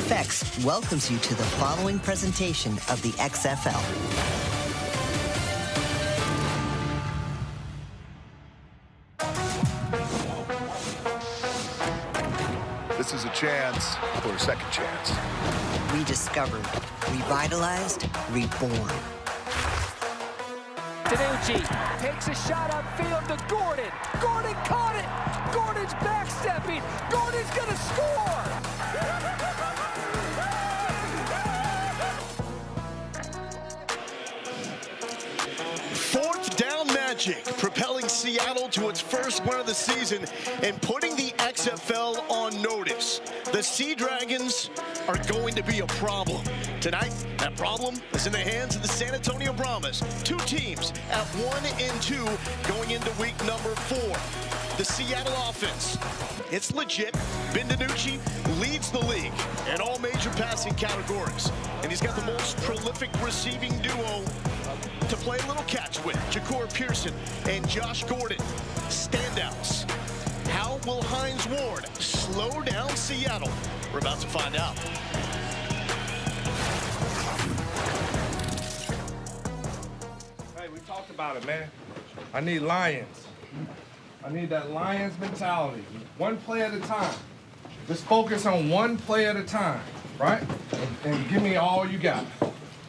FX welcomes you to the following presentation of the XFL. This is a chance for a second chance. Rediscovered, revitalized, reborn. Danucci takes a shot upfield to Gordon. Gordon caught it. Gordon's backstepping. Gordon's going to score. Fourth down magic, propelling Seattle to its first win of the season and putting the XFL on notice. The Sea Dragons are going to be a problem. Tonight, that problem is in the hands of the San Antonio Brahmas. Two teams at 1-2 going into week number 4. The Seattle offense, it's legit. Ben DiNucci leads the league in all major passing categories. And he's got the most prolific receiving duo to play a little catch with, Ja'Cour Pearson and Josh Gordon. Standouts. How will Hines Ward slow down Seattle? We're about to find out. Hey, we talked about it, man. I need Lions. I need that Lions mentality. One play at a time. Just focus on one play at a time, right? And give me all you got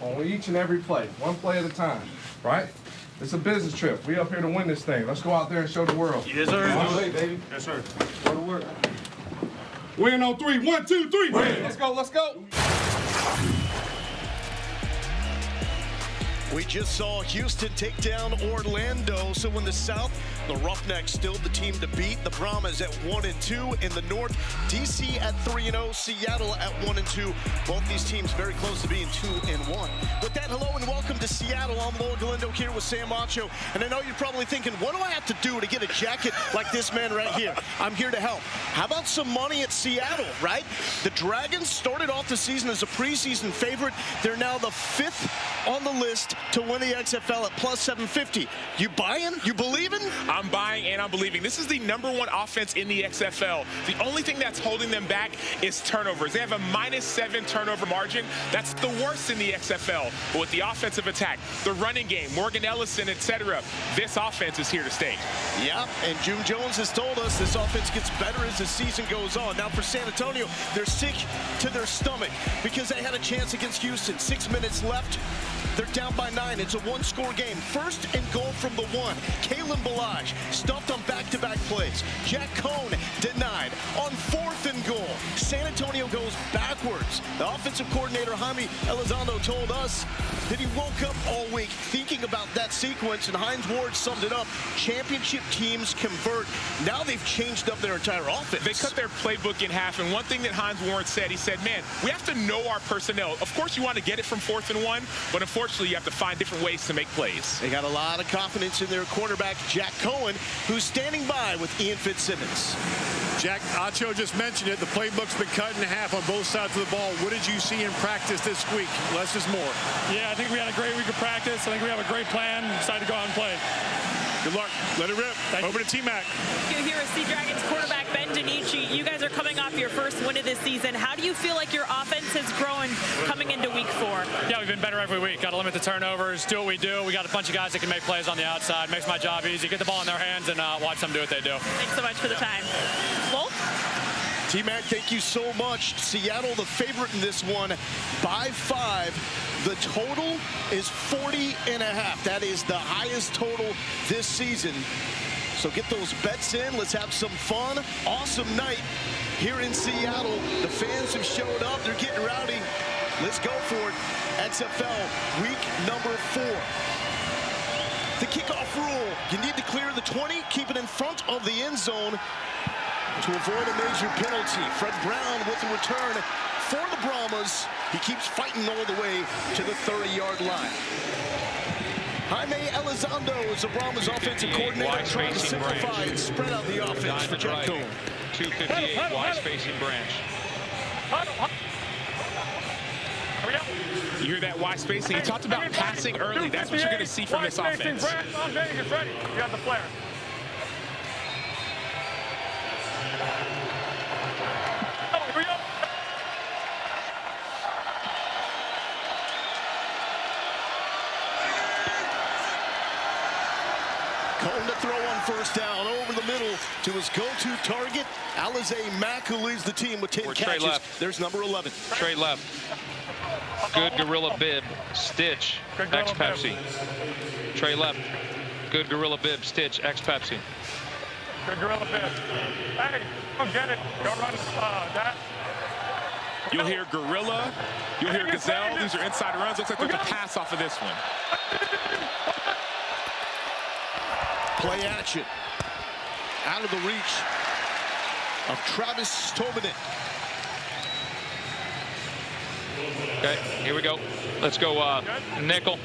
on each and every play. One play at a time, right? It's a business trip. We up here to win this thing. Let's go out there and show the world. Yes, sir. One play, baby. Yes, sir. Go to work. Win on 3. 1, 2, 3. Win. Let's go. Let's go. We just saw Houston take down Orlando. So in the South, the Roughnecks still the team to beat. The Brahmas at 1-2. In the North, DC at 3-0. Seattle at 1-2. Both these teams very close to being 2-1. With that, hello and welcome to Seattle. I'm Lord Galindo here with Sam Macho. And I know you're probably thinking, what do I have to do to get a jacket like this man right here? I'm here to help. How about some money at Seattle, right? The Dragons started off the season as a preseason favorite. They're now the 5th on the list to win the XFL at plus 750. You buying? You believing? I'm buying and I'm believing. This is the #1 offense in the XFL. The only thing that's holding them back is turnovers. They have a -7 turnover margin. That's the worst in the XFL. But with the offensive attack, the running game, Morgan Ellison, etc., this offense is here to stay. Yeah, and June Jones has told us this offense gets better as the season goes on. Now for San Antonio, they're sick to their stomach because they had a chance against Houston. 6 minutes left. They're down by 9. It's a one-score game. First and goal from the 1. Kalen Balaj stuffed on back-to-back plays. Jack Cohn denied on 4th and goal. San Antonio goes backwards. The offensive coordinator, Jaime Elizondo, told us that he woke up all week thinking about that sequence, and Hines Ward summed it up. Championship teams convert. Now they've changed up their entire offense. They cut their playbook in half, and one thing that Hines Ward said, he said, man, we have to know our personnel. Of course, you want to get it from 4th and 1, but unfortunately, you have to find different ways to make plays. They got a lot of confidence in their quarterback, Jack Cohen, who's standing by with Ian Fitzsimmons. Jack, Acho just mentioned it. The playbook's been cut in half on both sides of the ball. What did you see in practice this week? Less is more. Yeah, I think we had a great week of practice. I think we have a great plan. Decided to go out and play. Good luck. Let it rip. Over to T-Mac. You hear Sea Dragons quarterback Ben DiNucci. You guys are coming off your first win of this season. How do you feel like your offense has grown coming into week 4? Yeah, we've been better every week. Got to limit the turnovers, do what we do. We got a bunch of guys that can make plays on the outside. Makes my job easy. Get the ball in their hands and watch them do what they do. Thanks so much for the time. Wolf? T-Mac, thank you so much. Seattle, the favorite in this one by 5. The total is 40.5. That is the highest total this season. So get those bets in. Let's have some fun. Awesome night here in Seattle. The fans have showed up. They're getting rowdy. Let's go for it. XFL week number 4. The kickoff rule. You need to clear the 20, keep it in front of the end zone to avoid a major penalty. Fred Brown with the return for the Brahmas. He keeps fighting all the way to the 30-yard line. Jaime Elizondo is the Brahmas offensive coordinator, trying to simplify and spread out the offense for Jack Cohn. 258 wide spacing branch. You hear that wide spacing? He talked about passing early. That's what you're going to see from this offense. On Vegas, ready. You got the flare. first down over the middle to his go-to target, Alize Mack, who leads the team with 10 catches. Left. There's number 11. Trey left. Good gorilla bib, stitch, X Pepsi. Trey left. Good gorilla bib, stitch, X Pepsi. Good gorilla bib. Hey, go get it. Go run that. You'll hear gorilla. You'll hear gazelle. These are inside runs. Looks like there's a pass off of this one. Play action. Out of the reach of Travis Tobin. Okay, here we go. Let's go nickel.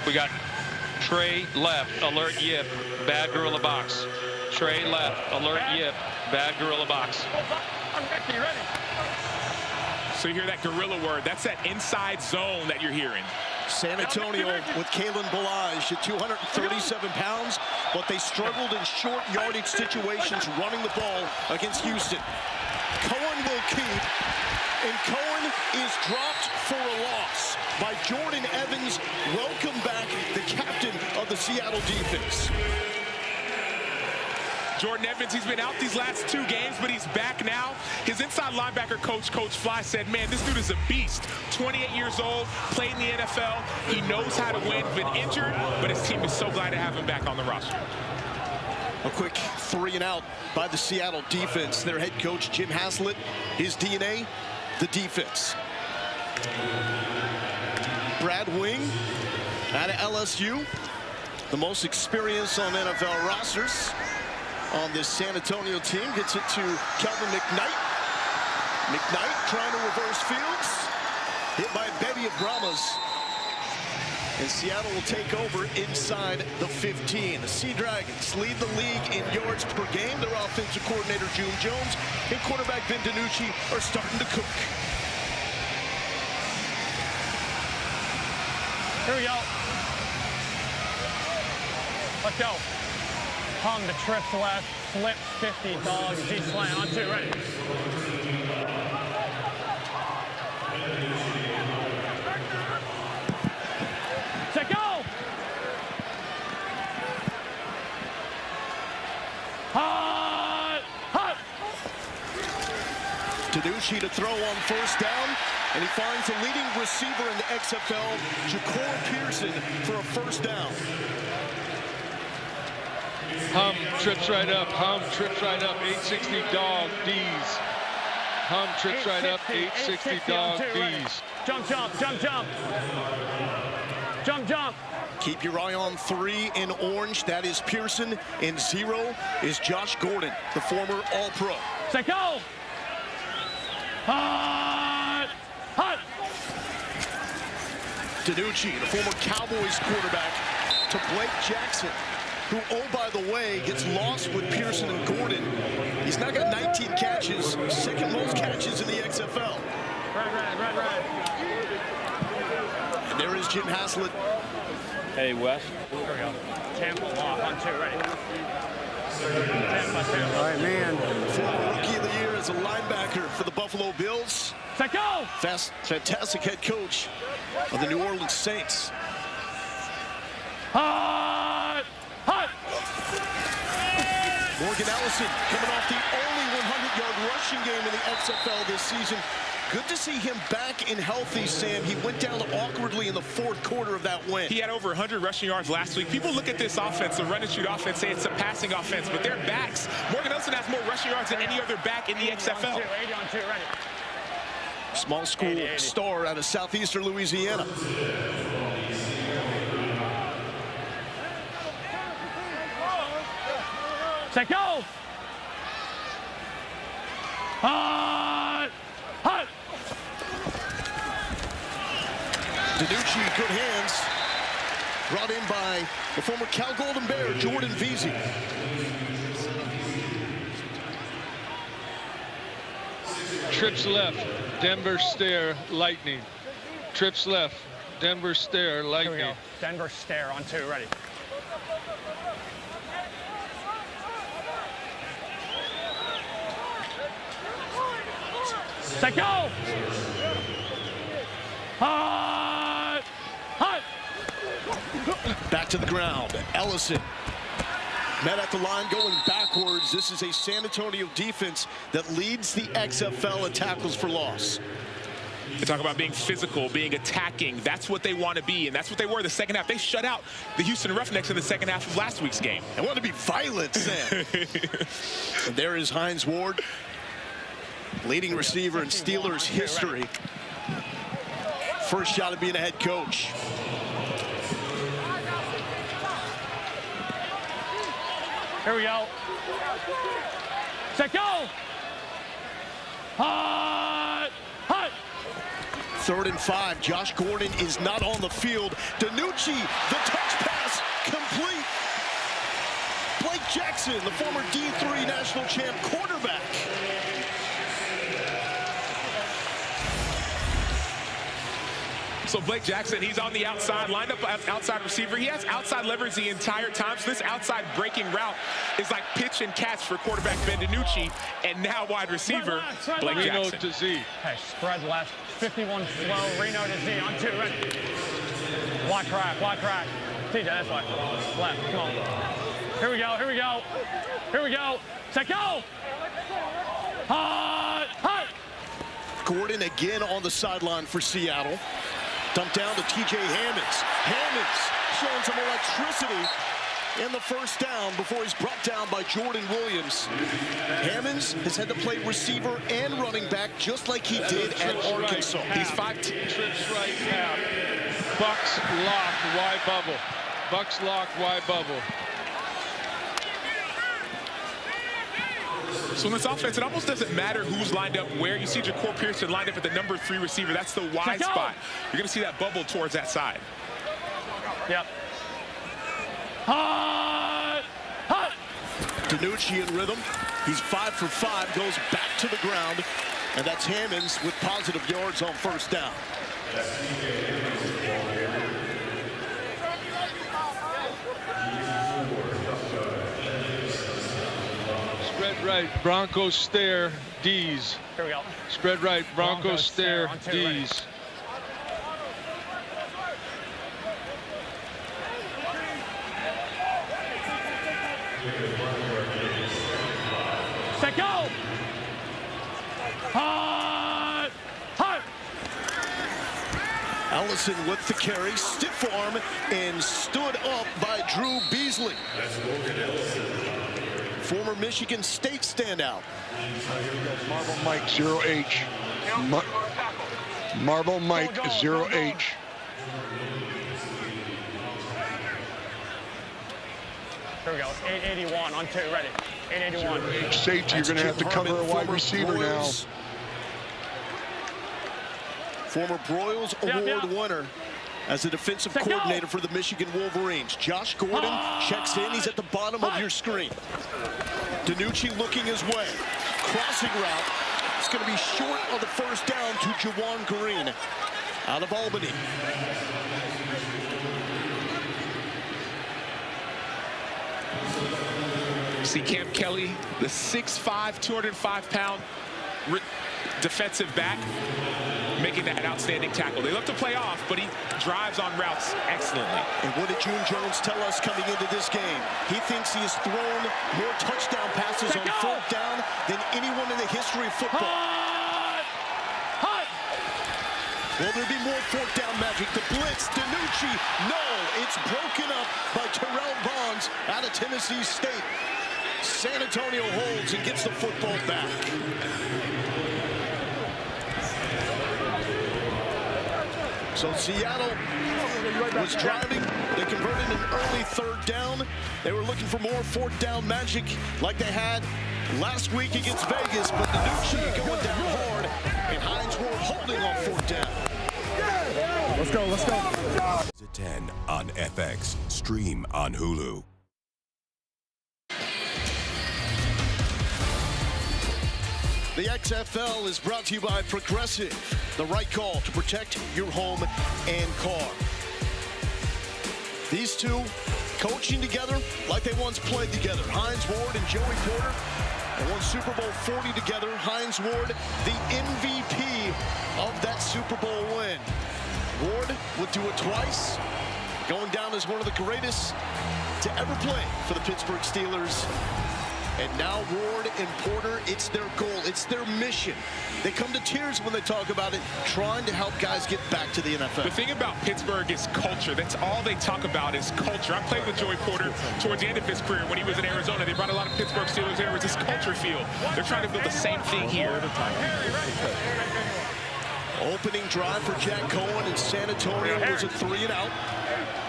We got Trey left, alert yip, bad gorilla box. Trey left, alert yip, bad gorilla box. I'm ready. So you hear that gorilla word. That's that inside zone that you're hearing. San Antonio with Kalen Balaj at 237 pounds, but they struggled in short yardage situations running the ball against Houston. Cohen will keep, and Cohen is dropped for a loss by Jordan Evans. Welcome back, the captain of the Seattle defense. Jordan Evans, he's been out these last 2 games, but he's back now. His inside linebacker coach, Coach Fly, said, man, this dude is a beast. 28 years old, played in the NFL. He knows how to win, been injured, but his team is so glad to have him back on the roster. A quick 3 and out by the Seattle defense. Their head coach, Jim Haslett, his DNA, the defense. Brad Wing out of LSU, the most experienced on NFL rosters on this San Antonio team, gets it to Kelvin McKnight. McKnight trying to reverse fields, hit by a bevy of Brahmas. And Seattle will take over inside the 15. The Sea Dragons lead the league in yards per game. Their offensive coordinator, June Jones, and quarterback Ben DiNucci are starting to cook. Here we go. Let's go. Hung the trips left, flip 50, dog, G slant on 2, ready. Set, go! Hot! DiNucci to throw on first down, and he finds the leading receiver in the XFL, Ja'Cour Pearson, for a first down. Hum, trips right up. Hum, trips right up. 860 dog D's. Hum, trips right up. 860 dog D's. Jump. Jump. Keep your eye on 3 in orange. That is Pearson. And 0 is Josh Gordon, the former All-Pro. Set, go! Hot! DiNucci, the former Cowboys quarterback, to Blake Jackson, who, oh, by the way, gets lost with Pearson and Gordon. He's now got 19 catches, second most catches in the XFL. Right. And there is Jim Haslett. Hey, Wes. Here we go. Tampa lock on 2, ready. All right, man. Former Rookie of the Year as a linebacker for the Buffalo Bills. Set, go! Fantastic head coach of the New Orleans Saints. Hot! Morgan Ellison coming off the only 100-yard rushing game in the XFL this season. Good to see him back and healthy, Sam. He went down awkwardly in the 4th quarter of that win. He had over 100 rushing yards last week. People look at this offense, the run-and-shoot offense, say it's a passing offense, but their backs, Morgan Ellison has more rushing yards than any other back in the XFL. 80 on 2, ready. Small school star out of southeastern Louisiana. Set, go! Hot! DiNucci, good hands. Brought in by the former Cal Golden Bear, Jordan Veazey. Trips left, Denver Stare, Lightning. Trips left, Denver Stare, Lightning. Here we go. Denver Stare on 2, ready. Set, go! Hot! Back to the ground. Ellison met at the line going backwards. This is a San Antonio defense that leads the XFL in tackles for loss. They talk about being physical, being attacking. That's what they want to be, and that's what they were in the second half. They shut out the Houston Roughnecks in the second half of last week's game. They want to be violent, Sam. And there is Hines Ward, leading receiver in Steelers history. First shot at being a head coach. Here we go. Set, go! Hot! Hot! 3rd and 5. Josh Gordon is not on the field. DiNucci, the touch pass, complete. Blake Jackson, the former D3 national champ quarterback. So Blake Jackson, he's on the outside, lined up as outside receiver. He has outside leverage the entire time. So this outside breaking route is like pitch and catch for quarterback Ben DiNucci, and now wide receiver Blake Reno Jackson. to Z. Hey, spread left, 51 slow, Reno to Z on 2, ready. Wide crack, wide crack. TJ, this way. Left, come on. Here we go, here we go. Here we go. Set, go! Hot! Hot! Gordon again on the sideline for Seattle. Dumped down to TJ Hammonds. Hammonds showing some electricity in the first down before he's brought down by Jordan Williams. Hammonds has had to play receiver and running back just like he did at Arkansas. Right. He's 5'2". Trips right half. Bucks lock, wide bubble. Bucks lock, wide bubble. So in this offense, it almost doesn't matter who's lined up where. You see Ja'Cour Pearson lined up at the number 3 receiver. That's the wide spot. You're going to see that bubble towards that side. Yep. Hot! Hot! DiNucci in rhythm. He's 5 for 5, goes back to the ground. And that's Hammonds with positive yards on first down. Spread right, Broncos stare, D's. Here we go. Spread right, Broncos stare, D's. Set, go! Hot! Hot! Ellison with the carry, stiff arm, and stood up by Drew Beasley. Former Michigan State standout. Marble Mike 0H. Marble Mike 0H. Here we go. 881 on 2, ready. 881. Safety, you're going to have to cover a wide receiver now. Former Broyles Award winner as the defensive coordinator for the Michigan Wolverines. Josh Gordon checks in. He's at the bottom of your screen. DiNucci looking his way. Crossing route. It's going to be short of the first down to Jawan Green out of Albany. See Cam Kelly, the 6'5", 205-pound defensive back, making that outstanding tackle. They love to play off, but he drives on routes excellently. And what did June Jones tell us coming into this game? He thinks he has thrown more touchdown passes on 4th down than anyone in the history of football. Hot! Hot! Will there be more 4th down magic? The blitz, DiNucci, no, it's broken up by Terrell Bonds out of Tennessee State. San Antonio holds and gets the football back. So Seattle was driving. They converted an early 3rd down. They were looking for more 4th down magic like they had last week against Vegas, but DiNucci going down hard and Hines Ward holding on 4th down. Let's go, let's go. 10 on FX. Stream on Hulu. The XFL is brought to you by Progressive, the right call to protect your home and car. These two coaching together like they once played together. Hines Ward and Joey Porter. They won Super Bowl 40 together. Hines Ward, the MVP of that Super Bowl win. Ward would do it twice. going down as one of the greatest to ever play for the Pittsburgh Steelers. And now Ward and Porter, it's their goal, it's their mission. They come to tears when they talk about it, trying to help guys get back to the NFL. The thing about Pittsburgh is culture. That's all they talk about is culture. I played with Joey Porter towards the end of his career when he was in Arizona. They brought a lot of Pittsburgh Steelers there. It was this culture feel. They're trying to build the same thing here. Opening drive for Jack Cohen in San Antonio was a 3-and-out.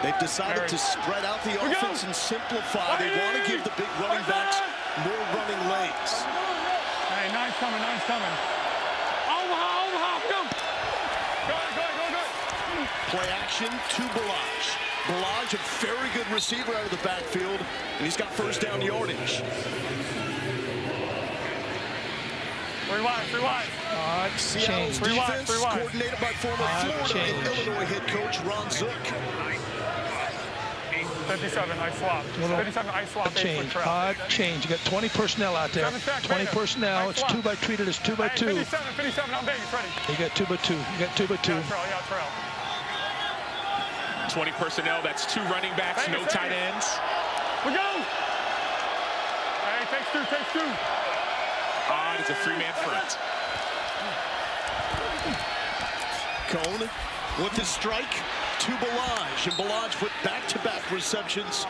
They've decided to spread out the offense and simplify. They want to give the big running backs more running lanes. Hey, nice coming, nice coming. Overhaul, go. Go. Play action to Balaj. Balaj, a very good receiver out of the backfield, and he's got first down yardage. Rewind. Seattle's defense, coordinated by former Florida and Illinois head coach Ron Zook. 57, nice swap. 57, nice swap. Odd change. You got 20 personnel out there. 20 personnel. It's 2 by treated as 2 by 2. 57 on Vegas, ready. You got 2 by 2. You got 2 by 2. Trail. 20 personnel. That's 2 running backs, no tight ends. We go. Hey, takes two. Odd is a 3-man front. Cone with the strike to Balaj, and Balaj with back-to-back receptions.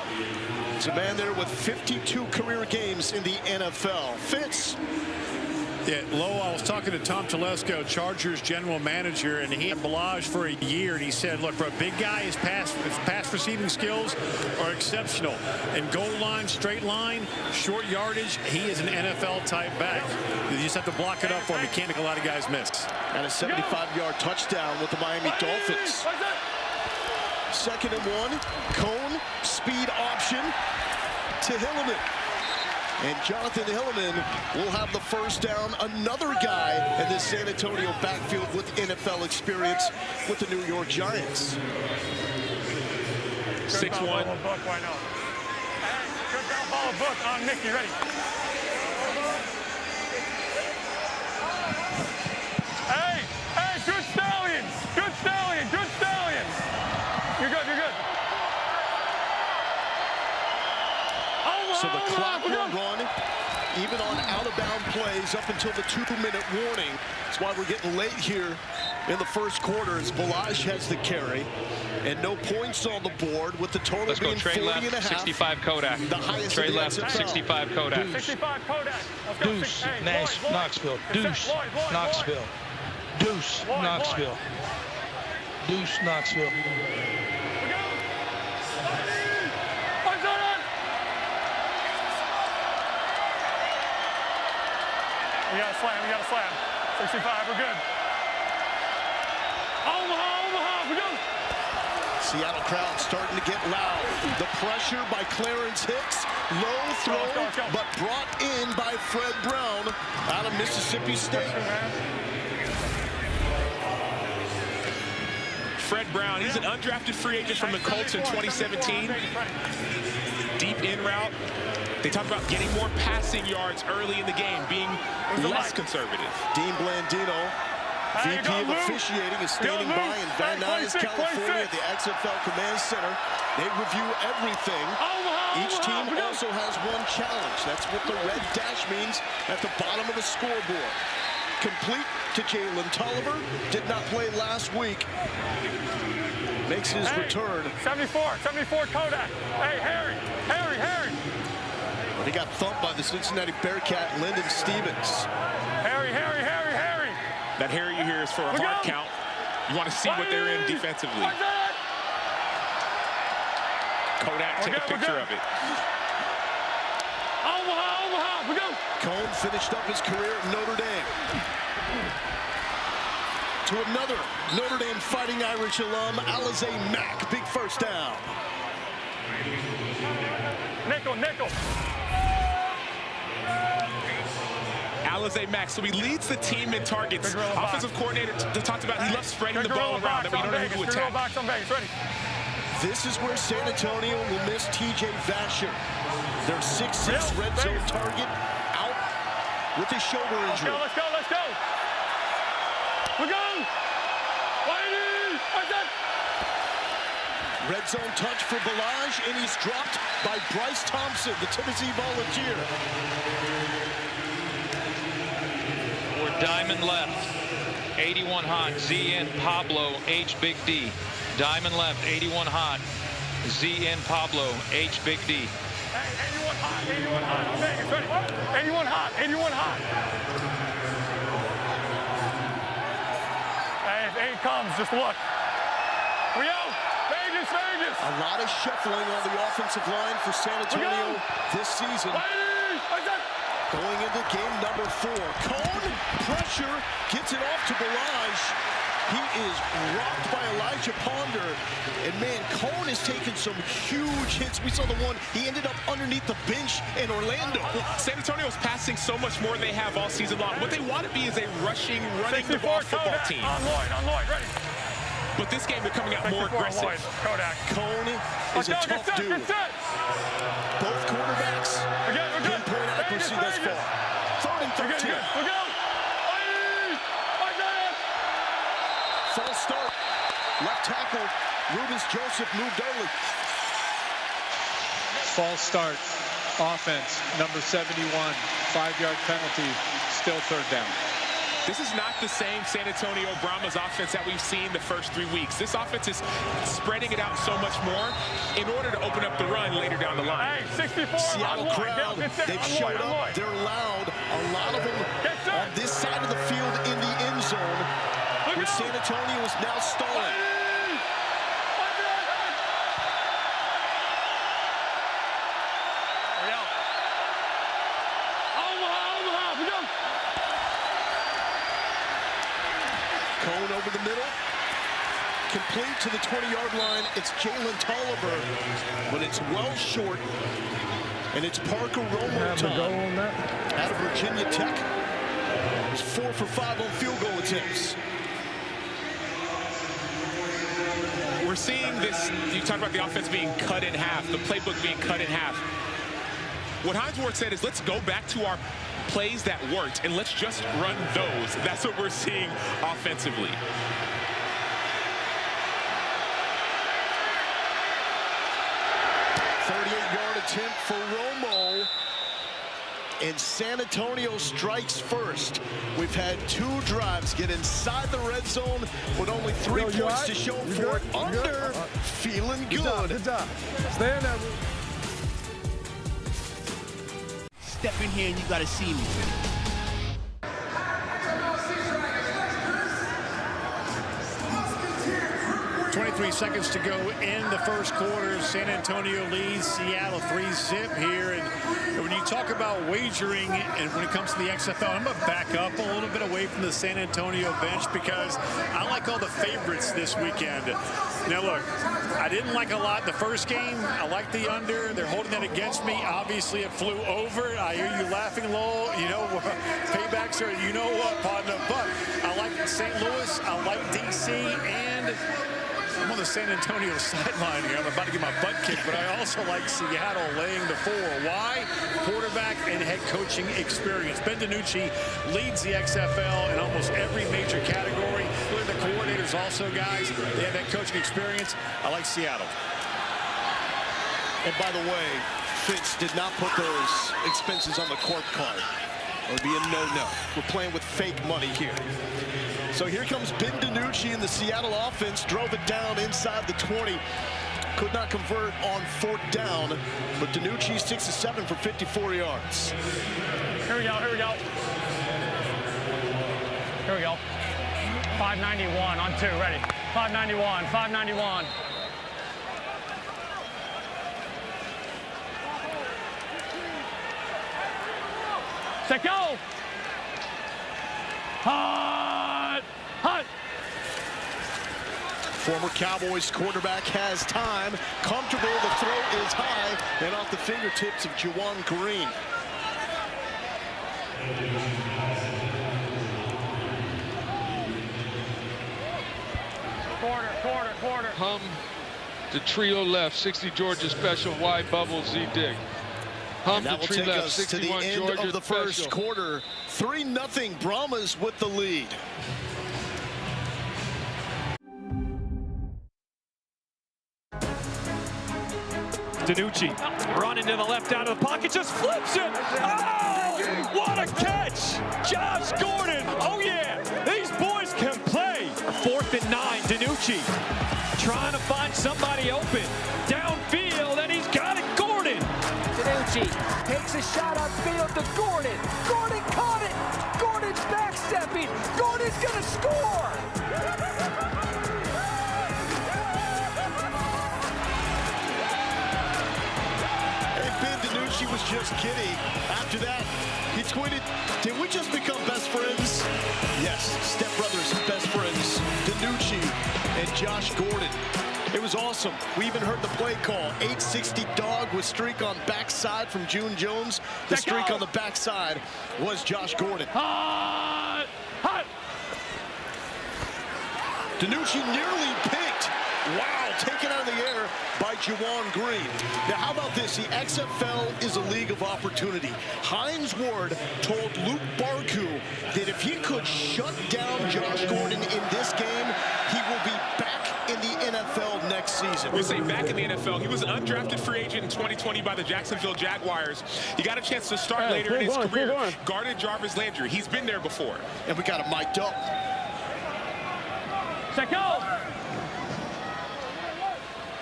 It's a man there with 52 career games in the NFL. Fitz. Yeah, Lo, I was talking to Tom Telesco, Chargers general manager, and he had Balaj for a year, and he said, look, for a big guy, his pass receiving skills are exceptional. And goal line, straight line, short yardage, he is an NFL-type back. You just have to block it up for him. He can't make a lot of guys miss. And a 75-yard touchdown with the Miami Dolphins. 2nd and 1, Cone, speed option to Hilliman. And Jonathan Hilliman will have the first down. Another guy in this San Antonio backfield with NFL experience with the New York Giants. 6-1. Why not? Good down ball book on Nicky, ready. Hey, good stallion. You're good. So the clock will run even on out-of-bound plays up until the 2-minute warning. That's why we're getting late here in the first quarter as Balaj has the carry. And no points on the board with the total being 40.5. 65 Kodak. The highest Trey in the left, XFL. 65 Kodak. 65 Kodak. Deuce, Knoxville. Deuce, Knoxville. Deuce, Knoxville. Deuce, Knoxville. We got a slam. 65, we're good. Omaha, we go. Seattle crowd starting to get loud. The pressure by Clarence Hicks. Low throw, but brought in by Fred Brown out of Mississippi State. Fred Brown, he's an undrafted free agent from the Colts in 2017. Deep in route. They talk about getting more passing yards early in the game, being less conservative. Dean Blandino, VP of officiating, is standing by in Van Nuys, California at the XFL Command Center. They review everything. Each team also has one challenge. That's what the red dash means at the bottom of the scoreboard. Complete to Jalen Tolliver. Did not play last week. Makes his return. 74 Kodak. Hey, Harry. But he got thumped by the Cincinnati Bearcat, Lyndon Stevens. Harry. That Harry you hear is for a hard count. You want to see what they're in defensively. Kodak, take a picture of it. Omaha, we go. Cone finished up his career at Notre Dame. To another Notre Dame Fighting Irish alum, Alize Mack, big first down. Nickel. Alize Mack, so he leads the team in targets. Offensive coordinator talked about he loves spreading the ball around, that we don't know who to attack. This is where San Antonio will miss T.J. Vasher. Their 6'6" red zone target out with a shoulder injury. Let's go. We go. Red zone touch for Balaj, and he's dropped by Bryce Thompson, the Tennessee Volunteer. We're diamond left. 81 hot, ZN Pablo, H Big D. Diamond left, 81 hot, ZN Pablo, H Big D. 81 hot, 81 hot. I'm Vegas, ready? 81 hot, 81 hot. Hey, if 8 comes, just look. We out. Vegas, Vegas. A lot of shuffling on the offensive line for San Antonio this season. Going into game number 4. Cone, pressure, gets it off to Balaj. He is rocked by Elijah Ponder. And man, Cone has taken some huge hits. We saw the one, he ended up underneath the bench in Orlando. Well, San Antonio is passing so much more than they have all season long. What they want to be is a rushing, running the ball football team. On Lloyd, ready. But this game, they're coming out more aggressive. Kodak. Cone is a tough dude. Both quarterbacks, pinpoint accuracy thus far. 3rd and 13. We're go. False start. Left tackle, Rubens Joseph moved early. False start. Offense, number 71. 5-yard penalty. Still 3rd down. This is not the same San Antonio Brahmas offense that we've seen the first 3 weeks. This offense is spreading it out so much more in order to open up the run later down the line. Hey, 64. Seattle crowd, they've showed up. They're loud. A lot of them on this side of the field in the end zone, where San Antonio is now stalling. Cone over the middle, complete to the 20-yard line. It's Jalen Tolliver, but it's well short, and it's Parker Romo time out of Virginia Tech. He's 4 for 5 on field goal attempts. We're seeing this, you talk about the offense being cut in half, the playbook being cut in half. What Hinesworth said is, let's go back to our plays that worked, and let's just run those. That's what we're seeing offensively. .38-yard attempt for Romo, and San Antonio strikes first. We've had 2 drives get inside the red zone with only 3 points to show for it. Under, feeling good. Good job. Stay in there. Step in here and you gotta see me. 23 seconds to go in the first quarter. San Antonio leads Seattle 3-zip here. And when you talk about wagering and when it comes to the XFL, I'm going to back up a little bit away from the San Antonio bench because I like all the favorites this weekend. Now, look, I didn't like a lot the first game. I like the under. They're holding that against me. Obviously, it flew over. I hear you laughing, Lowell. You know, paybacks are, you know what, partner. But I like St. Louis. I like D.C. And I'm on the San Antonio sideline here. I'm about to get my butt kicked, but I also like Seattle laying the 4. Why? Quarterback and head coaching experience. Ben DiNucci leads the XFL in almost every major category. Look at the coordinators also, guys. They have head coaching experience. I like Seattle. And by the way, Fitz did not put those expenses on the corp card. It would be a no-no. We're playing with fake money here. So here comes Ben DiNucci, and the Seattle offense drove it down inside the 20. Could not convert on 4th down, but DiNucci 6 of 7 for 54 yards. Here we go, here we go. Here we go. 591 on 2, ready. 591, 591. Set go! Hot! Hot! Former Cowboys quarterback has time. Comfortable, the throw is high and off the fingertips of Juwan Kareem. Quarter. Hum to trio left, 60 Georgia special, wide bubble, Z-dig. Hum that to will tree take left, us to the 61 end Georgia of the first special. quarter. 3-0 Brahmas with the lead. DiNucci running to the left out of the pocket, just flips it. Oh, what a catch. Josh Gordon. Oh, yeah, these boys can play. 4th and 9, DiNucci trying to find somebody open. Downfield, and he's got it, Gordon. DiNucci takes a shot upfield to Gordon. Gordon caught it. Gordon's backstepping. Gordon's going to score. DiNucci was just kidding. After that, he tweeted, "Did we just become best friends?" Yes, stepbrothers, best friends, DiNucci and Josh Gordon. It was awesome. We even heard the play call. 860 dog with streak on backside from June Jones. The streak on the backside was Josh Gordon. Hot! Hot! DiNucci nearly picked. Wow, taken out of the air by Juwan Green. Now, how about this? The XFL is a league of opportunity. Hines Ward told Luke Barku that if he could shut down Josh Gordon in this game, he will be back in the NFL next season. We say back in the NFL. He was an undrafted free agent in 2020 by the Jacksonville Jaguars. He got a chance to start later in his career. Guarded Jarvis Landry. He's been there before. And we got him mic'd up. Check out.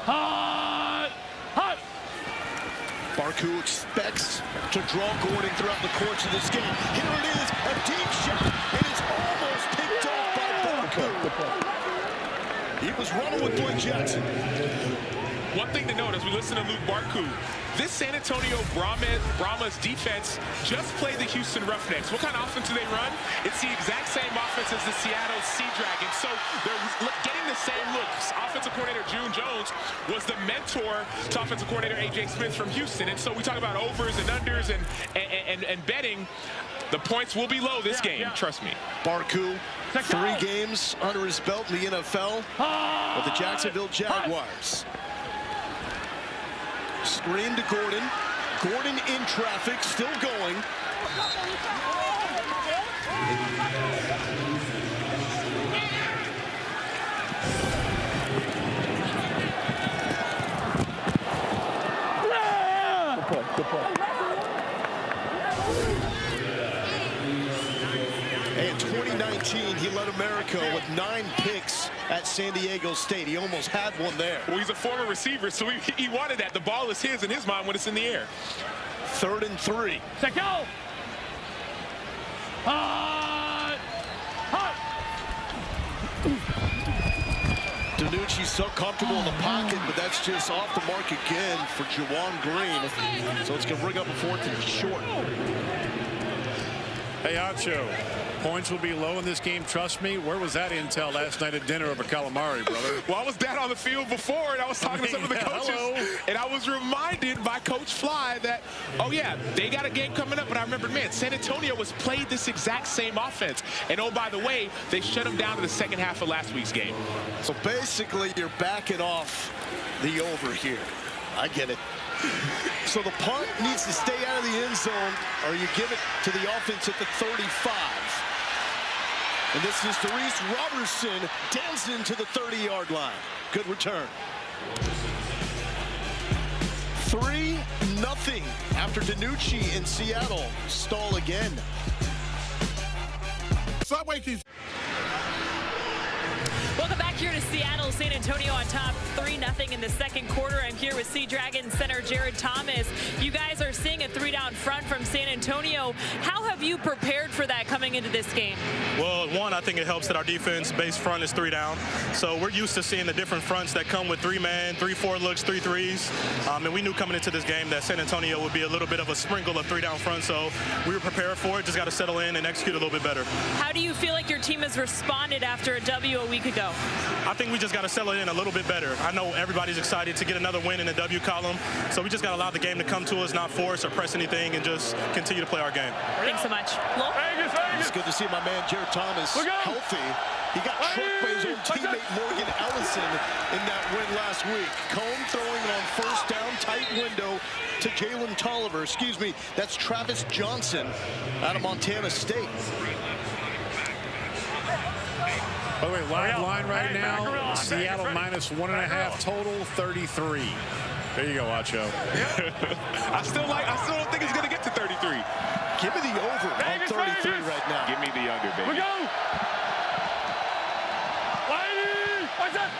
Hot! Hot! Barku expects to draw Gordon throughout the course of this game. Here it is, a deep shot, and it's almost picked off by Barku. He was running with Blake Jackson. One thing to note as we listen to Luke Barku, this San Antonio Brahmas defense just played the Houston Roughnecks. What kind of offense do they run? It's the exact same offense as the Seattle Sea Dragons. So they're getting the same looks. Offensive coordinator June Jones was the mentor to offensive coordinator A.J. Smith from Houston. And so we talk about overs and unders and betting. The points will be low this game, trust me. Barku, 3 games under his belt in the NFL with the Jacksonville Jaguars. Screen to Gordon. Gordon in traffic, still going. Good play. In 2019, he led America with 9 picks at San Diego State. He almost had one there. Well, he's a former receiver, so he wanted that. The ball is his in his mind when it's in the air. 3rd and 3. Set go! Hot! Hot! DiNucci so comfortable in the pocket, but that's just off the mark again for Juwan Green. So it's going to bring up a 4th and short. Hey, Acho, points will be low in this game. Trust me. Where was that intel last night at dinner over calamari, brother? Well, I was down on the field before, and I was talking to some of the coaches. And I was reminded by Coach Fly that, oh, yeah, they got a game coming up. But I remember, man, San Antonio was played this exact same offense. And, oh, by the way, they shut them down in the second half of last week's game. So basically, you're backing off the over here. I get it. So the punt needs to stay out of the end zone, or you give it to the offense at the 35. And this is Therese Robertson dancing to the 30-yard line. Good return. 3-0 after DiNucci in Seattle stall again. Subway keeps. Welcome back here to Seattle. San Antonio on top 3-0 in the second quarter. I'm here with Sea Dragons center Jared Thomas. You guys are seeing a 3-down front from San Antonio. How have you prepared for that coming into this game? Well, one, I think it helps that our defense base front is 3 down. So we're used to seeing the different fronts that come with 3-man, 3-4 looks, 3-3s. And we knew coming into this game that San Antonio would be a little bit of a sprinkle of 3-down front. So we were prepared for it. Just got to settle in and execute a little bit better. How do you feel like your team has responded after a W a week ago? I think we just got to settle in a little bit better. I know everybody's excited to get another win in the W column, so we just got to allow the game to come to us, not force or press anything, and just continue to play our game. Thanks so much. It's good to see my man Jared Thomas healthy. He got trucked by his own teammate Morgan Ellison in that win last week. Cone throwing on first down, tight window to Jalen Tolliver. Excuse me, that's Travis Johnson out of Montana State. By the way, live line right now, Seattle -1.5 total, 33. There you go, Wacho. I still don't think it's going to get to 33. Give me the over on 33 right now. Give me the under, baby. We go. What's up?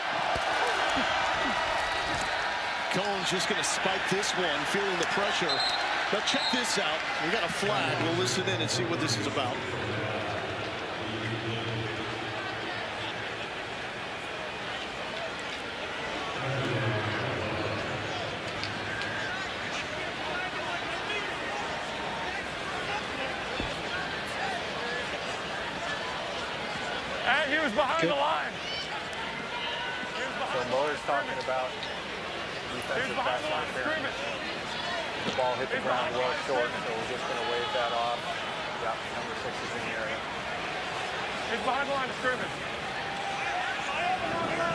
Cohen's just going to spike this one, feeling the pressure. Now check this out. We got a flag. We'll listen in and see what this is about. And he was behind the line. So Muller's talking about defensive pass interference. The ball hit the ground well short, so we're just going to wave that off. Yeah, number 6 is in the area. He's behind the line of scrimmage.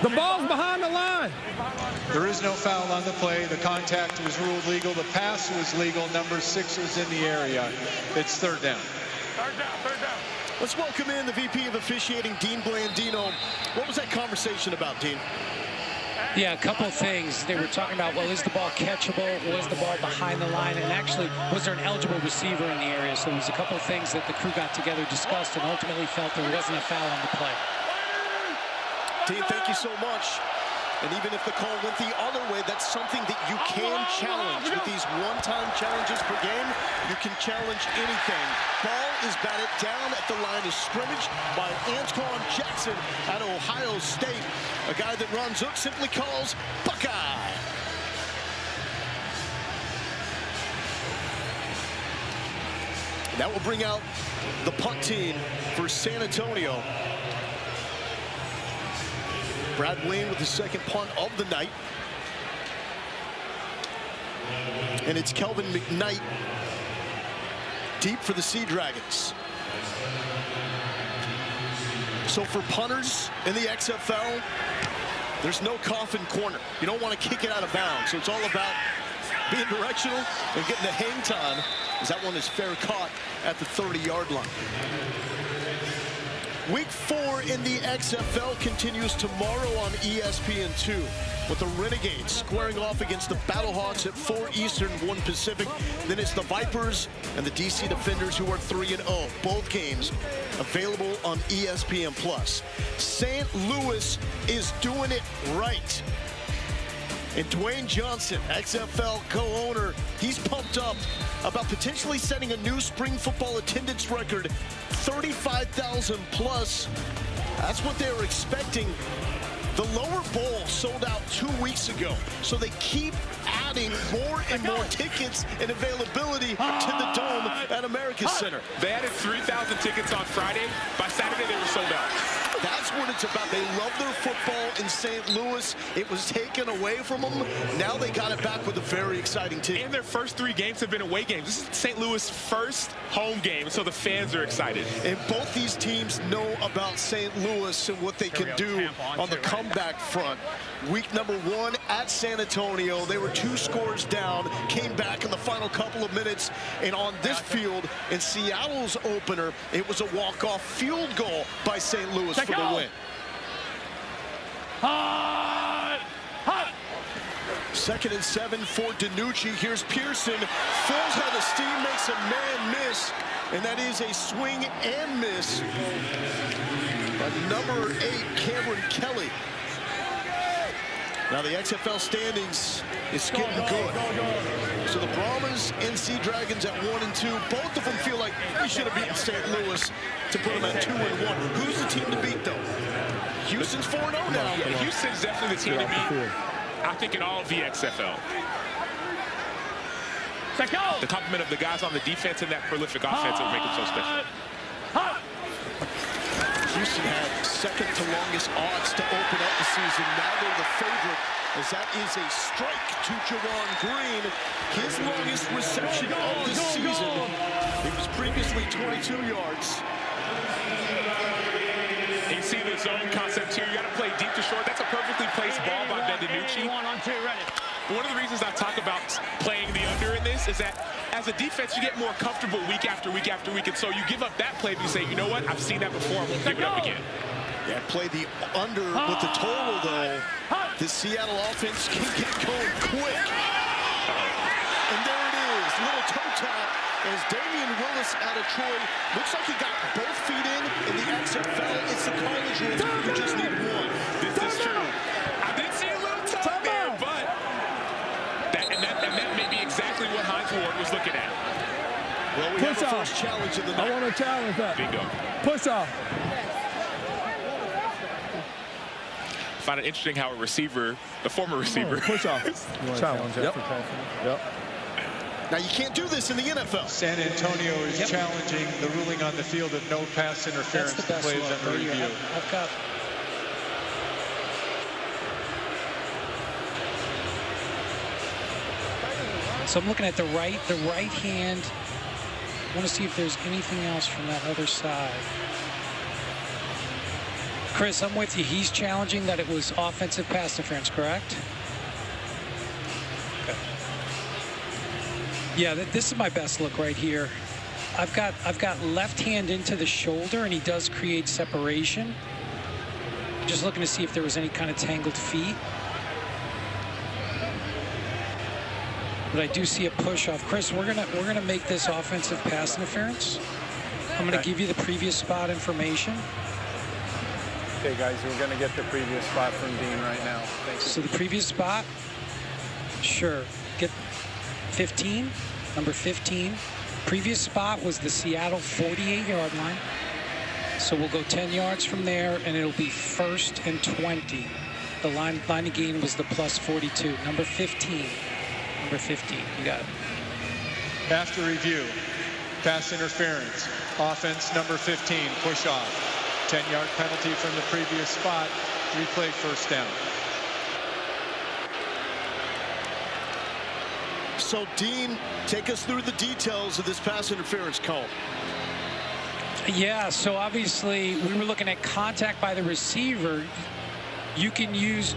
The ball's behind the line. There is no foul on the play. The contact was ruled legal. The pass was legal. Number 6 was in the area. It's third down. Third down. Let's welcome in the VP of Officiating, Dean Blandino. What was that conversation about, Dean? Yeah, a couple of things. They were talking about, well, is the ball catchable? Was the ball behind the line? And actually, was there an eligible receiver in the area? So there was a couple of things that the crew got together, discussed, and ultimately felt there wasn't a foul on the play. Dean, thank you so much. And even if the call went the other way, that's something that you can challenge. With these one-time challenges per game, you can challenge anything. Ball is batted down at the line of scrimmage by Antoine Jackson at Ohio State. A guy that Ron Zook simply calls Buckeye. That will bring out the punt team for San Antonio. Brad Wayne with the second punt of the night. And it's Kelvin McKnight deep for the Sea Dragons. So for punters in the XFL, there's no coffin corner. You don't want to kick it out of bounds. So it's all about being directional and getting the hang time, as that one is fair caught at the 30-yard line. Week 4 in the XFL continues tomorrow on ESPN2 with the Renegades squaring off against the Battlehawks at 4 Eastern, 1 Pacific. Then it's the Vipers and the DC Defenders, who are 3-0. Both games available on ESPN+. St. Louis is doing it right. And Dwayne Johnson, XFL co-owner, he's pumped up about potentially setting a new spring football attendance record, 35,000 plus. That's what they were expecting. The lower bowl sold out 2 weeks ago, so they keep adding more and more tickets and availability to the Dome at America's Center. They added 3,000 tickets on Friday. By Saturday, they were sold out. That's what it's about. They love their football in St. Louis. It was taken away from them. Now they got it back with a very exciting team. And their first 3 games have been away games. This is St. Louis' first home game, so the fans are excited. And both these teams know about St. Louis and what they can do on the comeback front. Week number 1 at San Antonio, they were 2 scores down, came back in the final couple of minutes, and on this field, in Seattle's opener, it was a walk-off field goal by St. Louis for the win. Second and 7 for DiNucci. Here's Pearson. Full head of steam, makes a man miss, and that is a swing and miss by number 8, Cameron Kelly. Now the XFL standings is getting good. So the Brahmas and Sea Dragons at 1 and 2. Both of them feel like we should have beaten St. Louis to put them at 2 and 1. Who's the team to beat, though? Houston's 4-0 now. Houston's definitely the team to beat, I think, in all of the XFL. The complement of the guys on the defense and that prolific offense will make them so special. Houston had second to longest odds to open up the season. Now they're the favorite, as that is a strike to Jaron Green. His longest reception of the season. It was previously 22 yards. You see the zone concept here. You got to play deep to short. That's a perfectly placed ball by DiNucci. One of the reasons I talk about playing the under in this is that as a defense, you get more comfortable week after week after week. And so you give up that play, but you say, you know what? I've seen that before. I won't give it up again. Yeah, play the under with the total, though. The Seattle offense can get going quick. And there it is, little toe tap as Damian Willis out of Troy. Looks like he got both feet in the XFL. It's the college rules. You just need one. This is true. I did see a little toe there, but that may be exactly what Hines Ward was looking at. Well, we have the first challenge of the night. I want to challenge that. Bingo. Push off. I find it interesting how a former receiver. Push off. Challenge. Yep. Now, you can't do this in the NFL. San Antonio is challenging the ruling on the field of no pass interference. That's the best plays look. under review. I've got. So I'm looking at the right hand. I want to see if there's anything else from that other side. Chris, I'm with you. He's challenging that it was offensive pass interference, correct? Okay. Yeah, this is my best look right here. I've got left hand into the shoulder, and he does create separation. Just looking to see if there was any kind of tangled feet. But I do see a push off. Chris, we're gonna make this offensive pass interference. I'm gonna give you the previous spot information. Okay, guys, we're going to get the previous spot from Dean right now. Thank you. So the previous spot, sure. Get 15, number 15. Previous spot was the Seattle 48-yard line. So we'll go 10 yards from there, and it'll be 1st and 20. The line of gain was the plus 42. Number 15. Number 15. You got it. After review, pass interference. Offense number 15, push off. 10-yard penalty from the previous spot. Replay first down. So, Dean, take us through the details of this pass interference call. Yeah, so obviously we were looking at contact by the receiver. You can use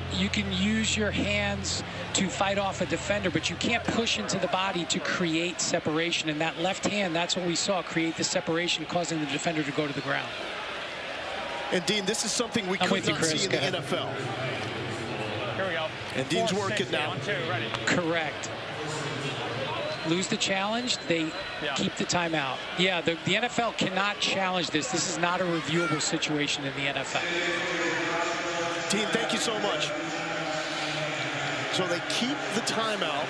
your hands to fight off a defender, but you can't push into the body to create separation. And that left hand, that's what we saw, create the separation, causing the defender to go to the ground. And, Dean, this is something we could not see in the NFL. Here we go. And Dean's working now. 1, 2, ready. Correct. Lose the challenge, they keep the timeout. Yeah, the NFL cannot challenge this. This is not a reviewable situation in the NFL. Dean, thank you so much. So they keep the timeout.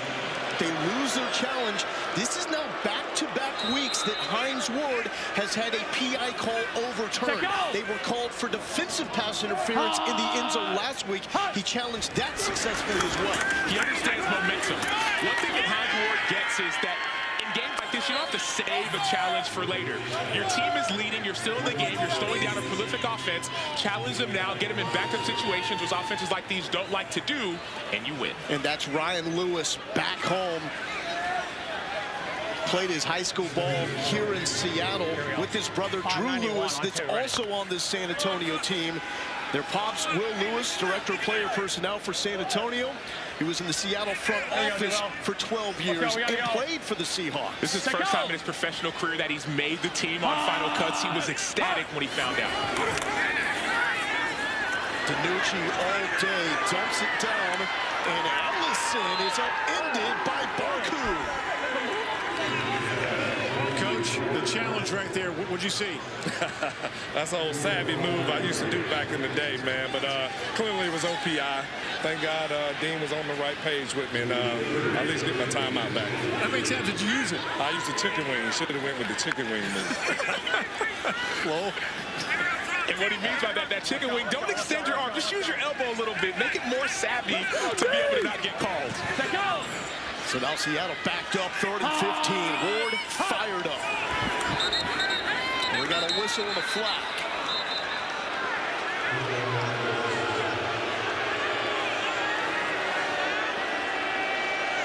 They lose their challenge. This is now back-to-back weeks that Hines Ward has had a PI call overturned. They were called for defensive pass interference in the end zone last week. He challenged that successfully as well. He understands momentum. One thing that Hines Ward gets is that in games like this, you don't have to save a challenge for later. Your team is leading. You're still in the game. You're slowing down a prolific offense. Challenge them now. Get them in backup situations, which offenses like these don't like to do, and you win. And that's Ryan Lewis back home. Played his high school ball here in Seattle with his brother Drew Lewis, that's also on this San Antonio team. Their pops, Will Lewis, director of player personnel for San Antonio. He was in the Seattle front office for 12 years and played for the Seahawks. This is his first time in his professional career that he's made the team on final cuts. He was ecstatic when he found out. DiNucci all day dumps it down, and Allison is upended by Barku. Coach, the challenge right there, what'd you see? That's an old savvy move I used to do back in the day, man. But clearly it was OPI. Thank God Dean was on the right page with me, and at least get my timeout back. How many times did you use it? I used the chicken wing. Should have went with the chicken wing move. Well, and what he means by that chicken wing, don't extend your arm. Just use your elbow a little bit. Make it more savvy to be able to not get called. Let go. So now Seattle backed up, 3rd and 15. Ward fired up. And we got a whistle and a flag.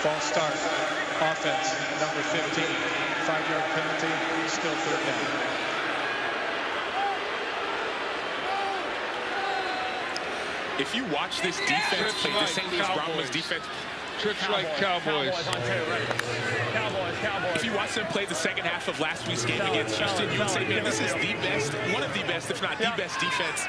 False start. Offense, number 15. 5-yard penalty, still 3rd down. If you watch this defense play, the St. Louis Brahmas defense. Trips like Cowboys. Cowboys on 2, ready. Cowboys. Cowboys. If you watch them play the second half of last week's game against Houston, you would say, man, this is the best, one of the best, if not the best defense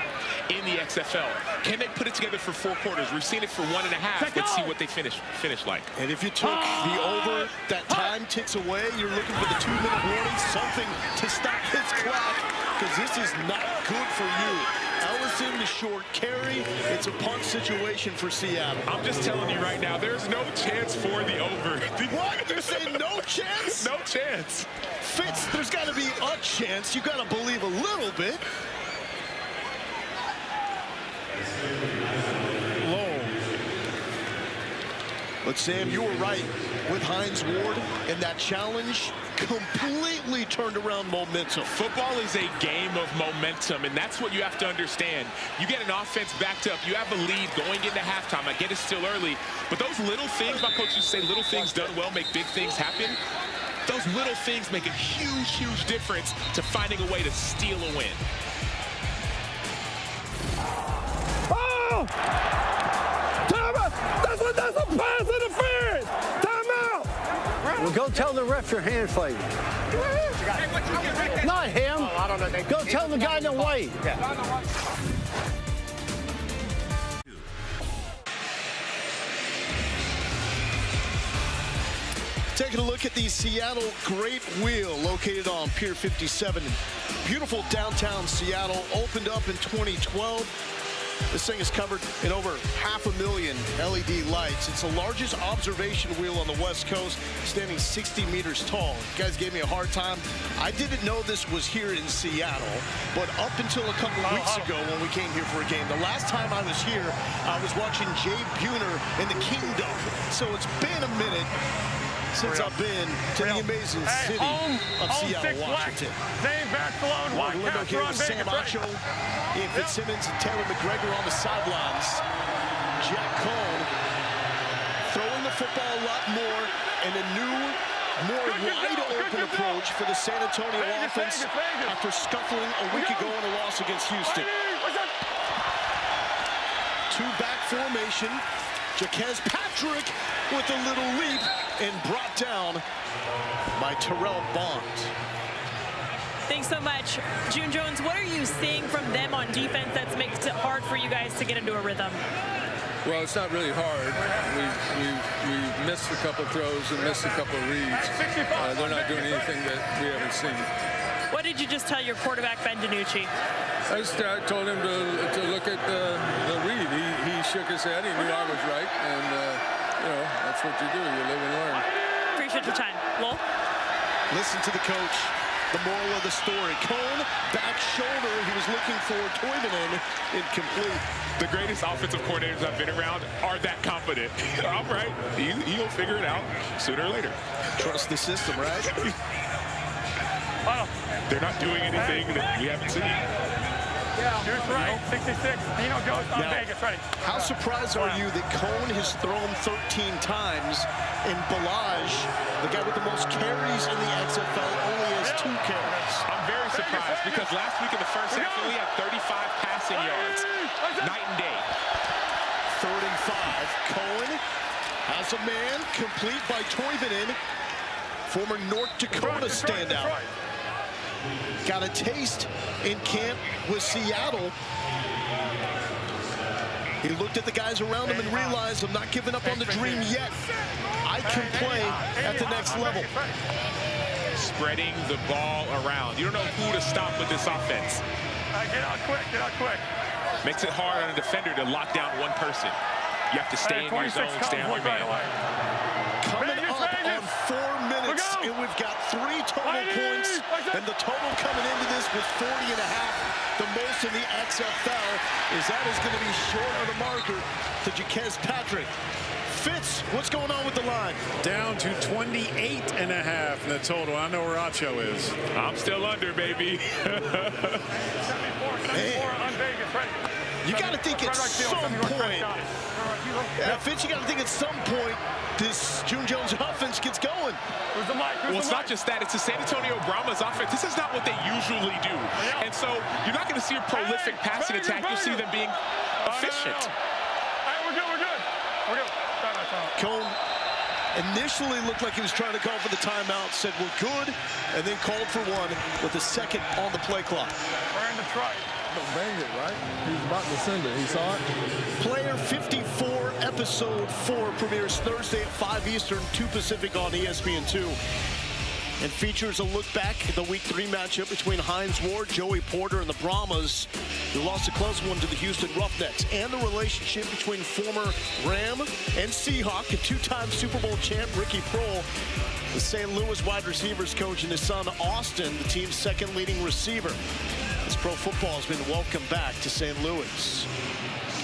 in the XFL. Can they put it together for 4 quarters? We've seen it for 1.5. Let's see what they finish like. And if you took the over, that time ticks away. You're looking for the 2-minute warning, something to stop this clock, because this is not good for you. Ellison, the short carry. It's a punt situation for Seattle. I'm just telling you right now, there's no chance for the over. What? You're saying no chance? No chance. Fitz, there's got to be a chance. You got to believe a little bit. Low. But Sam, you were right with Hines Ward, and that challenge completely turned around momentum. Football is a game of momentum, and that's what you have to understand. You get an offense backed up, you have a lead going into halftime. I get it's still early, but those little things, my coach used to say, little things done well make big things happen. Those little things make a huge, huge difference to finding a way to steal a win. Oh! Time out! That's a pass interference! Time out! Well, go tell the ref your hand fight. Not him. Oh, I don't know. Go tell the guy to wait. Taking a look at the Seattle Great Wheel located on Pier 57. Beautiful downtown Seattle, opened up in 2012. This thing is covered in over 500,000 LED lights. It's the largest observation wheel on the West Coast, standing 60 meters tall. You guys gave me a hard time. I didn't know this was here in Seattle, but up until a couple of weeks ago when we came here for a game, the last time I was here, I was watching Jay Buhner in the Kingdom. So it's been a minute since I've been to the amazing city of Seattle, Washington. Same back alone. Orlando here with Sam Acho, Ian Fitzsimmons, and Taylor McGregor on the sidelines. Jack Cohn throwing the football a lot more, and a new, more wide-open approach for the San Antonio offense after scuffling a week ago in a loss against Houston. Two-back formation. Jaquez Patrick with a little leap and brought down by Terrell Bond. Thanks so much. June Jones, what are you seeing from them on defense that makes it hard for you guys to get into a rhythm? Well, it's not really hard. We missed a couple throws and missed a couple reads. They're not doing anything that we haven't seen. What did you just tell your quarterback, Ben DiNucci? I told him to look at the read. He shook his head. He knew I was right, and you know, that's what you do. You live and learn. Appreciate your time. Lowell? Listen to the coach. The moral of the story. Cone, back shoulder. He was looking for Toivonen, incomplete. The greatest offensive coordinators I've been around are that confident. I'm right. He'll figure it out sooner or later. Trust the system, right? They're not doing anything that we haven't seen. Here's right, 66. Dino goes on Vegas, ready. How surprised are you that Cone has thrown 13 times and Balaj, the guy with the most carries in the XFL, only has 2 carries? I'm very surprised because last week in the first half, we had 35 passing yards. Night and day. 3rd and 5. Cohen has a man, complete by Toivonen, former North Dakota standout. Got a taste in camp with Seattle. He looked at the guys around him and realized, I'm not giving up on the dream yet. I can play at the next level. Spreading the ball around. You don't know who to stop with this offense. Get out quick, get out quick. Makes it hard on a defender to lock down one person. You have to stay in your zone, stay on your man. Coming up on 4 minutes, and we've got 3 total points, and the total coming into this with 40.5, the most in the XFL, is that is going to be short of the marker to Jaquez Patrick. Fitz, what's going on with the line? Down to 28.5 in the total. I know where Acho is. I'm still under, baby. You got to think at some point, Fitz, you got to think at some point this June Jones offense gets going. Well, it's not just that. It's the San Antonio Brahmas offense. This is not what they usually do. And so you're not going to see a prolific passing attack. You see them being efficient. We're good, we're good. We're good. Cone Initially looked like he was trying to call for the timeout, said we're good, and then called for one with a second on the play clock. We're in the truck. Don't bang it, right? He's about to send it. He saw it. Player 54, episode 4 premieres Thursday at 5 Eastern, 2 Pacific on ESPN2. And features a look back at the Week 3 matchup between Hines Ward, Joey Porter, and the Brahmas, who lost a close one to the Houston Roughnecks, and the relationship between former Ram and Seahawk and 2-time Super Bowl champ Ricky Proehl, the St. Louis wide receivers coach, and his son Austin, the team's second leading receiver. As pro football has been welcomed back to St. Louis.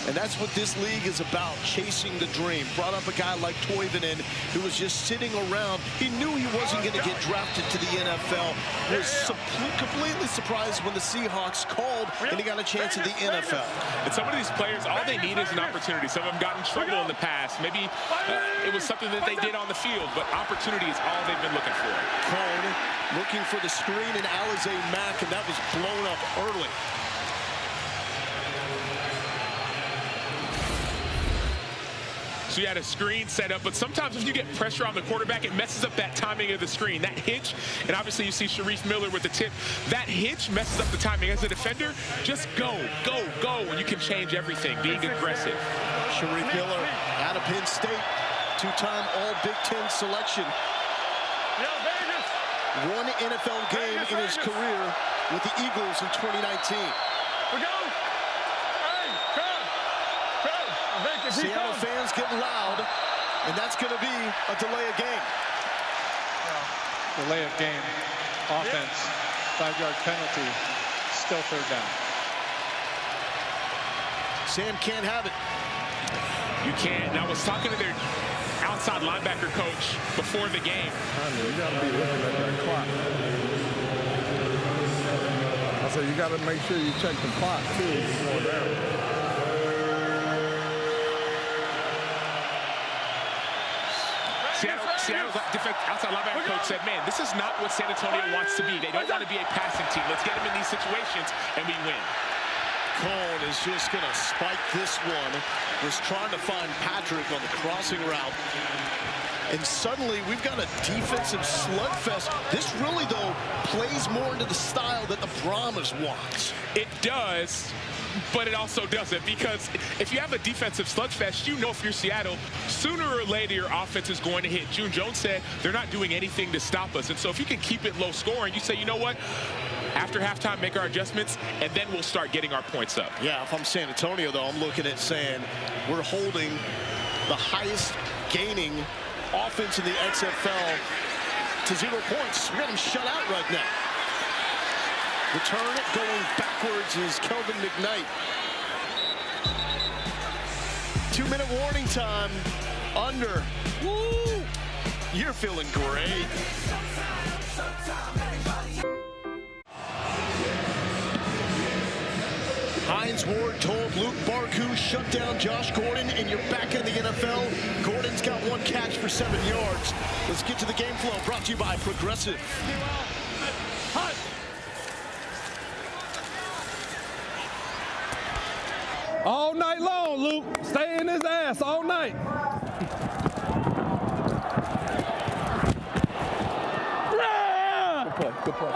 And that's what this league is about, chasing the dream. Brought up a guy like Toivonen, who was just sitting around. He knew he wasn't going to get drafted to the NFL. Was completely surprised when the Seahawks called and he got a chance at the NFL. And some of these players, all they need is an opportunity. Some of them got in trouble in the past. Maybe it was something that they did on the field, but opportunity is all they've been looking for. Cone looking for the screen in Alize Mack, and that was blown up early. So you had a screen set up, but sometimes if you get pressure on the quarterback, it messes up that timing of the screen. That hitch, and obviously you see Sharif Miller with the tip. That hitch messes up the timing. As a defender, just go, and you can change everything, being aggressive. Sharif Miller out of Penn State, 2-time All-Big Ten selection. One NFL game in his career with the Eagles in 2019. Seattle fans get loud, and that's going to be a delay of game. Delay of game. Offense. 5-yard penalty. Still third down. Sam can't have it. You can't. And I was talking to their outside linebacker coach before the game. I know, you got to be looking at that clock. I said you got to make sure you check the clock, too, before that. Seattle's outside linebacker coach said, man, this is not what San Antonio wants to be. They don't want to be a passing team. Let's get them in these situations, and we win. Cone is just going to spike this one. Was trying to find Patrick on the crossing route. And suddenly, we've got a defensive slugfest. This really, though, plays more into the style that the Brahmas wants. It does. But it also doesn't, because if you have a defensive slugfest, you know if you're Seattle, sooner or later your offense is going to hit. June Jones said they're not doing anything to stop us. And so if you can keep it low scoring, you say, you know what? After halftime, make our adjustments, and then we'll start getting our points up. Yeah, if I'm San Antonio, though, I'm looking at saying we're holding the highest gaining offense in the XFL to 0 points. We got them shut out right now. Return going backwards is Kelvin McKnight. 2-minute warning time. Under. Woo! You're feeling great. Hines Ward told Luke Barku, shut down Josh Gordon, and you're back in the NFL. Gordon's got 1 catch for 7 yards. Let's get to the game flow, brought to you by Progressive. All night long, Luke. Stay in his ass all night. Good play, good play.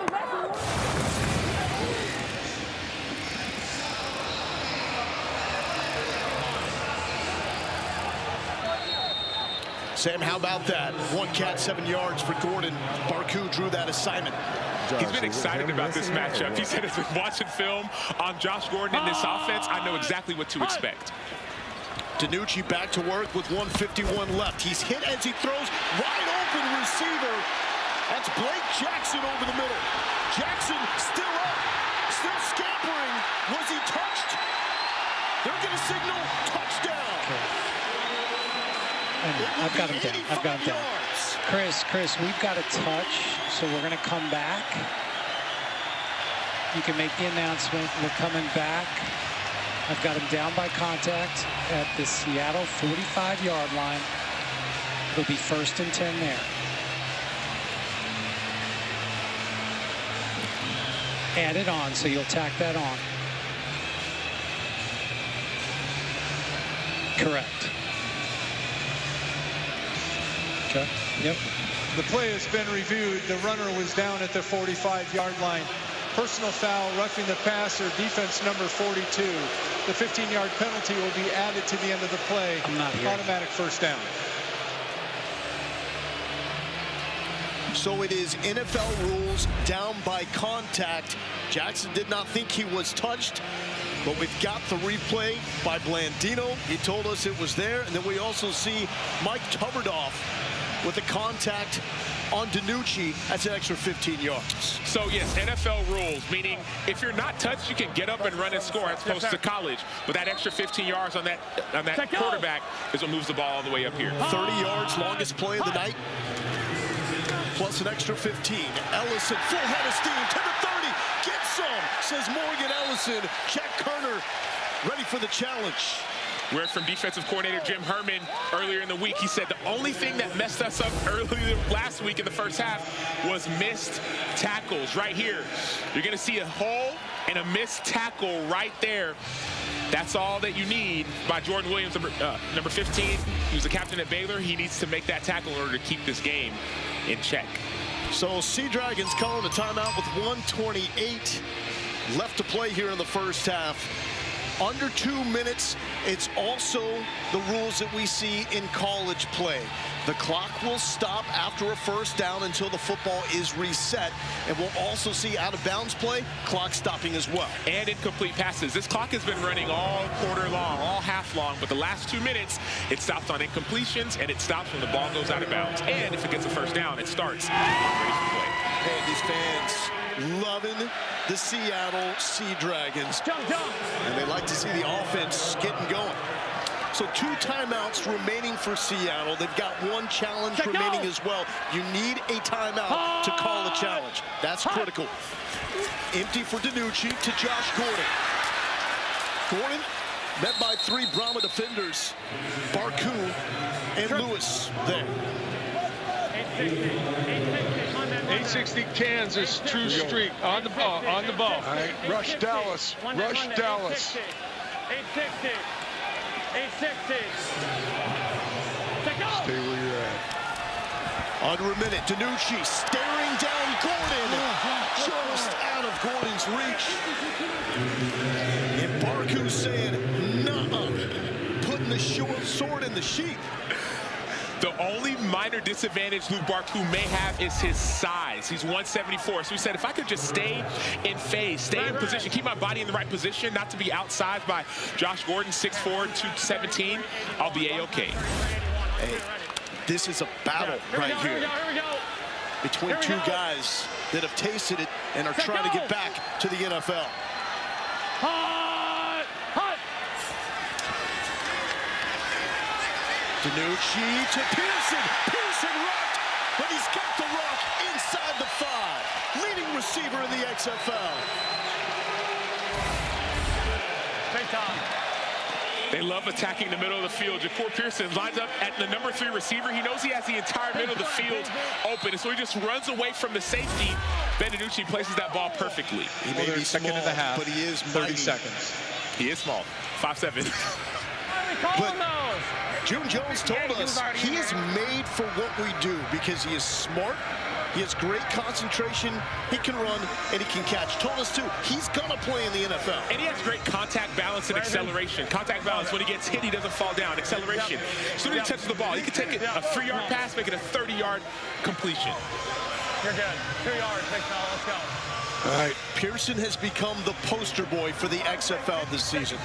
Sam, how about that? 1 catch, 7 yards for Gordon. Barku drew that assignment. He's been excited about this matchup. He said, as we're watching film on Josh Gordon in this offense, I know exactly what to expect. DiNucci back to work with 1:51 left. He's hit as he throws. Wide open receiver. That's Blake Jackson over the middle. Jackson still up. Still scampering. Was he touched? They're going to signal touchdown. I've got him down. I've got him down. Chris, we've got a touch, so we're going to come back. You can make the announcement. We're coming back. I've got him down by contact at the Seattle 45-yard line. It'll be 1st and 10 there. Add it on, so you'll tack that on. Correct. Okay. Yep. The play has been reviewed. The runner was down at the 45-yard line. Personal foul, roughing the passer, defense number 42. The 15-yard penalty will be added to the end of the play. Automatic first down. So it is NFL rules, down by contact. Jackson did not think he was touched, but we've got the replay by Blandino. He told us it was there, and then we also see Mike Tuberdoff with the contact on DiNucci. That's an extra 15 yards. So yes, NFL rules, meaning if you're not touched, you can get up and run and score as opposed to college. But that extra 15 yards on that quarterback is what moves the ball all the way up here. 30 yards, longest play of the night, plus an extra 15. Ellison, full head of steam to the 30. Get some, says Morgan Ellison. Jack Kerner ready for the challenge. We heard from defensive coordinator Jim Herman earlier in the week. He said the only thing that messed us up earlier last week in the first half was missed tackles. Right here, you're going to see a hole and a missed tackle right there. That's all that you need by Jordan Williams, number 15. He was the captain at Baylor. He needs to make that tackle in order to keep this game in check. So Sea Dragons calling a timeout with 1:28 left to play here in the first half. Under 2 minutes. It's also the rules that we see in college play. The clock will stop after a first down until the football is reset. And we'll also see out of bounds play, clock stopping as well. And incomplete passes. This clock has been running all quarter long, all half long, but the last 2 minutes, it stops on incompletions and it stops when the ball goes out of bounds. And if it gets a first down, it starts ready for play. Hey, these fans loving the Seattle Sea Dragons. And they like to see the offense getting going. So 2 timeouts remaining for Seattle. They've got 1 challenge remaining as well. You need a timeout to call a challenge. That's critical. Empty for DiNucci to Josh Gordon. Gordon met by 3 Brahma defenders. Barku and Lewis there. 860 Kansas, true streak on the ball, on the ball. All right, rush Dallas, rush Dallas. 860. 860. Stay where you're at. Under a minute, DiNucci staring down Gordon. Just out of Gordon's reach. And Barku saying, nuh-uh. Putting the short sword in the sheath. The only minor disadvantage Luke Barku may have is his size. He's 174. So he said, if I could just stay in phase, stay in position, keep my body in the right position, not to be outsized by Josh Gordon, 6'4", 217, I'll be A-okay. Hey, this is a battle right here between 2 guys that have tasted it and are trying to get back to the NFL. DiNucci to Pearson. Pearson rocked, but he's got the rock inside the 5. Leading receiver in the XFL. They love attacking the middle of the field. Jacour Pearson lines up at the number 3 receiver. He knows he has the entire middle of the field open, and so he just runs away from the safety. Ben DiNucci places that ball perfectly. He may be second and a half, but he is 30 mighty. seconds. He is small, 5'7". But June Jones told us he is made for what we do because he is smart, he has great concentration, he can run, and he can catch. Told us, too, he's going to play in the NFL. And he has great contact balance and acceleration. Contact balance, when he gets hit, he doesn't fall down. Acceleration, as soon as he touches the ball, he can take it a 3-yard pass, make it a 30-yard completion. You're good. 2 yards, big fella. Let's go. All right, Pearson has become the poster boy for the XFL this season.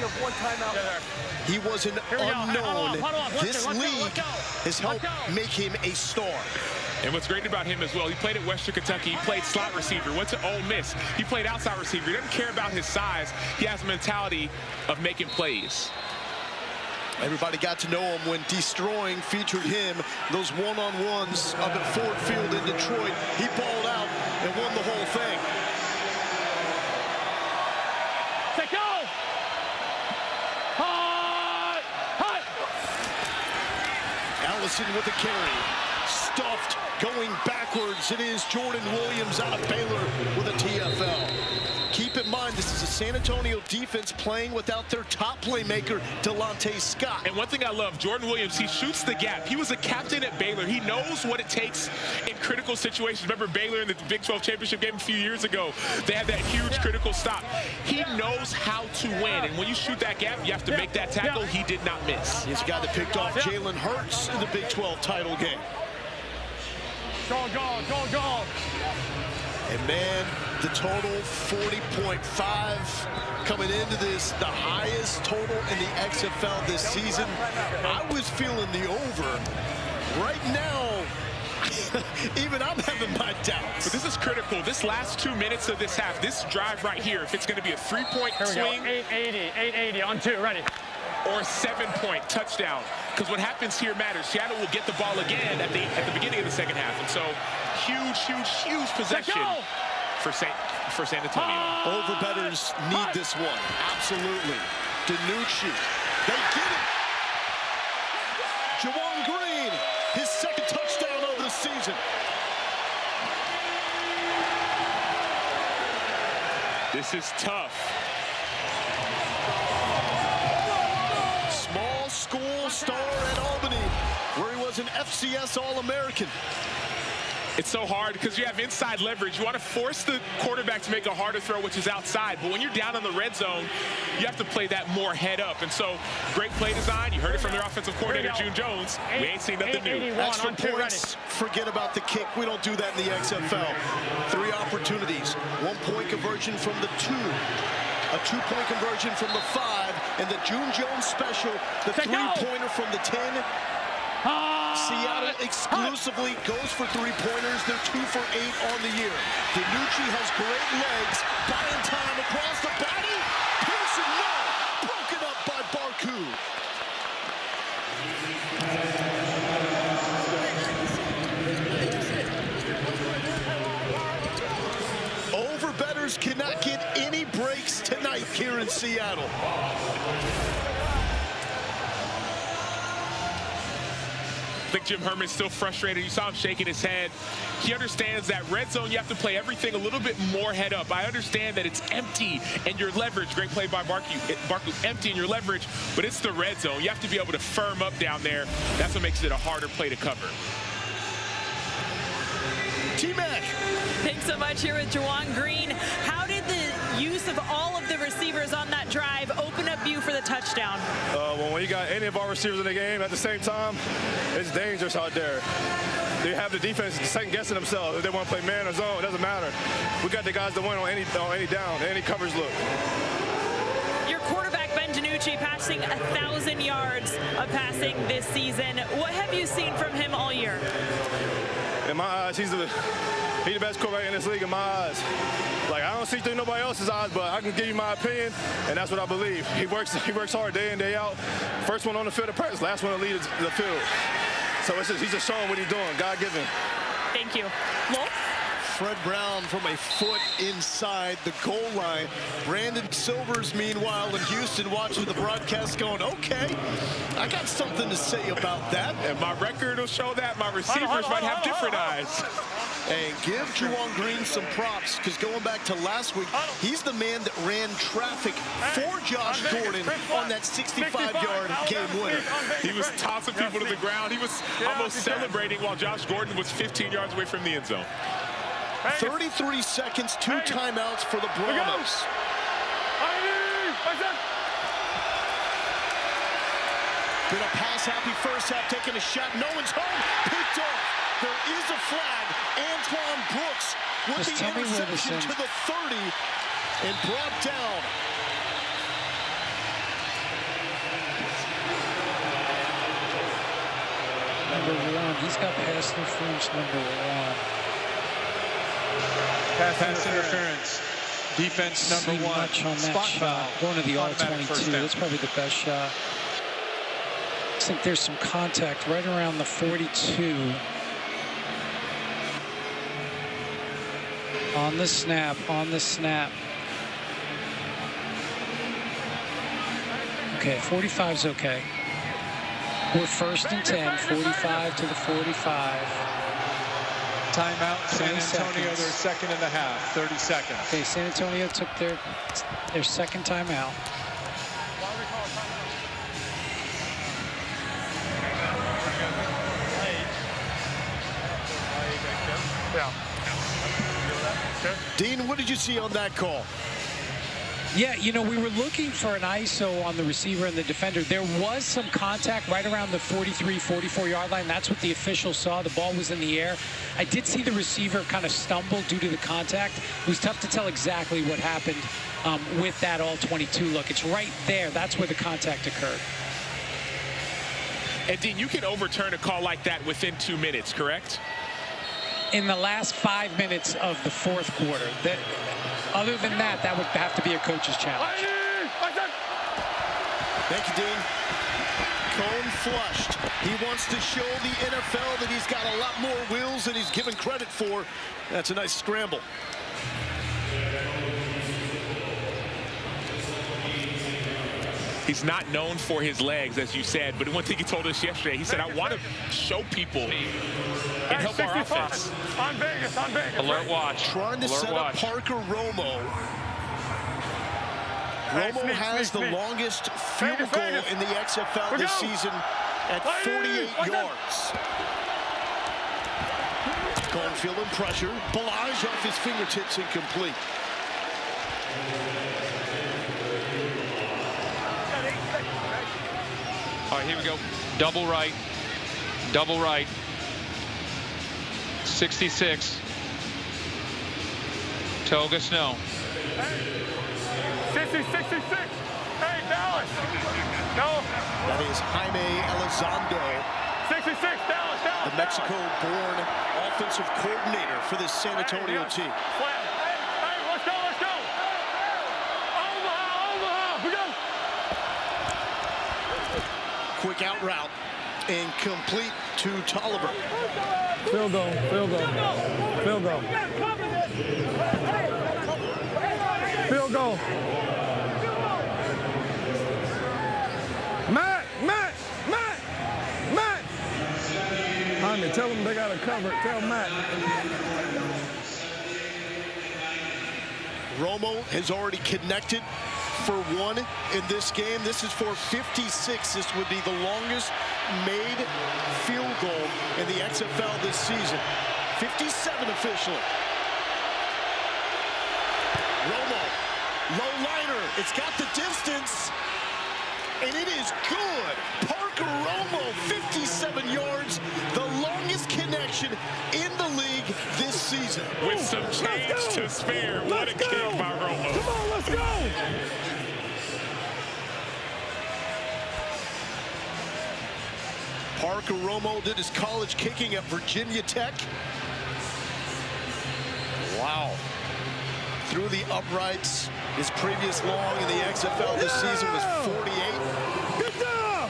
He was an unknown. This league has helped make him a star. And what's great about him as well, he played at Western Kentucky, he played slot receiver, went to Ole Miss, he played outside receiver. He doesn't care about his size. He has a mentality of making plays. Everybody got to know him when Destroying featured him. Those one-on-ones up at Ford Field in Detroit. He balled out and won the whole thing. Go! Hot! Allison with a carry. stuffed, going backwards. It is Jordan Williams out of Baylor with a TFL. Keep in mind, this is a San Antonio defense playing without their top playmaker, Delonte Scott. And one thing I love, Jordan Williams, he shoots the gap. He was a captain at Baylor. He knows what it takes in critical situations. Remember Baylor in the Big 12 championship game a few years ago? They had that huge critical stop. He knows how to win. And when you shoot that gap, you have to make that tackle. He did not miss. He's a guy that picked off Jalen Hurts in the Big 12 title game. Go, go, go, go. And man, the total 40.5 coming into this, the highest total in the XFL this season. I was feeling the over. Right now, even I'm having my doubts. But this is critical. This last 2 minutes of this half, this drive right here, if it's going to be a 3-point swing. 880 on 2, ready. Or a 7-point touchdown. Because what happens here matters. Seattle will get the ball again at the beginning of the second half. And so, huge possession for San Antonio. Overbettors need this one. Absolutely. DiNucci. They get it. Juwan Green, his second touchdown of the season. This is tough. Small school star at Albany, where he was an FCS All-American. It's so hard because you have inside leverage. You want to force the quarterback to make a harder throw, which is outside. But when you're down on the red zone, you have to play that more head up. And so, great play design. You heard it from their offensive coordinator, June Jones. We ain't seen nothing new. Extra points, forget about the kick. We don't do that in the XFL. 3 opportunities. 1-point conversion from the 2. A 2-point conversion from the 5. And the June Jones special, the 3-pointer from the 10. Seattle exclusively goes for 3-pointers. They're 2 for 8 on the year. DiNucci has great legs, buying time across the body. Pearson, no, broken up by Barku. Overbettors cannot get any breaks tonight here in Seattle. I think Jim Herman's still frustrated. You saw him shaking his head. He understands that red zone, you have to play everything a little bit more head up. I understand that it's empty and your leverage, great play by Barku, empty in your leverage, but it's the red zone. You have to be able to firm up down there. That's what makes it a harder play to cover. T-Mac. Thanks so much here with Juwan Green. How did the use of all of the receivers on that drive open up you for the touchdown? Well, when you got any of our receivers in the game at the same time, it's dangerous out there. They have the defense second-guessing themselves. If they want to play man or zone, it doesn't matter. We got the guys to win on any down, any coverage look. Your quarterback, Ben DiNucci, passing 1,000 yards of passing this season. What have you seen from him all year? In my eyes, he's the best quarterback in this league in my eyes. Like, I don't see through nobody else's eyes, but I can give you my opinion, and that's what I believe. He works hard day in, day out. First one on the field of practice, last one to lead the field. So he's just showing what he's doing, God-given. Thank you. Wolf? Fred Brown from a foot inside the goal line. Brandon Silvers, meanwhile, in Houston, watching the broadcast going, okay, I got something to say about that. And my record will show that. My receivers might have different eyes. And give Juwan Green some props, because going back to last week, he's the man that ran traffic for Josh Gordon on that 65-yard game winner. He was tossing people to the ground. He was almost celebrating while Josh Gordon was 15 yards away from the end zone. 33 seconds, 2 timeouts for the Brahmas. Been a pass-happy first half, taking a shot. No one's home. Picked off. There is a flag. Antoine Brooks with the interception to the 30 and brought down. Number 1. He's got pass interference, number 1. Pass interference. Defense number 1. Much on that shot. Going to the all-22. That's probably the best shot. I think there's some contact right around the 42. On the snap, Okay, 45's okay. We're 1st and 10, 45 to the 45. Timeout, San Antonio, their second and a half, 30 seconds. Okay, San Antonio took their second timeout. Dean, what did you see on that call? Yeah, you know, we were looking for an ISO on the receiver and the defender. There was some contact right around the 43, 44-yard line. That's what the official saw. The ball was in the air. I did see the receiver kind of stumble due to the contact. It was tough to tell exactly what happened with that all-22 look. It's right there. That's where the contact occurred. And, Dean, you can overturn a call like that within 2 minutes, correct? In the last 5 minutes of the fourth quarter. Other than that, that would have to be a coach's challenge. Thank you, Dean. Cone flushed. He wants to show the NFL that he's got a lot more wheels than he's given credit for. That's a nice scramble. He's not known for his legs, as you said, but one thing he told us yesterday, he said, I want to show people and help our offense. On Vegas, on Vegas. Alert watch. Trying to set up Parker Romo. Romo has the longest field goal in the XFL this season at 48 yards. Cone feeling pressure. Balaj off his fingertips, incomplete. All right, here we go. Double right. Double right. 66. Toga Snow. 60, 66. Hey, Dallas. No. That is Jaime Elizondo. 66, Dallas. The Mexico-born offensive coordinator for this San Antonio team. Hey, let's go, let's go. Omaha, we go. Quick out route, incomplete to Tolliver. Field goal, field goal, field goal. Field goal. Matt. Honey, tell them they got to cover. Tell Matt. Romo has already connected for one in this game. This is for 56. This would be the longest made field goal in the XFL this season. 57 officially. Romo, low liner. It's got the distance, and it is good. Parker Romo, 57 yards, the longest connection in the league this season. With some change to spare. What a kick by Romo. Come on, let's go. Parker Romo did his college kicking at Virginia Tech. Wow. Through the uprights. His previous long in the XFL this season was 48. Good job.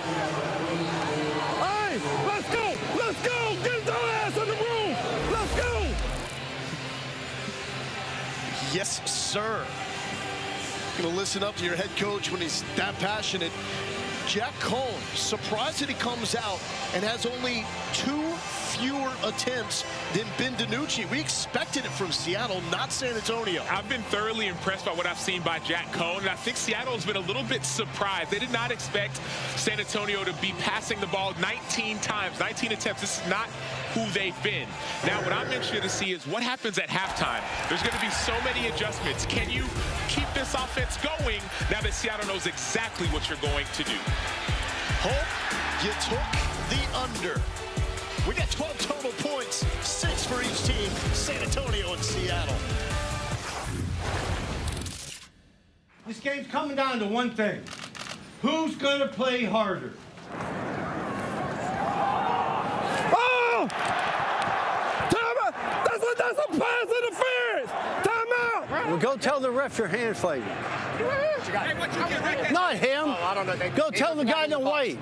Hey, let's go. Let's go. Get your ass in the room. Let's go. Yes, sir. Gonna listen up to your head coach when he's that passionate. Jack Cone, surprised that he comes out and has only 2 fewer attempts than Ben DiNucci. We expected it from Seattle, not San Antonio. I've been thoroughly impressed by what I've seen by Jack Cone, and I think Seattle's been a little bit surprised. They did not expect San Antonio to be passing the ball 19 times, 19 attempts. This is not who they've been. Now, what I'm interested to see is what happens at halftime. There's going to be so many adjustments. Can you keep this offense going now that Seattle knows exactly what you're going to do? Hope you took the under. We got 12 total points, 6 for each team, San Antonio and Seattle. This game's coming down to one thing. Who's going to play harder? Oh! Time out! That's a pass interference! Time out! Well, go tell the ref your hand fighting. Not him. Oh, I don't know. Go tell the guy to wait.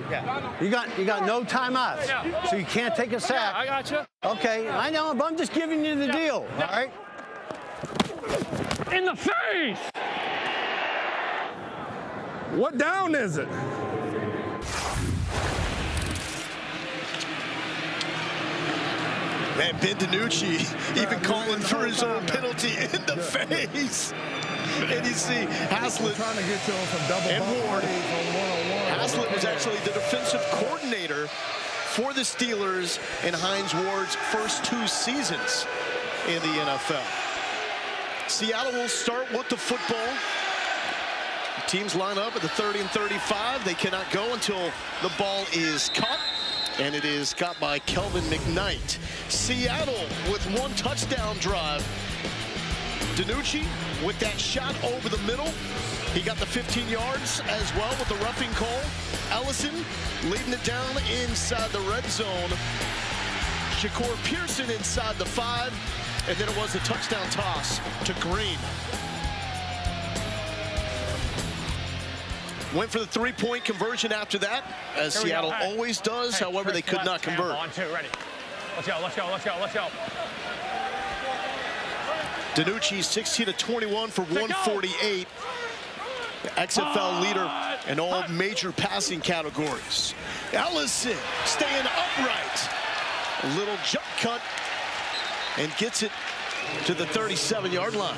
You got no timeouts, so you can't take a sack. I got you. Okay, I know, but I'm just giving you the deal. All right. In the face. What down is it? Man, Ben DiNucci even calling for his own penalty in the face. And you see Haslett and Ward. Haslett was actually the defensive coordinator for the Steelers in Hines Ward's first 2 seasons in the NFL. Seattle will start with the football. The teams line up at the 30 and 35. They cannot go until the ball is caught. And it is caught by Kelvin McKnight. Seattle with 1 touchdown drive. DiNucci with that shot over the middle. He got the 15 yards as well with the roughing call. Ellison leading it down inside the red zone. Shakur Pearson inside the 5. And then it was a touchdown toss to Green. Went for the 3-point conversion after that, as Seattle always does. However, they could not convert. On 2, ready. Let's go, let's go, let's go, let's go. DiNucci 16-21 for 148. XFL leader in all major passing categories. Ellison staying upright. A little jump cut and gets it to the 37-yard line.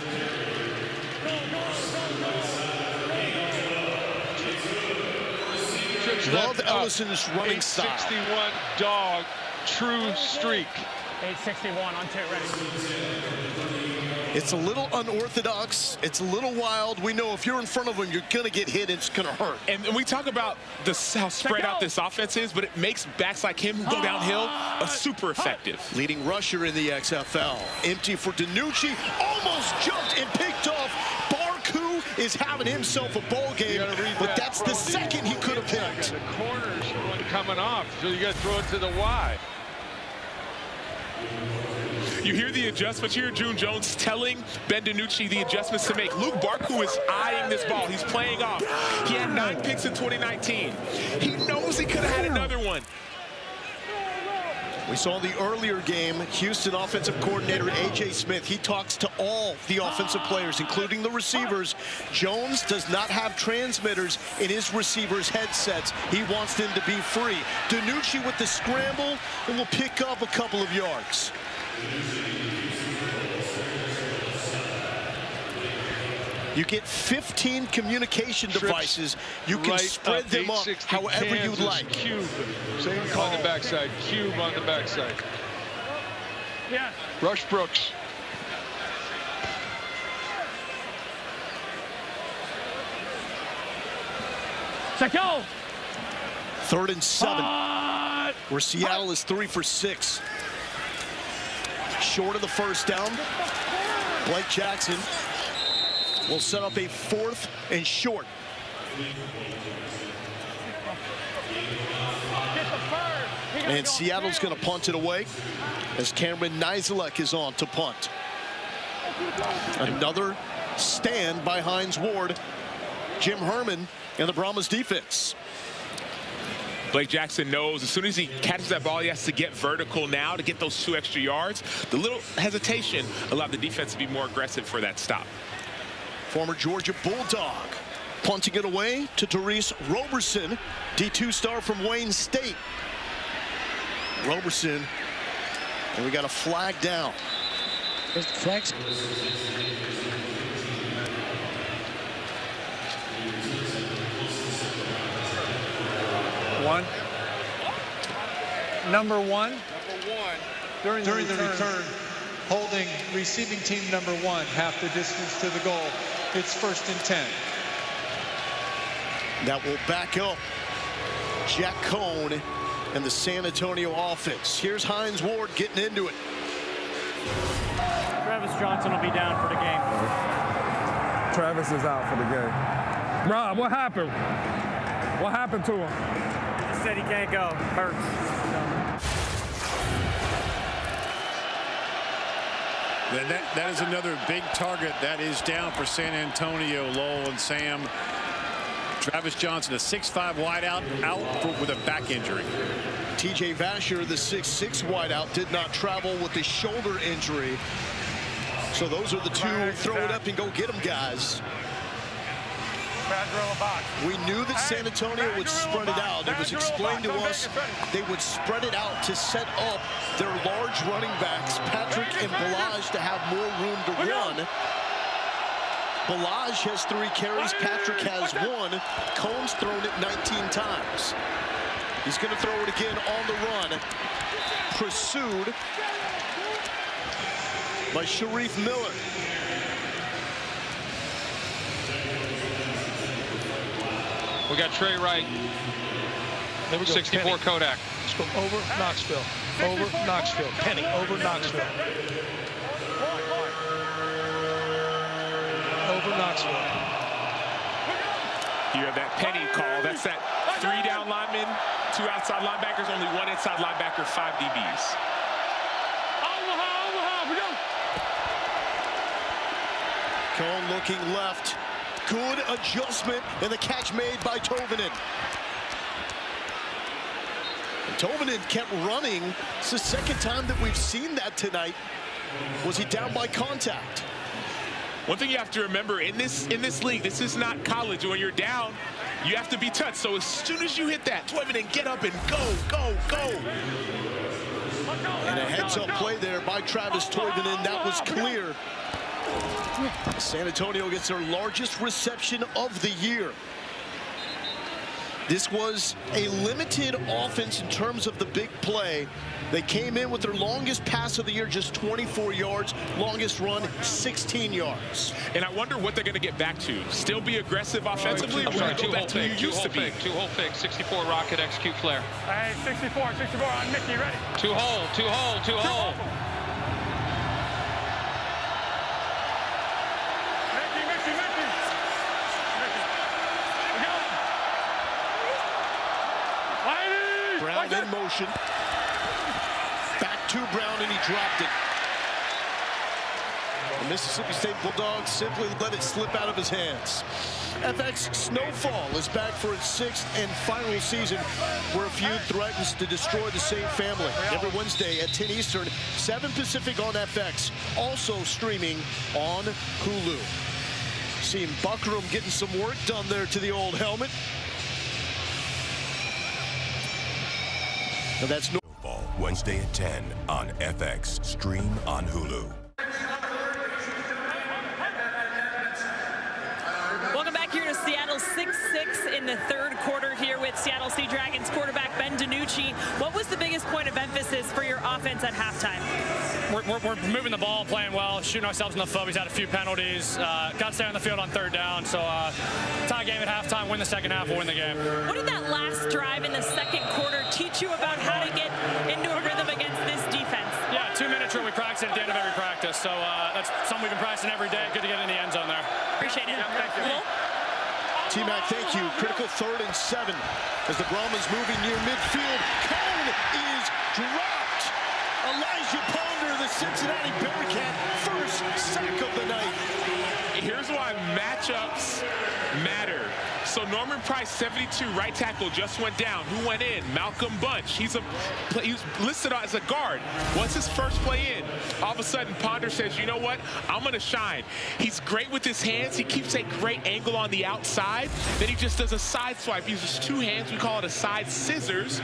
Love Ellison's running style. 861 dog, true streak. 861 on 2, ready. It's a little unorthodox. It's a little wild. We know if you're in front of him, you're going to get hit. It's going to hurt. And we talk about how spread out this offense is, but it makes backs like him who go downhill super effective. Leading rusher in the XFL. Empty for DiNucci. Almost jumped and picked off. Barku is having himself a ball game, but that's the second he could have picked. The corner's one coming off, so you got to throw it to the Y. You hear the adjustments. You hear June Jones telling Ben DiNucci the adjustments to make. Luke Barku is eyeing this ball. He's playing off. He had 9 picks in 2019. He knows he could have had another one. We saw the earlier game, Houston offensive coordinator A.J. Smith. He talks to all the offensive players, including the receivers. Jones does not have transmitters in his receivers' headsets. He wants them to be free. DiNucci with the scramble and will pick up a couple of yards. You get 15 communication devices. You can spread them up however you'd like. Cube. Same on the backside. Cube on the backside. Yeah. Rush Brooks. Let's go. 3rd and 7. Where Seattle is 3 for 6. Short of the first down. Blake Jackson will set up a 4th and short. And Seattle's going to punt it away as Cameron Nizelek is on to punt. Another stand by Hines Ward. Jim Herman and the Brahmas defense. Blake Jackson knows as soon as he catches that ball, he has to get vertical now to get those 2 extra yards. The little hesitation allowed the defense to be more aggressive for that stop. Former Georgia Bulldog punting it away to Therese Roberson, D2 star from Wayne State. Roberson, and we got a flag down. There's the flags. Number one. During the return, holding receiving team number 1 half the distance to the goal. It's 1st and 10. That will back up Jack Cohn and the San Antonio offense. Here's Hines Ward getting into it. Travis Johnson will be down for the game. Travis is out for the game. Rob, what happened? What happened to him? He just said he can't go. Hurts. And that is another big target that is down for San Antonio. Lowell and Sam. Travis Johnson, a 6'5" wideout, out with a back injury. TJ Vasher, the 6'6" wideout, did not travel with a shoulder injury. So those are the two. Throw it up and go get them, guys. We knew that San Antonio would spread it out. It was explained to us they would spread it out to set up their large running backs, Patrick and Balaj, to have more room to run. Balaj has 3 carries, Patrick has 1. Cohn's thrown it 19 times. He's going to throw it again on the run. Pursued by Sharif Miller. We got Trey Wright. There we go. 64 Penny. Kodak. Let's go over Knoxville. Over Knoxville. Penny over Knoxville. Over Knoxville. You have that Penny call. That's that 3 down linemen, 2 outside linebackers, only 1 inside linebacker, 5 DBs. Cohn looking left. Good adjustment, and the catch made by Tovanen. Tovanen kept running. It's the second time that we've seen that tonight. Was he down by contact? One thing you have to remember in this league, this is not college. When you're down, you have to be touched. So as soon as you hit that, Tovanen, get up and go, go, go. And a heads-up play there by Travis Toivonen. That was clear. San Antonio gets their largest reception of the year. This was a limited offense in terms of the big play. They came in with their longest pass of the year, just 24 yards. Longest run, 16 yards. And I wonder what they're going to get back to. Still be aggressive offensively? I'm sorry, 2 hole fake, 2 hole fake, 64 rocket, execute flare. Hey, 64 on Mickey, ready? 2 hole, 2 hole, 2 hole. Brown in motion. Back to Brown, and he dropped it. The Mississippi State Bulldogs simply let it slip out of his hands. FX Snowfall is back for its 6th and final season, where a feud threatens to destroy the same family. Every Wednesday at 10 Eastern, 7 Pacific on FX, also streaming on Hulu. Seeing Buckram getting some work done there to the old helmet. And that's Snowfall, Wednesday at 10 on FX. Stream on Hulu. Welcome back here to Seattle, 6-6 in the 3rd quarter here with Seattle Sea Dragons quarterback Ben DiNucci. What was the biggest point of emphasis for your offense at halftime? We're moving the ball, playing well, shooting ourselves in the foot. We've had a few penalties. Got to stay on the field on 3rd down. So tie game at halftime, win the second half, we'll win the game. What did that last drive in the 2nd quarter teach you about how to get into a rhythm against this defense? Yeah, 2-minute drill. We practice it at the end of every practice. So that's something we've been practicing every day. Good to get in the end zone there. Appreciate it. Thank you. T-Mac, thank you. Critical 3rd and 7 as the Brahmas moving near midfield. Cohn is dropped. Elijah Ponder, the Cincinnati Bearcat, first sack of the night. Here's why matchups matter. So Norman Price, 72, right tackle, just went down. Who went in? Malcolm Bunch. He was listed as a guard. What's his first play in? All of a sudden, Ponder says, you know what? I'm going to shine. He's great with his hands. He keeps a great angle on the outside. Then he just does a side swipe. He uses 2 hands. We call it a side scissors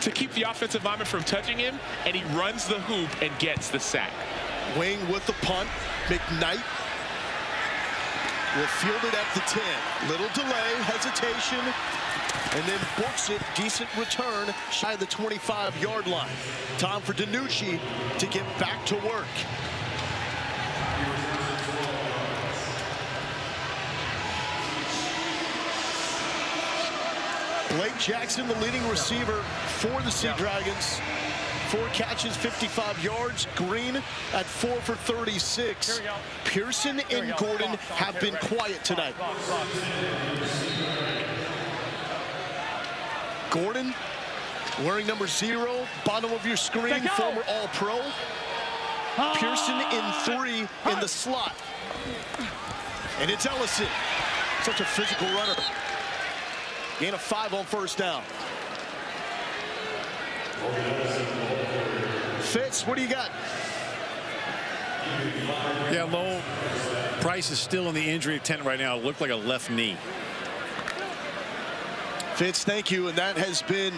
to keep the offensive lineman from touching him. And he runs the hoop and gets the sack. Wayne with the punt. McKnight will field it at the 10. Little delay, hesitation, and then books it. Decent return, shy of the 25-yard line. Time for DiNucci to get back to work. Blake Jackson, the leading receiver for the Sea Dragons. 4 catches, 55 yards. Green at 4 for 36. Pearson and Gordon have been quiet tonight. Gordon wearing number 0, bottom of your screen, former All-Pro. Pearson in 3 in the slot. And it's Ellison. Such a physical runner. Gain of 5 on 1st down. Fitz, what do you got? Yeah, Lowell, Price is still in the injury tent right now. It looked like a left knee. Fitz, thank you. And that has been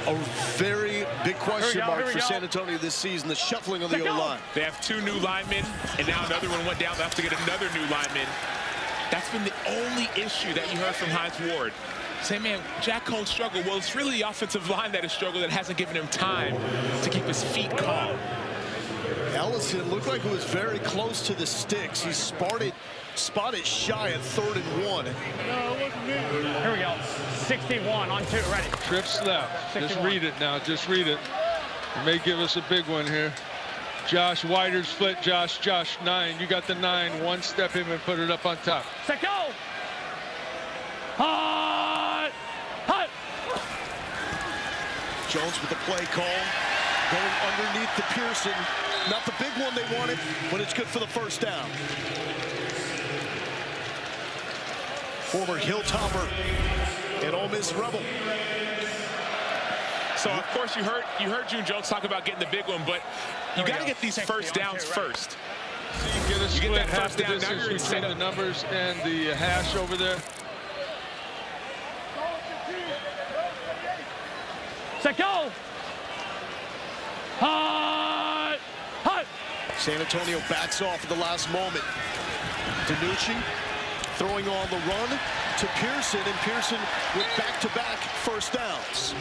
a very big question mark for San Antonio this season, the shuffling of the O-line. They have 2 new linemen, and now another one went down. They have to get another new lineman. That's been the only issue that you heard from Hines Ward. Say, man, Jack Cohn struggled. Well, it's really the offensive line that has struggled, that hasn't given him time to keep his feet calm. Ellison looked like he was very close to the sticks. He spotted shy at 3rd and 1. Here we go. 61 on 2, ready. Trips left. 61. Just read it now. Just read it. It may give us a big one here. Josh Wider's split. Josh 9. You got the 9. One step him and put it up on top. Set, go. Hot. Hot. Jones with the play call. Going underneath the Pearson. Not the big one they wanted, but it's good for the first down. Former Hilltopper and Ole Miss Rebel. So, of course, you heard June Jones talk about getting the big one, but you got to get these first downs first. So you get that first down, now you're between the numbers and the hash over there. Set, go. Hot. Hot. San Antonio backs off at the last moment. DiNucci throwing on the run to Pearson, and Pearson with back-to-back first downs.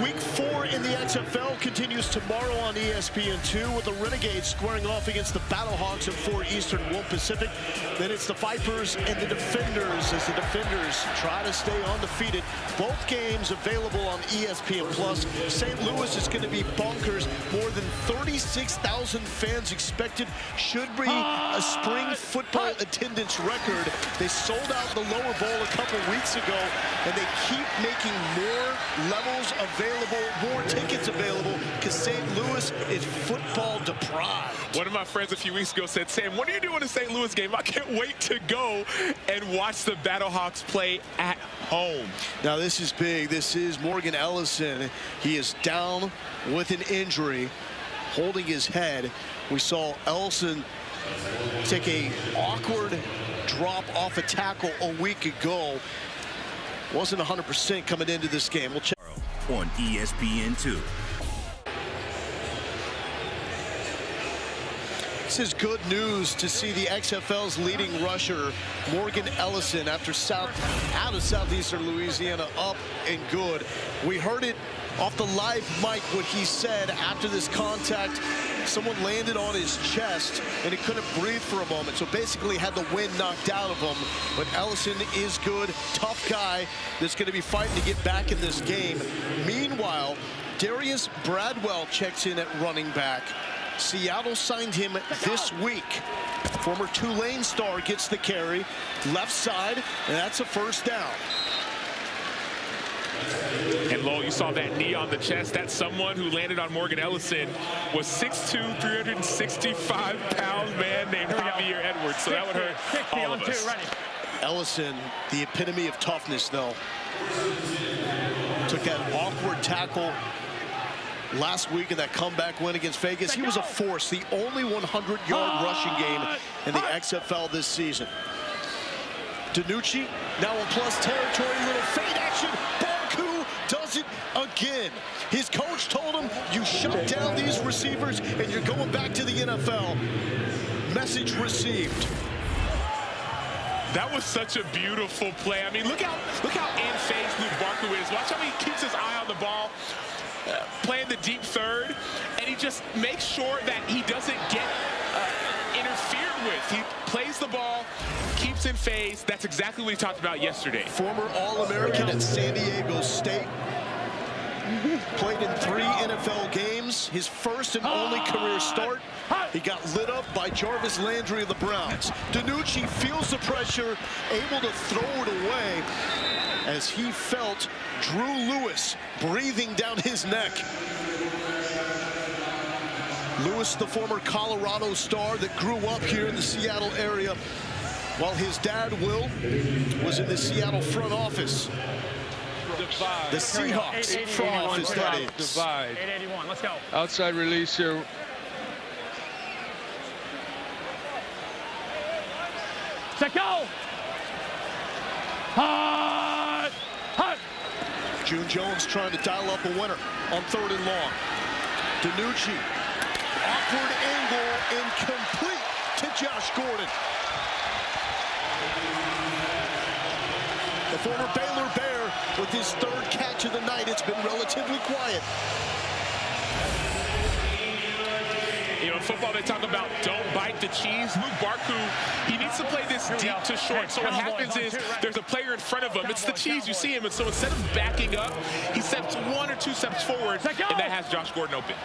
Week 4 in the XFL continues tomorrow on ESPN2 with the Renegades squaring off against the Battlehawks at 4 Eastern, 1 Pacific. Then it's the Vipers and the Defenders as the Defenders try to stay undefeated. Both games available on ESPN+. St. Louis is going to be bonkers. More than 36,000 fans expected. Should be a spring football attendance record. They sold out the lower bowl a couple weeks ago, and they keep making more levels available, more tickets available, because St. Louis is football deprived. One of my friends a few weeks ago said, Sam, what are you doing at a St. Louis game? I can't wait to go and watch the Battlehawks play at home. Now, this is big. This is Morgan Ellison. He is down with an injury, holding his head. We saw Ellison take a awkward drop off a tackle a week ago. Wasn't 100% coming into this game. We'll check on ESPN2. This is good news to see the XFL's leading rusher, Morgan Ellison, out of southeastern Louisiana, up and good. We heard it off the live mic what he said after this contact. Someone landed on his chest and he couldn't breathe for a moment, so basically had the wind knocked out of him. But Ellison is good, tough guy that's going to be fighting to get back in this game. Meanwhile, Darius Bradwell checks in at running back. Seattle signed him this week. Former Tulane star gets the carry, left side, and that's a first down. And Lowell, you saw that knee on the chest. That's someone who landed on Morgan Ellison was 6'2", 365-pound man named Javier Edwards. So that would hurt all of us. Ellison, the epitome of toughness, though. Took that awkward tackle last week in that comeback win against Vegas. He was a force, the only 100-yard rushing game in the XFL this season. DiNucci now in plus territory, little fade action. Bonku does it again. His coach told him, you shut down these receivers and you're going back to the NFL. Message received. That was such a beautiful play. I mean, look how in phase Luke Bonku is. Watch how he keeps his eye on the ball. Playing the deep third, and he just makes sure that he doesn't get interfered with. He plays the ball, keeps in phase. That's exactly what he talked about yesterday. Former All-American at San Diego State. Played in 3 NFL games. His first and only career start. He got lit up by Jarvis Landry of the Browns. DiNucci feels the pressure, able to throw it away as he felt Drew Lewis breathing down his neck. Lewis, the former Colorado star that grew up here in the Seattle area, while his dad, Will, was in the Seattle front office. Divide. The Seahawks front office, that is. Divide. 881, let's go. Outside release here. Set, go. Hot! Hot! June Jones trying to dial up a winner on 3rd and long. DiNucci, awkward angle, incomplete to Josh Gordon. The former Baylor Bear with his 3rd catch of the night. It's been relatively quiet. You know, in football, they talk about don't bite the cheese. Luke Barku, he needs to play this deep to short. So what happens is there's a player in front of him. It's the cheese. You see him. And so instead of backing up, he steps 1 or 2 steps forward, and that has Josh Gordon open.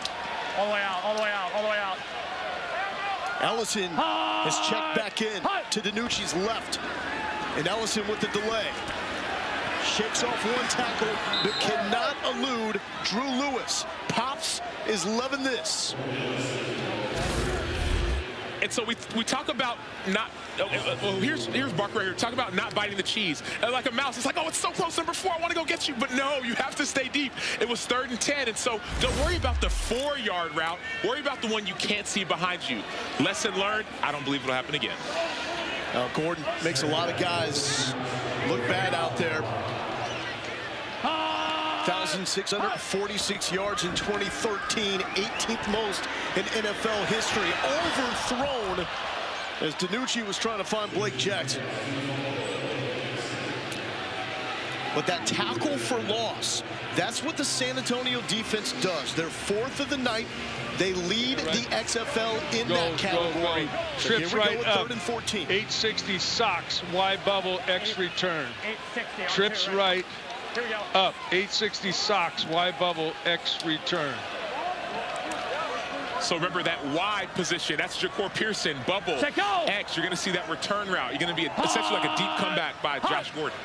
All the way out, all the way out, all the way out. Ellison has checked back in to DiNucci's left. And Ellison with the delay. Shakes off 1 tackle, but cannot elude Drew Lewis. Pops is loving this. And so we talk about not, well, here's Barker right here. Talk about not biting the cheese. And like a mouse, it's like, oh, it's so close, number 4, I want to go get you. But no, you have to stay deep. It was 3rd and 10, and so don't worry about the 4-yard route. Worry about the one you can't see behind you. Lesson learned, I don't believe it'll happen again. Gordon makes a lot of guys look bad out there. 1,646 yards in 2013, 18th most in NFL history. Overthrown as DiNucci was trying to find Blake Jackson. But that tackle for loss, that's what the San Antonio defense does. They're 4th of the night. They lead the XFL in that category. Go. Trips right up. 3rd and 14. 860 socks, Y bubble, X return. Trips right up. 860 socks, Y bubble, X return. So remember that wide position, that's Ja'Cour Pearson, bubble, X. You're going to see that return route. You're going to be essentially like a deep comeback by Josh Gordon.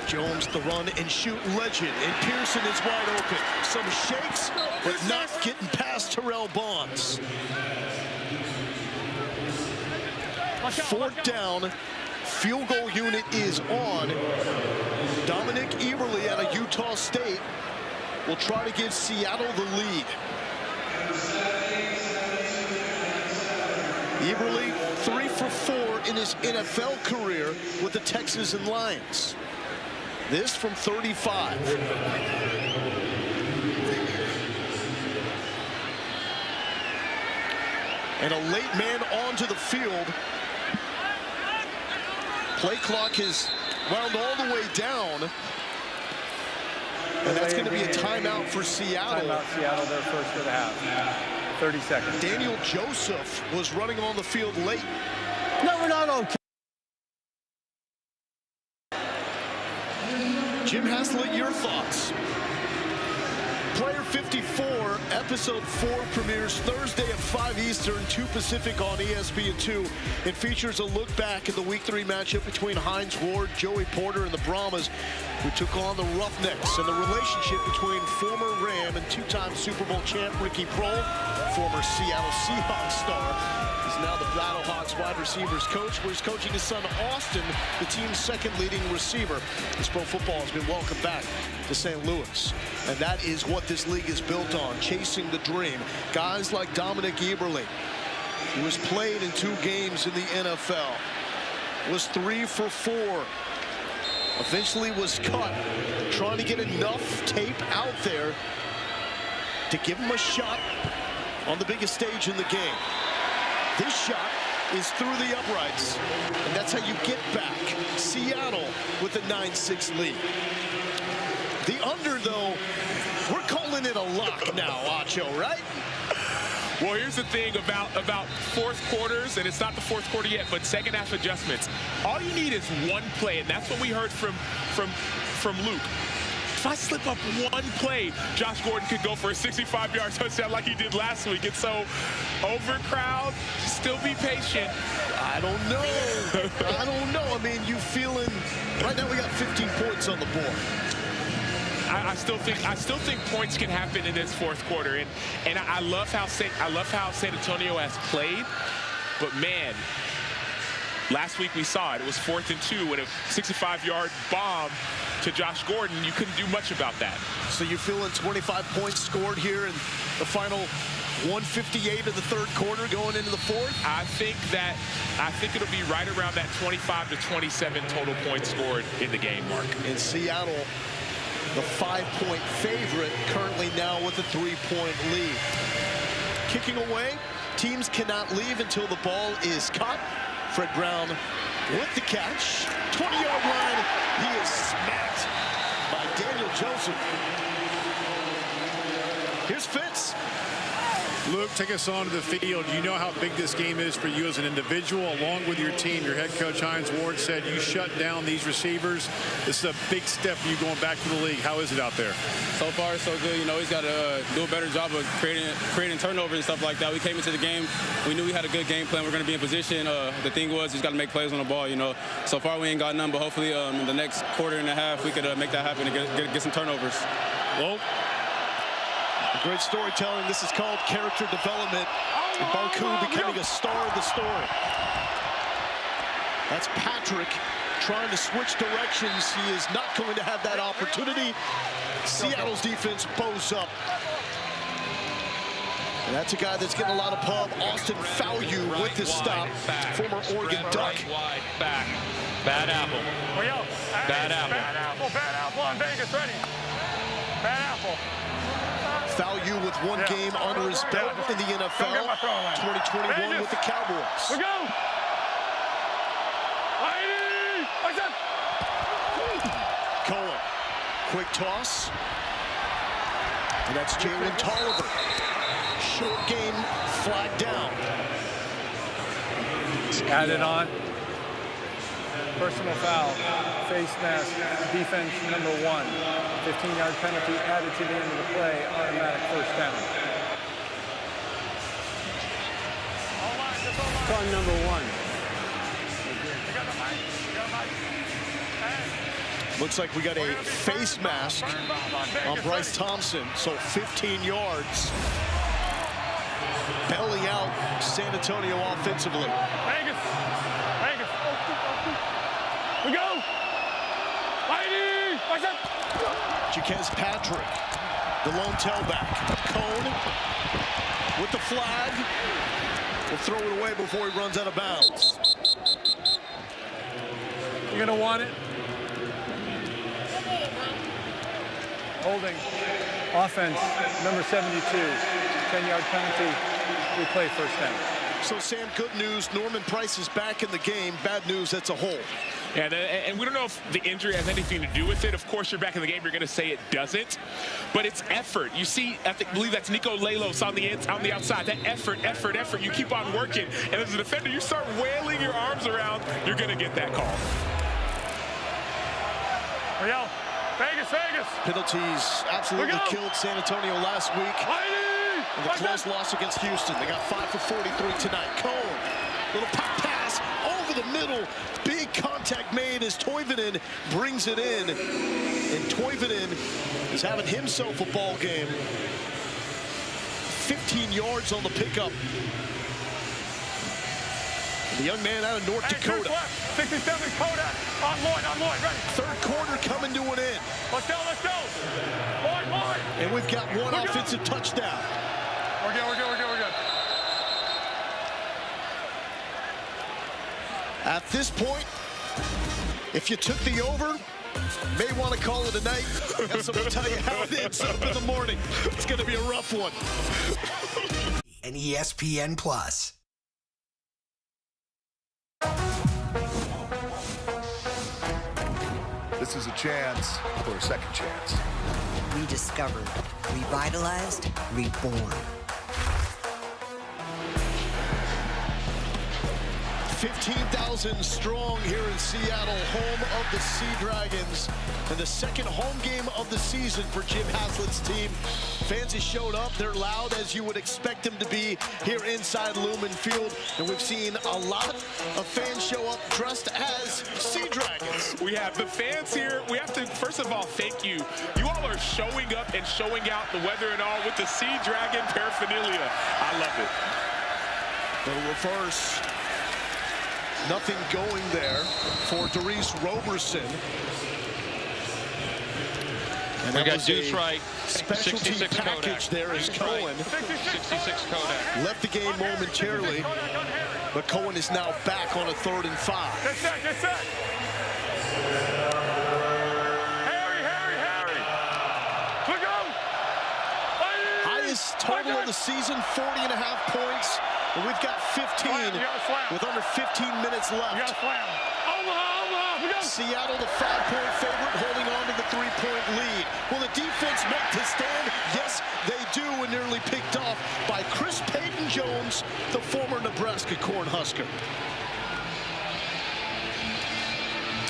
Jones, the run and shoot legend, and Pearson is wide open. Some shakes, but not getting past Terrell Bonds. 4th down, field goal unit is on. Dominic Eberle out of Utah State will try to give Seattle the lead. Eberle 3 for 4 in his NFL career with the Texans and Lions. This from 35. And a late man onto the field. Play clock has wound all the way down. And that's going to be a timeout for Seattle. Timeout Seattle, their first of the half. 30 seconds. Daniel Joseph was running on the field late. No, we're not okay. Jim Haslett, your thoughts? Player 54, episode 4 premieres Thursday at 5 Eastern, 2 Pacific on ESPN2. It features a look back at the Week 3 matchup between Hines Ward, Joey Porter, and the Brahmas, who took on the Roughnecks, and the relationship between former Ram and 2-time Super Bowl champ Ricky Prohl, former Seattle Seahawks star, is now the Battlehawks wide receivers coach, where he's coaching his son Austin, the team's 2nd leading receiver. This pro football has been welcomed back to St. Louis, and that is what this league is built on, chasing the dream. Guys like Dominic Eberle, who has played in 2 games in the NFL, was 3 for 4. Eventually was cut, trying to get enough tape out there to give him a shot on the biggest stage in the game. This shot is through the uprights, and that's how you get back. Seattle with a 9-6 lead. The under, though, we're calling it a lock now, Acho, right? Well, here's the thing about 4th quarters, and it's not the 4th quarter yet, but 2nd half adjustments. All you need is 1 play, and that's what we heard from Luke. If I slip up 1 play, Josh Gordon could go for a 65-yard touchdown like he did last week. And so, overcrowd, still be patient. I don't know. I don't know. I mean, you feeling, right now we got 15 points on the board. I still think points can happen in this 4th quarter, and I love how San Antonio has played, but man, last week we saw it. It was 4th and 2 and a 65-yard bomb to Josh Gordon. You couldn't do much about that. So you're feeling 25 points scored here in the final 1:58 of the third quarter going into the fourth. I think it'll be right around that 25 to 27 total points scored in the game, Mark. In Seattle, the 5-point favorite, currently now with a 3-point lead. Kicking away, teams cannot leave until the ball is caught. Fred Brown with the catch, 20-yard line. He is smacked by Daniel Joseph. Here's Fitz. Luke, take us on to the field. You know how big this game is for you as an individual, along with your team. Your head coach, Hines Ward, said you shut down these receivers. This is a big step for you going back to the league. How is it out there? So far, so good. You know, he's got to do a better job of creating turnovers and stuff like that. We came into the game. We knew we had a good game plan. We're going to be in position. The thing was, he's got to make plays on the ball, you know. So far, we ain't got none, but hopefully in the next quarter and a half, we could make that happen and get some turnovers. Well, great storytelling. This is called character development. And Baku becoming a star of the story. That's Patrick trying to switch directions. He is not going to have that opportunity. Seattle's defense bows up. And that's a guy that's getting a lot of pub. Austin Fowler with his stop. Former Oregon Duck. Wide back. Bad apple. Bad apple. Bad apple. Bad apple on Vegas. Ready. Bad apple. Fowler with one game under his belt in the NFL. 2021 with the Cowboys. We go. Cohen. Quick toss. And that's Jalen Tolliver. Short game, flag down. Added on. Personal foul, face mask, defense number 1. 15-yard penalty added to the end of the play, automatic first down. It's on number 1. Looks like we got a face mask on Bryce Thompson, so 15 yards. Belly out San Antonio offensively. Vegas. We go. Jaquez Patrick, the lone tailback. Cone with the flag. Will throw it away before he runs out of bounds. You're going to want it. Holding. Offense, number 72. 10-yard penalty. We play first down. So, Sam, good news. Norman Price is back in the game. Bad news, that's a hold. Yeah, and we don't know if the injury has anything to do with it. Of course, you're back in the game. You're going to say it doesn't. But it's effort. You see, I believe that's Nico Lalos on the outside. That effort. You keep on working. And as a defender, you start wailing your arms around, you're going to get that call. Vegas. Penalties absolutely killed San Antonio last week. And the close loss against Houston. They got 5 for 43 tonight. Cone, little pop pass over the middle. Big contact made as Toivonen brings it in. And Toivonen is having himself a ball game. 15 yards on the pickup. The young man out of North Dakota. 67 Kodak. On Lloyd, ready. Third quarter coming to an end. Let's go. Lloyd. And we've got one offensive touchdown. We're good. At this point, if you took the over, may want to call it a night. And so we'll tell you how it ends up in the morning. It's going to be a rough one. And ESPN Plus. This is a chance for a second chance. Rediscovered, revitalized, reborn. 15,000 strong here in Seattle, home of the Sea Dragons, and the second home game of the season for Jim Haslett's team. Fans have showed up. They're loud, as you would expect them to be here inside Lumen Field, and we've seen a lot of fans show up dressed as Sea Dragons. We have the fans here. We have to, first of all, thank you. You all are showing up and showing out the weather and all with the Sea Dragon paraphernalia. I love it. The reverse. Nothing going there for Darius Roberson. And We got Deuce Wright, specialty 66 package Kodak. there as Deuce Cohen Wright, 66 Kodak. left the game momentarily, but Cohen is now back on a 3rd and 5. Get set, get set. Harry. Look out. Highest total of the season, 40.5 points. And we've got 15 with under 15 minutes left. Seattle, the 5-point favorite, holding on to the 3-point lead. Will the defense make the stand? Yes, they do, and nearly picked off by Chris Payton-Jones, the former Nebraska Cornhusker.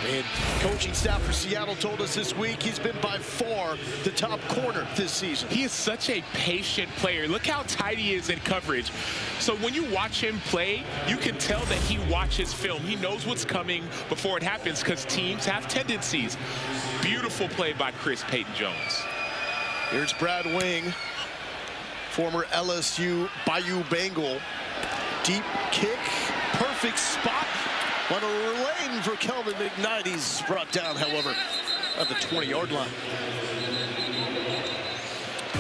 And coaching staff for Seattle told us this week he's been by far the top corner this season. He is such a patient player. Look how tight he is in coverage. So when you watch him play, you can tell that he watches film. He knows what's coming before it happens because teams have tendencies. Beautiful play by Chris Payton-Jones. Here's Brad Wing, former LSU Bayou Bengal. Deep kick, perfect spot. On a lane for Kelvin McKnight. He's brought down, however, at the 20-yard line.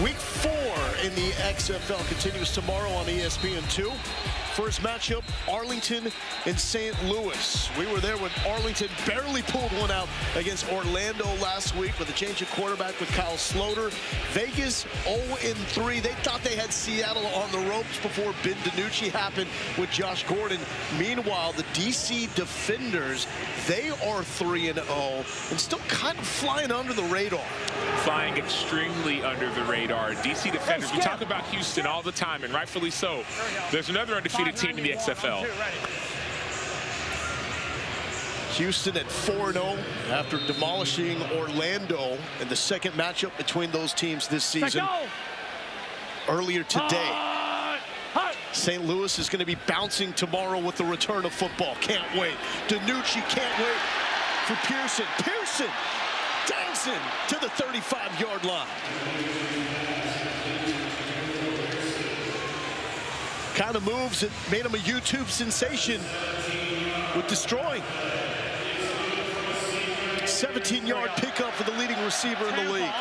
Week 4 in the XFL continues tomorrow on ESPN2. First matchup, Arlington and St. Louis. We were there when Arlington barely pulled one out against Orlando last week with a change of quarterback with Kyle Sloter. Vegas 0-3. They thought they had Seattle on the ropes before Ben DiNucci happened with Josh Gordon. Meanwhile, the DC Defenders, they are 3-0 and still kind of flying under the radar. Flying extremely under the radar. DC Defenders, we talk about Houston all the time, and rightfully so. There's another undefeated team in the XFL. Houston at 4-0 after demolishing Orlando in the second matchup between those teams this season. Earlier today, St. Louis is going to be bouncing tomorrow with the return of football. Can't wait. DiNucci can't wait for Pearson. Pearson dancing to the 35-yard line. Kind of moves that made him a YouTube sensation with destroying. 17-yard pickup for the leading receiver in the league.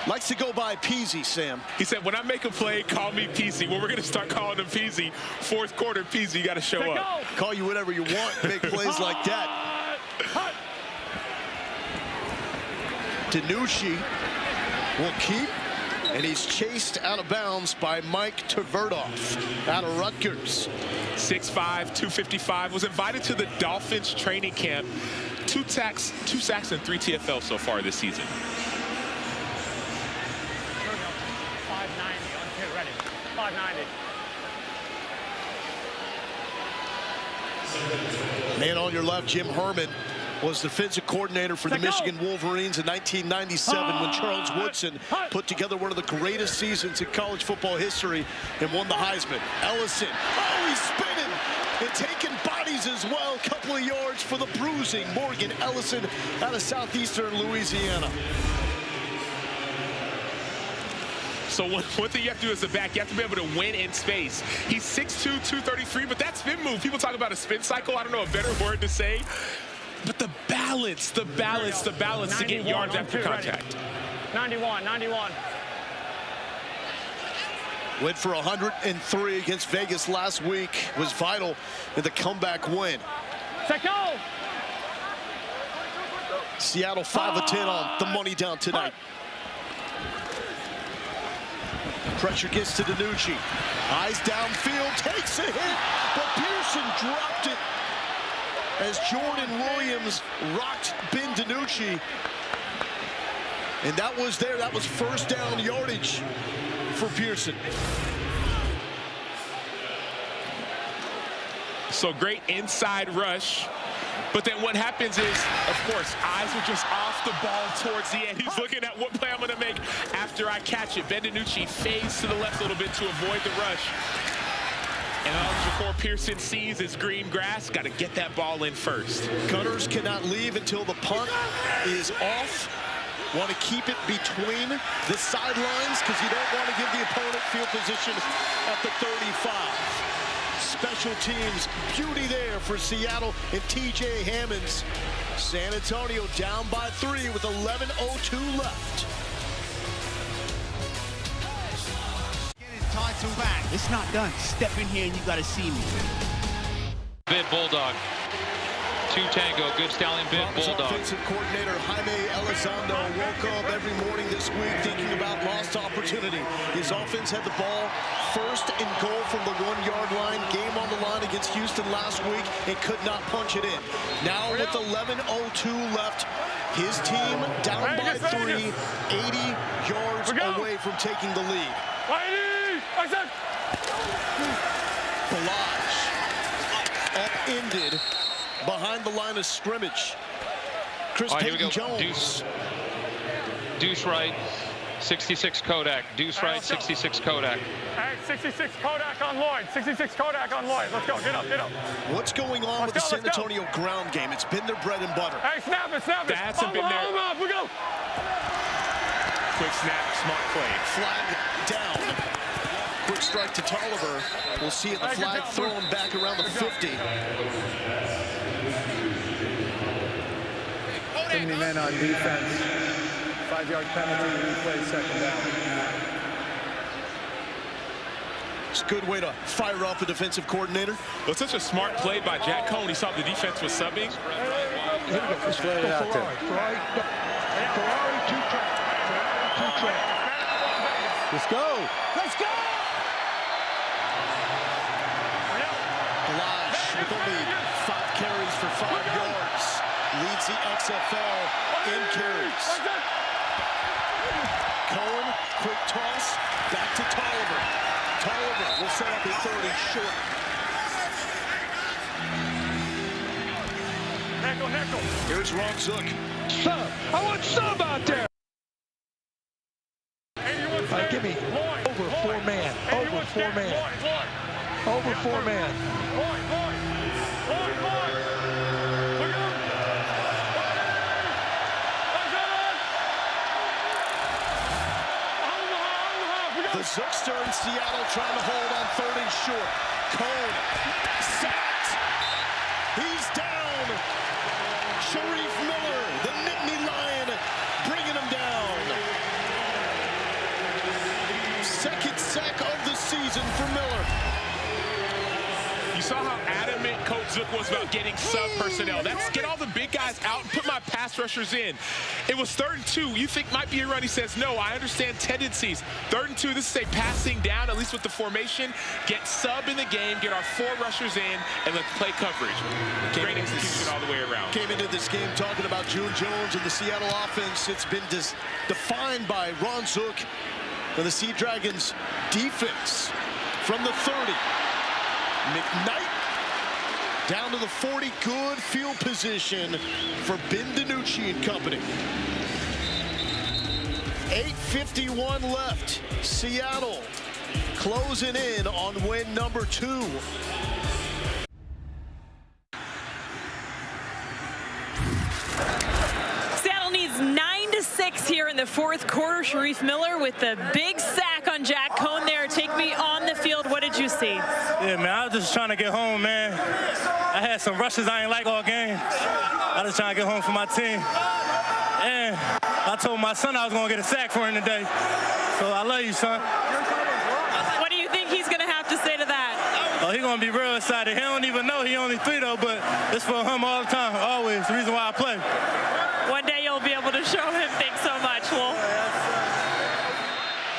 Likes to go by Peasy, Sam. He said, when I make a play, call me Peasy. Well, we're going to start calling him Peasy. Fourth quarter, Peasy, you got to show up. Call you whatever you want, make plays like that. DiNucci will keep, and he's chased out of bounds by Mike Tverdoff out of Rutgers. 6'5", 255, was invited to the Dolphins training camp. 2 sacks and 3 TFL so far this season. 590 on 2, ready. 590. Man on your left, Jim Herman, was defensive coordinator for the Michigan Wolverines in 1997 when Charles Woodson put together one of the greatest seasons in college football history and won the Heisman. Ellison, he's spinning and taking bodies as well. A couple of yards for the bruising Morgan Ellison out of southeastern Louisiana. So one thing you have to do as a back, you have to be able to win in space. He's 6'2", 233, but that spin move, people talk about a spin cycle. I don't know a better word to say. But the balance to get yards after contact. 91. Went for 103 against Vegas last week. Was vital in the comeback win. Seattle 5 of 10 on the money down tonight. Pressure gets to DiNucci. Eyes downfield, takes a hit, but Pearson dropped it as Jordan Williams rocked Ben DiNucci. And that was first down yardage for Pearson. So great inside rush. But then what happens is, of course, eyes are just off the ball towards the end. He's looking at what play I'm going to make after I catch it. Ben DiNucci fades to the left a little bit to avoid the rush. And all Ja'Cour Pearson sees is green grass. Got to get that ball in first. Gunners cannot leave until the punt is off. Want to keep it between the sidelines because you don't want to give the opponent field position at the 35. special teams. Beauty there for Seattle and TJ Hammonds. San Antonio down by 3 with 11:02 left. Get his title back. It's not done. Step in here and you got to see me. Bid Bulldog. 2 Tango, good stallion bid Bulldog. Offensive coordinator Jaime Elizondo woke up every morning this week thinking about lost opportunity. His offense had the ball first and goal from the 1-yard line. Game on the line against Houston last week and could not punch it in. Now with 11:02 left, his team down by 3, 80 yards away from taking the lead. Balaj upended behind the line of scrimmage. Chris Payton Jones. Deuce right, 66 Kodak. Deuce right, 66 Kodak. Hey, 66 Kodak on Lloyd. 66 Kodak on Lloyd. Let's go. Get up, get up. What's going on with the San Antonio ground game? It's been their bread and butter. Hey, snap it, snap it. That hasn't been there. We go. Quick snap, smart play. Flag down. Quick strike to Tolliver. We'll see it. The flag thrown back around the 50. Too many men on defense. 5-yard penalty, replay, second down. It's a good way to fire up a defensive coordinator. Well, it's such a smart play by Jack Cohn. He saw the defense was subbing. Just let it out there. Ferrari, 2 track. 2 track. Let's go. Let's go. Balaj with only 5 carries for 5 yards. Leads the XFL in carries. Cohen, quick toss, back to Tolliver. Tolliver will set up a 30 short. Nickel. Here's Ron Zook. Sub. I want sub out there. Give me over 4 man. Over 4 man. Over 4 man. The Zookster in Seattle trying to hold on 30 short. Cone sacked. He's down. Sharif Miller, the Nittany Lion, bringing him down. Second sack of the season for Miller. You saw how adamant Coach Zook was about getting sub-personnel. That's get all the big guys out and put my pass rushers in. It was 3rd and 2. You think might be a run. He says, no, I understand tendencies. 3rd and 2, this is a passing down, at least with the formation. Get sub in the game, get our 4 rushers in, and let's play coverage. Great execution all the way around. Came into this game talking about June Jones and the Seattle offense. It's been defined by Ron Zook and the Sea Dragons defense from the 30. McKnight down to the 40. Good field position for Ben DiNucci and company. 8:51 left. Seattle closing in on win number 2. Seattle needs 9-6 here in the 4th quarter. Sharif Miller with the big sack on Jack Cohn there. Take me on the field. What did you see? Yeah, man, I was just trying to get home, man. I had some rushes I ain't like all game. I was trying to get home for my team. And I told my son I was going to get a sack for him today. So I love you, son. What do you think he's going to have to say to that? Oh, he's going to be real excited. He don't even know he only 3, though, but it's for him all the time, always. The reason why I play. One day you'll be able to show him. Thanks so much, Wolf.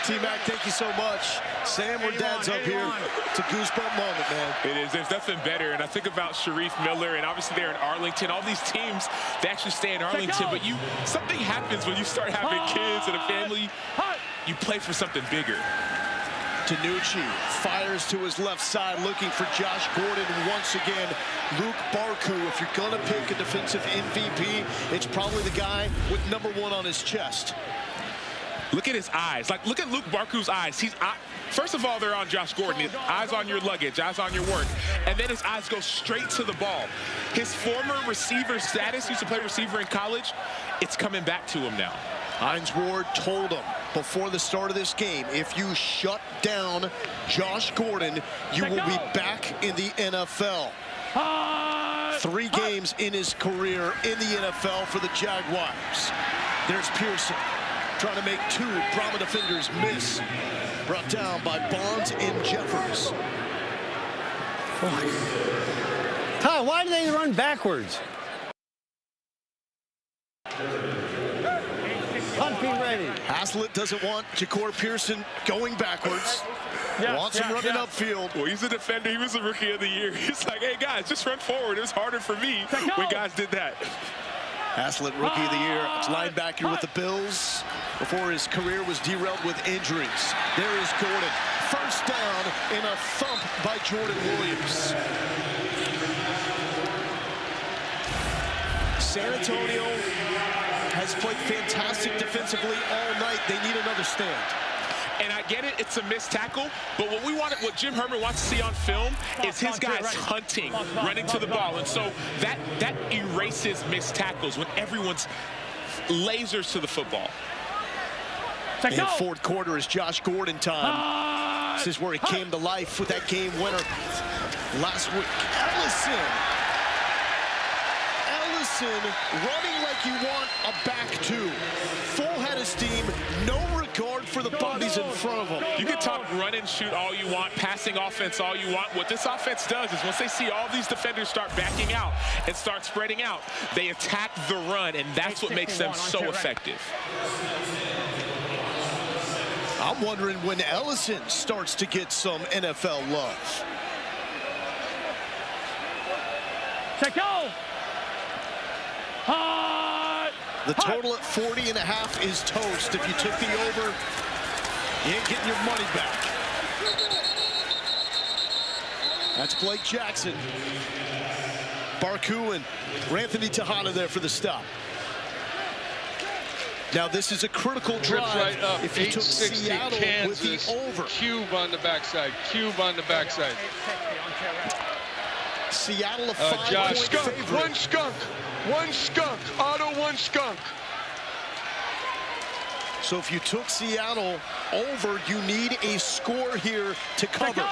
T-Mac, thank you so much. Sam, we're dad's up here. It's a goosebump moment, man. It is. There's nothing better. And I think about Sharif Miller, and obviously they're in Arlington. All these teams, they actually stay in Arlington. But something happens when you start having kids and a family. You play for something bigger. DiNucci fires to his left side, looking for Josh Gordon once again. Luke Barku, if you're going to pick a defensive MVP, it's probably the guy with number 1 on his chest. Look at his eyes. Like, look at Luke Barku's eyes. First of all, they're on Josh Gordon. His eyes on your luggage, eyes on your work. And then his eyes go straight to the ball. His former receiver status, he used to play receiver in college, it's coming back to him now. Hines Ward told him, before the start of this game. If you shut down Josh Gordon, you will be back in the NFL. 3 games in his career in the NFL for the Jaguars. There's Pearson trying to make 2 Brahma defenders miss. Brought down by Bonds and Jeffers. Ty, why do they run backwards? Punt be ready. Haslett doesn't want Ja'Cory Pearson going backwards. Wants him running upfield. Well, he's a defender. He was the rookie of the year. He's like, hey, guys, just run forward. It was harder for me when guys did that. Haslett, rookie of the year, linebacker with the Bills before his career was derailed with injuries. There is Gordon. First down in a thump by Jordan Williams. San Antonio has played fantastic defensively all night. They need another stand. And I get it, it's a missed tackle, but what Jim Herman wants to see on film is his guys hunting, running to the ball. And so that erases missed tackles when everyone's lasers to the football. And fourth quarter is Josh Gordon time. This is where he came to life with that game winner last week. Ellison running like you want a back 2. Full head of steam, no regard for the bodies in front of him. You can talk run and shoot all you want, passing offense all you want. What this offense does is once they see all these defenders start backing out and start spreading out, they attack the run, and that's what makes them so effective. I'm wondering when Ellison starts to get some NFL love. Check go! The total at 40.5 is toast. If you took the over, you ain't getting your money back. That's Blake Jackson. Barku and Anthony Tejada there for the stop. Now this is a critical drive. Right up. If you took Seattle Kansas, with the over. Cube on the backside. Cube on the backside. Seattle a 5-point Josh, favorite. One skunk. One skunk. Auto one skunk. So if you took Seattle over, you need a score here to cover.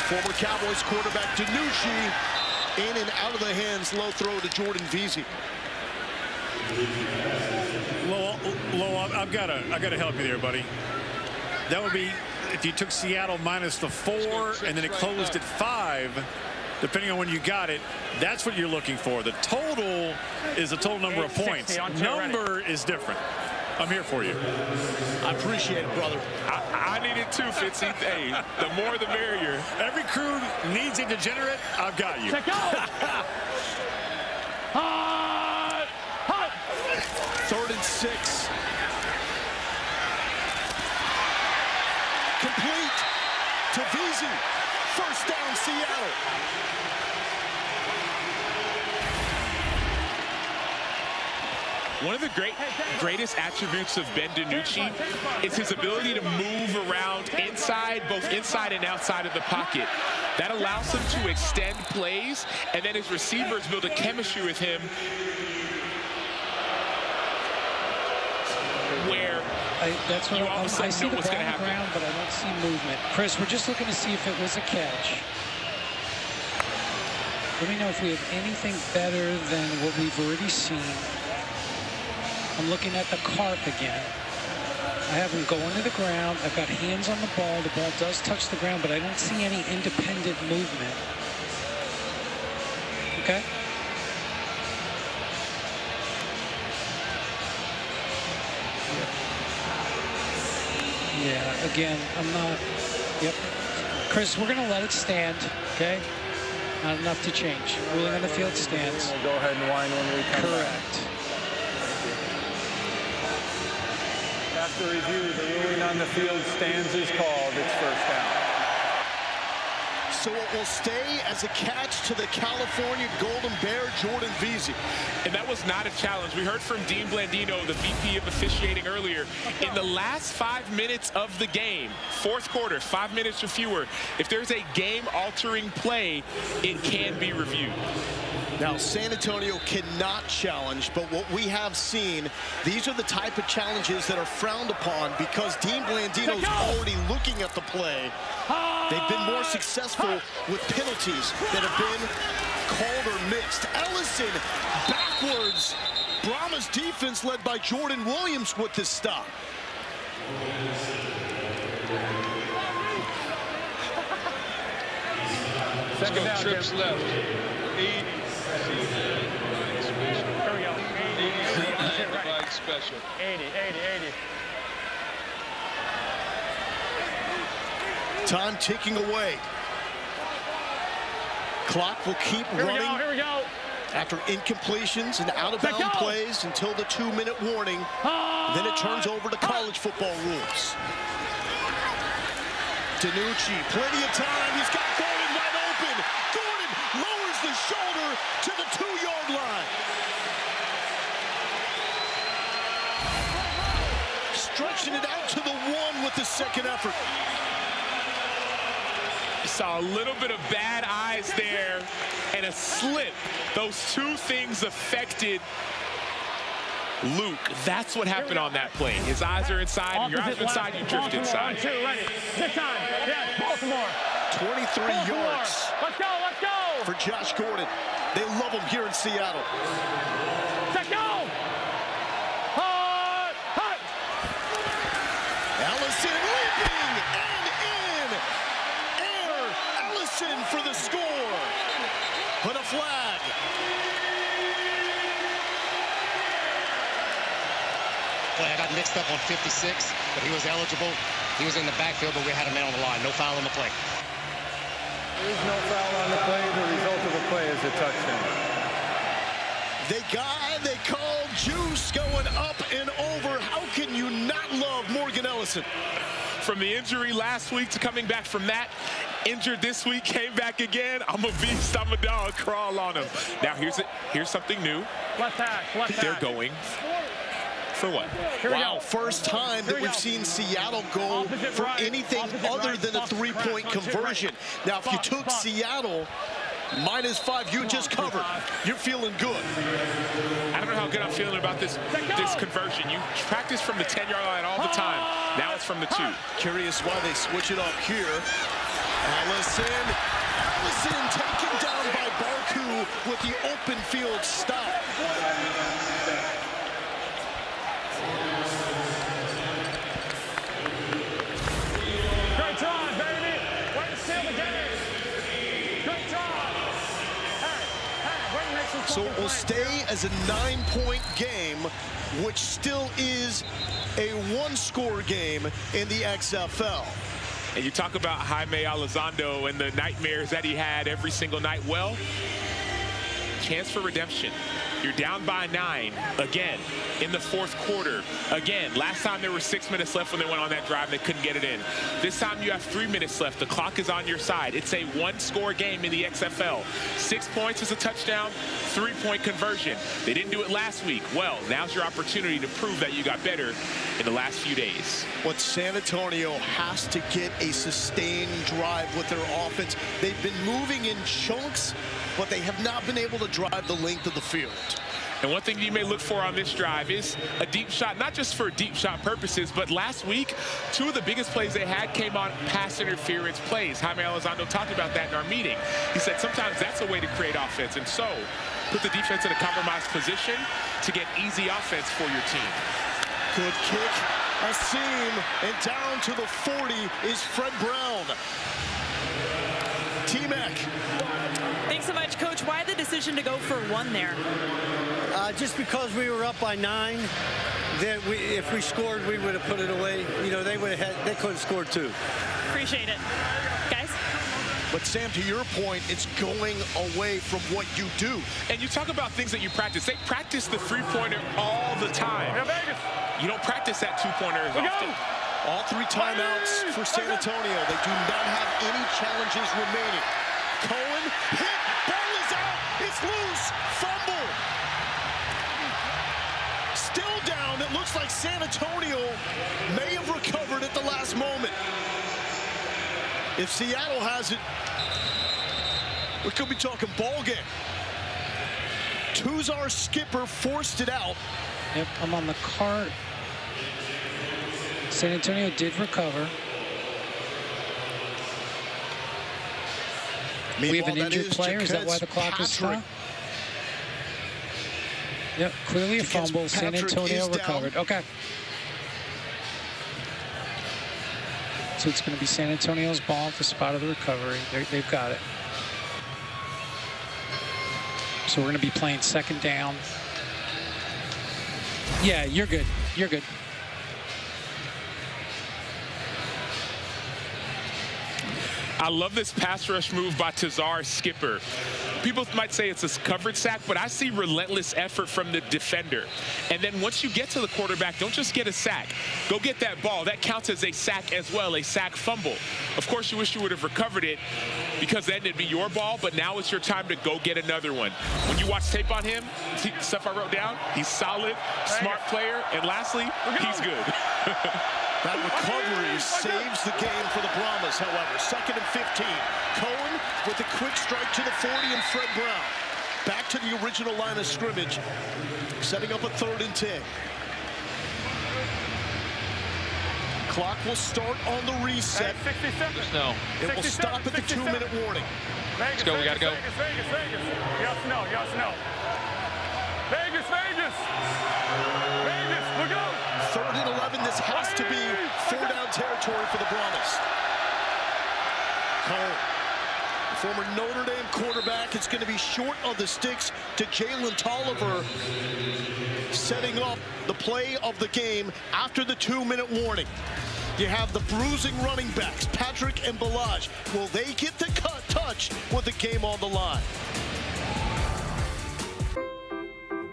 Former Cowboys quarterback DiNucci in and out of the hands, low throw to Jordan Veazey. Low, I've got to help you there, buddy. That would be if you took Seattle minus the 4 and then it closed at 5. Depending on when you got it, that's what you're looking for. The total is the total number of points. Number is different. I'm here for you. I appreciate it, brother. I need it too, Fitzy. Hey, the more the merrier. Every crew needs a degenerate. I've got you. Check out. 3rd and 6. Complete to Veazey. First down, Seattle. One of the greatest attributes of Ben DiNucci is his ability to move around both inside and outside of the pocket. That allows him to extend plays, and then his receivers build a chemistry with him where that's what I see the ball on the ground, but I don't see movement. Chris, we're just looking to see if it was a catch. Let me know if we have anything better than what we've already seen. I'm looking at the cart again. I have him going to the ground. I've got hands on the ball. The ball does touch the ground, but I don't see any independent movement. Okay? Yeah, again, I'm not. Yep. Chris, we're going to let it stand, okay? Not enough to change. Ruling on the field stands. We'll go ahead and whine when we come Correct. back. After review, the ruling on the field stands is called. It's first down. So it will stay as a catch to the California Golden Bear, Jordan Veazey. And that was not a challenge. We heard from Dean Blandino, the VP of officiating earlier. In the last 5 minutes of the game, fourth quarter, 5 minutes or fewer, if there's a game-altering play, it can be reviewed. Now, San Antonio cannot challenge, but what we have seen, these are the type of challenges that are frowned upon because Dean Blandino's already looking at the play. They've been more successful with penalties that have been called or mixed. Ellison backwards. Brahmas defense led by Jordan Williams with this stop. Let's go trips left. 80. Here we go. 80 special. 80. Time ticking away. Clock will keep running. Here we go. After incompletions and out-of-bound plays until the 2-minute warning. Then it turns over to college football rules. Danucci, plenty of time. He's got Gordon wide open. Gordon lowers the shoulder to the 2-yard line. Stretching it out to the 1 with the second effort. Saw a little bit of bad eyes there and a slip. Those two things affected Luke. That's what happened on that play. His eyes are inside, and your eyes are inside, you drift inside. Ready. This time. Yes, Baltimore. 23 yards. Let's go. For Josh Gordon. They love him here in Seattle. Let's go. Hut. Ellison leaping and in. Air Ellison for the score. But a flag. I got mixed up on 56, but he was eligible. He was in the backfield, but we had a man on the line. No foul on the play. There is no foul on the play. The result of the play is a touchdown. They called juice going up and over. How can you not love Morgan Ellison? From the injury last week to coming back from that, injured this week, came back again. I'm a beast, I'm a dog, crawl on him. Now here's something new. Left hash. They're going for what? Wow, first time that we've seen Seattle go for anything other than a three-point conversion. Now, if you took Seattle -5, you just covered. You're feeling good. I don't know how good I'm feeling about this conversion. You practice from the 10-yard line all the time. Now it's from the 2. Curious why they switch it up here. Ellison taken down by Barku with the open field stop. Great try, baby. Way to seal the game. Great try. So it will stay as a 9-point game, which still is a 1-score game in the XFL. And you talk about Jaime Elizondo and the nightmares that he had every single night. Well, chance for redemption. You're down by 9 again in the 4th quarter. Again, last time there were 6 minutes left when they went on that drive. They couldn't get it in. This time you have 3 minutes left. The clock is on your side. It's a 1-score game in the XFL. 6 points is a touchdown, 3-point conversion. They didn't do it last week. Well, now's your opportunity to prove that you got better in the last few days. What San Antonio has to get a sustained drive with their offense. They've been moving in chunks, but they have not been able to drive the length of the field. And one thing you may look for on this drive is a deep shot, not just for deep shot purposes, but last week, 2 of the biggest plays they had came on pass interference plays. Jaime Elizondo talked about that in our meeting. He said sometimes that's a way to create offense, and so put the defense in a compromised position to get easy offense for your team. Good kick, a seam, and down to the 40 is Fred Brown. T-Mac. Thanks so much, Coach. Why the decision to go for 1 there? Just because we were up by 9, that if we scored, we would have put it away. You know, they could have scored 2. Appreciate it, guys. But Sam, to your point, it's going away from what you do. And you talk about things that you practice. They practice the 3-pointer all the time. You don't practice that 2-pointer as often. All 3 timeouts for San Antonio. They do not have any challenges remaining. Cohen hit, ball is out, it's loose, fumble. Still down, it looks like San Antonio may have recovered at the last moment. If Seattle has it, we could be talking ball game. Tuzar Skipper forced it out. Yep, I'm on the cart. San Antonio did recover. We have an injured player. Is that why the clock is stopped? Yep, clearly a fumble. San Antonio recovered. Okay. So it's going to be San Antonio's ball at the spot of the recovery. They've got it. So we're going to be playing second down. Yeah, you're good. You're good. I love this pass rush move by Tuzar Skipper. People might say it's a coverage sack, but I see relentless effort from the defender. And then once you get to the quarterback, don't just get a sack. Go get that ball. That counts as a sack as well, a sack fumble. Of course, you wish you would have recovered it because then it'd be your ball, but now it's your time to go get another one. When you watch tape on him, stuff I wrote down, he's solid, smart player, and lastly, he's good. That recovery saves the game for the Brahmas, however. 2nd and 15. Cohen with a quick strike to the 40 and Fred Brown. Back to the original line of scrimmage, setting up a 3rd and 10. Clock will start on the reset. No. It will stop at the 2-minute warning. Let's go, we gotta go. Vegas. Yes, no. Vegas. Vegas, look out. 3rd and 11, this has to be 4-down territory for the Brahmas. Cohen, former Notre Dame quarterback, is going to be short of the sticks to Jalen Tolliver, setting up the play of the game after the 2-minute warning. You have the bruising running backs, Patrick and Balaj. Will they get the touch with the game on the line?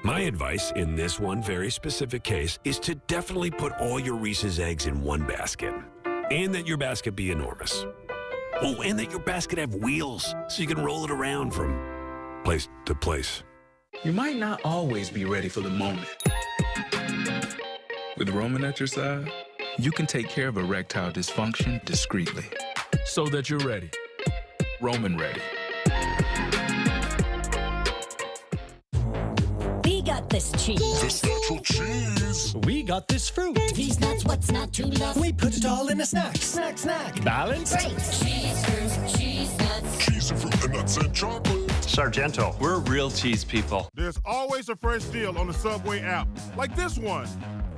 My advice in this one very specific case is to definitely put all your Reese's eggs in one basket. And that your basket be enormous. Oh, and that your basket have wheels so you can roll it around from place to place. You might not always be ready for the moment. With Roman at your side, you can take care of erectile dysfunction discreetly so that you're ready. Roman ready. We got this cheese. This natural cheese. We got this fruit. These nuts, what's not to love? We put it all in a snack. Snack. Balance. Great. Cheese fruit, cheese nuts. Cheese and fruit and nuts and chocolate. Sargento, we're real cheese people. There's always a fresh deal on the Subway app. Like this one.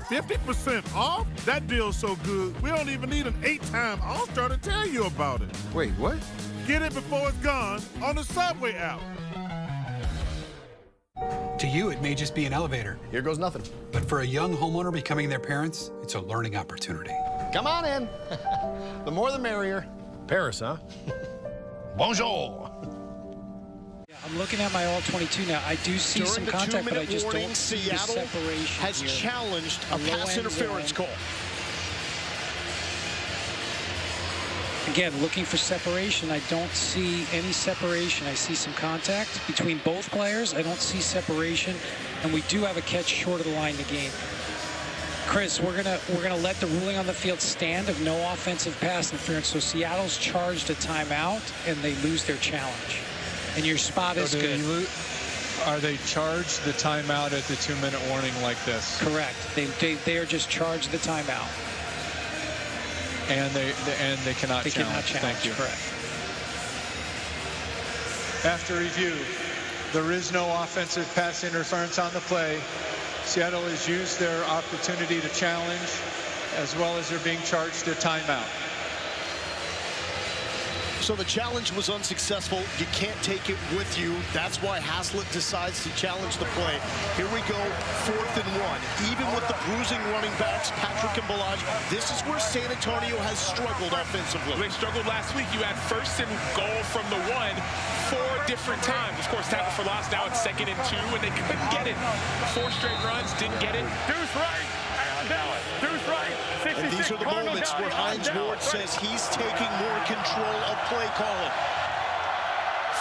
50% off? That deal's so good, we don't even need an 8-time All-Star to tell you about it. Wait, what? Get it before it's gone on the Subway app. To you, it may just be an elevator. Here goes nothing. But for a young homeowner becoming their parents, it's a learning opportunity. Come on in. The more the merrier. Paris, huh? Bonjour. Yeah, I'm looking at my all-22 now. I do see some contact, but I just don't see the separation has here. Challenged a pass interference call. Again, looking for separation. I don't see any separation. I see some contact between both players. I don't see separation, and we do have a catch short of the line to gain. Chris, we're gonna let the ruling on the field stand of no offensive pass interference. So Seattle's charged a timeout, and they lose their challenge. And your spot is good. Are they charged the timeout at the 2-minute warning like this? Correct. They are just charged the timeout. And they cannot challenge. Thank you. Correct. After review, there is no offensive pass interference on the play. Seattle has used their opportunity to challenge, as well as they're being charged a timeout. So the challenge was unsuccessful. You can't take it with you. That's why Haslett decides to challenge the play. Here we go, 4th and 1. Even with the bruising running backs, Patrick and Balaj, this is where San Antonio has struggled offensively. They struggled last week. You had 1st and goal from the 1 4 different times. Of course, tackle for loss. Now it's 2nd and 2, and they couldn't get it. 4 straight runs, didn't get it. Deuce right. Deuce right. And these are the moments where Hines Ward says he's taking more control of play calling.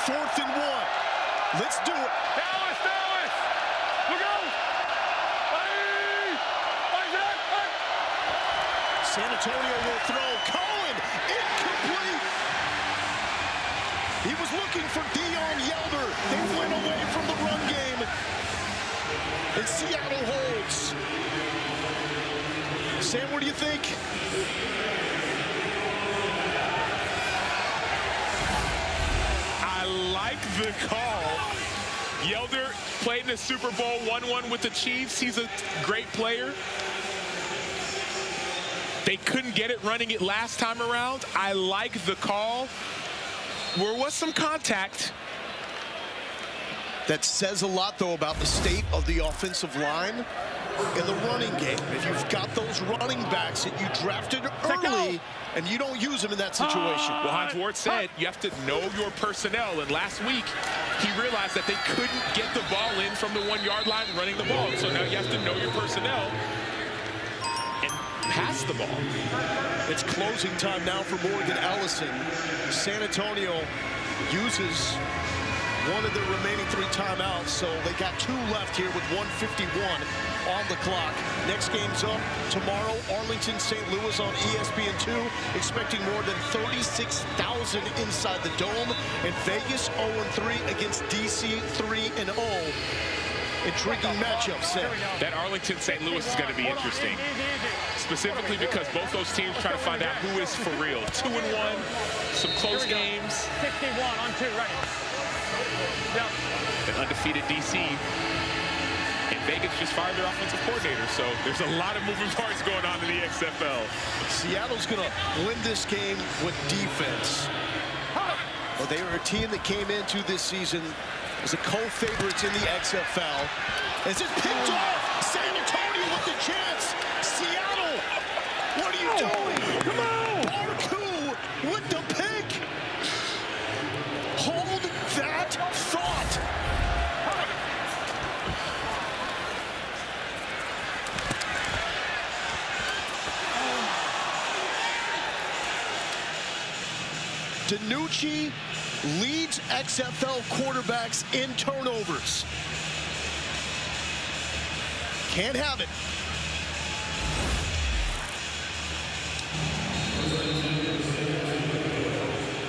4th and 1. Let's do it. Dallas. Look out. San Antonio will throw. Cohen, incomplete. He was looking for Dion Yelder. They went away from the run game. and Seattle holds. Sam, what do you think? I like the call. Yelder played in the Super Bowl, 1-1 with the Chiefs. He's a great player. They couldn't get it running it last time around. I like the call. There was some contact. That says a lot, though, about the state of the offensive line in the running game. If you've got those running backs that you drafted early and you don't use them in that situation. Well, Hans Ward said you have to know your personnel. And last week, he realized that they couldn't get the ball in from the 1-yard line running the ball. So now you have to know your personnel and pass the ball. It's closing time now for Morgan Ellison. San Antonio uses one of their remaining 3 timeouts, so they got 2 left here with 1:51 on the clock. Next game's up tomorrow, Arlington, St. Louis on ESPN2, expecting more than 36,000 inside the Dome, and Vegas 0-3 against DC 3-0. Intriguing matchup, Sam. That Arlington St. Louis is going to be interesting, specifically because both those teams try to find out who is for real. 2-1, some close games. 61 on 2, ready. Yep. An undefeated DC. And Vegas just fired their offensive coordinator, so there's a lot of moving parts going on in the XFL. Seattle's going to win this game with defense. Well, they were a team that came into this season as a co-favorites in the XFL. As it's picked off, San Antonio with the chance. Seattle, what are you doing? Come on! Barku with the pick. Hold that thought. DiNucci leads XFL quarterbacks in turnovers. Can't have it.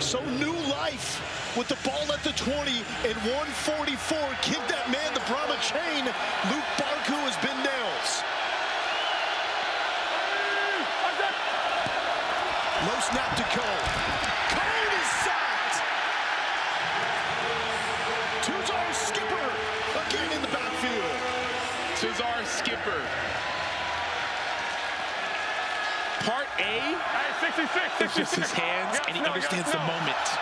So new life with the ball at the 20 and 1:44. Give that man the Brahmas chain. Luke Barku has been nails. Low snap to Cole. Cole is sacked. Tuzar Skipper again in the backfield. Tuzar Skipper. Part A, 66, it's just his hands, and he understands the moment.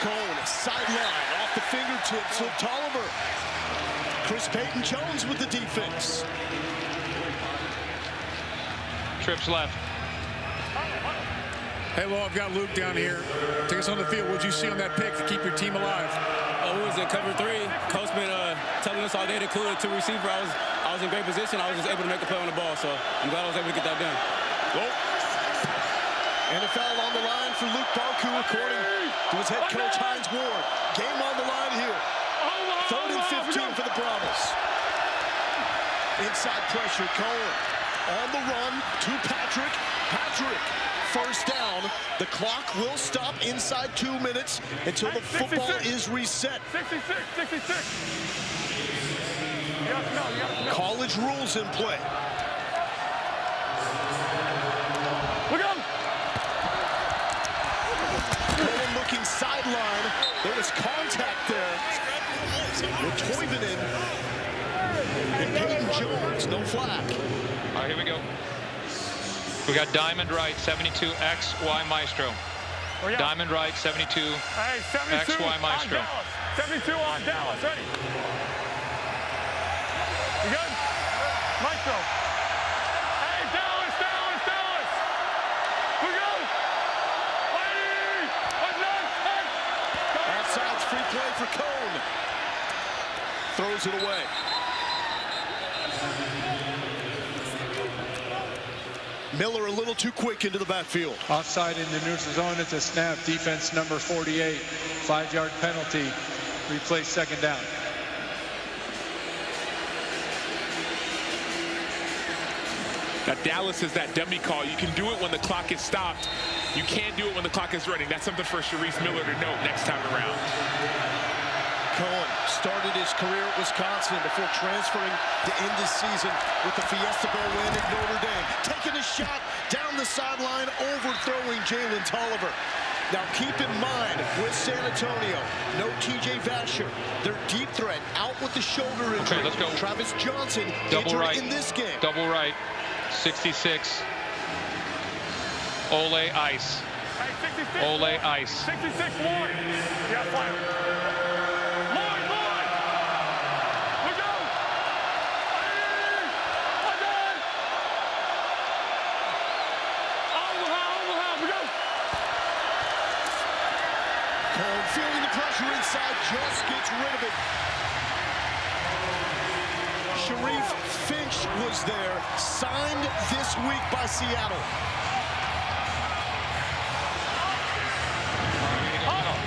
Cone, sideline, off the fingertips of Tolliver. Chris Payton-Jones with the defense. Trips left. Hey, well, I've got Luke down here. Take us on the field. What'd you see on that pick to keep your team alive? We was in cover 3. Coach been telling us all day to clear to receiver. I was in great position. I was just able to make a play on the ball, so I'm glad I was able to get that done. Well, NFL on the line for Luke Barku, according to his head coach Hines Ward. Game on the line here. 3rd and 15 for the Brahmas. Inside pressure, Cohen on the run to Patrick. Patrick, first down. The clock will stop inside 2 minutes until the football is reset. 66. College rules in play. Look at him. Cohen looking sideline. There was contact there with Toivonen and Payton-Jones. No flag. All right, here we go. We got Diamond right, 72 XY Maestro. Diamond right, 72 XY Maestro. 72 on Dallas, ready. You good? Maestro. Hey, Dallas. We go. Offsides, free play for Cone. Throws it away. Miller a little too quick into the backfield. Offside in the neutral zone. It's a snap. Defense number 48. 5-yard penalty. Replay 2nd down. Now Dallas is that dummy call. You can do it when the clock is stopped. You can't do it when the clock is running. That's something for Sharice Miller to note next time around. Cohen started his career at Wisconsin before transferring to end his season with the Fiesta Bowl win at Notre Dame. Taking a shot down the sideline, overthrowing Jalen Tolliver. Now keep in mind, with San Antonio, no TJ Vasher. Their deep threat out with the shoulder injury. Okay, let's go. Travis Johnson Double injured right. in this game. Double right. 66. Ole ice. Ole ice. 66 Lloyd. Yeah, fire. Lloyd. We go. Again. Overhand. We go. Cohen feeling the pressure inside, just gets rid of it. Sharif Finch was there, signed this week by Seattle. Huddle.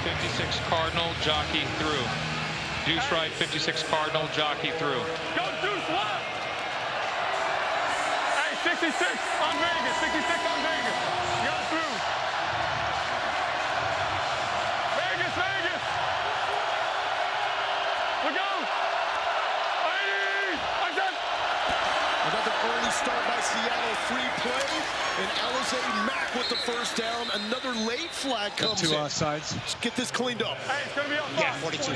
56 Cardinal, jockey through. Deuce right, 56 Cardinal, jockey through. Go Deuce left. Hey, 66 on Vegas. 66 on Vegas. Go through. Vegas. We go. Another early start by Seattle, free play, and Alize Mack with the first down. Another late flag comes in. Two offsides. Let's get this cleaned up. Hey, it's going to be offside. Yeah, 42.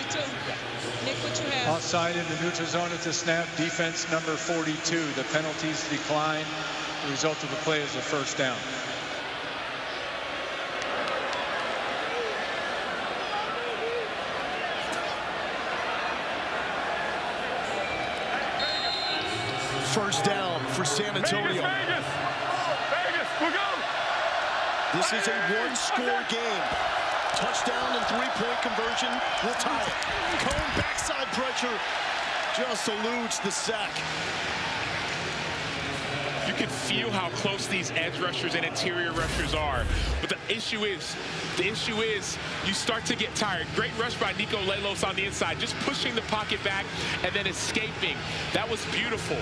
Nick, what you have? Offside in the neutral zone at the snap. Defense number 42. The penalties decline. The result of the play is a first down. First down for San Antonio. Vegas, we'll go. This is a one-score game. Touchdown and three-point conversion will tie it. Cohen backside pressure just eludes the sack. You can feel how close these edge rushers and interior rushers are. But the issue is you start to get tired. Great rush by Nico Lelos on the inside, just pushing the pocket back and then escaping. That was beautiful.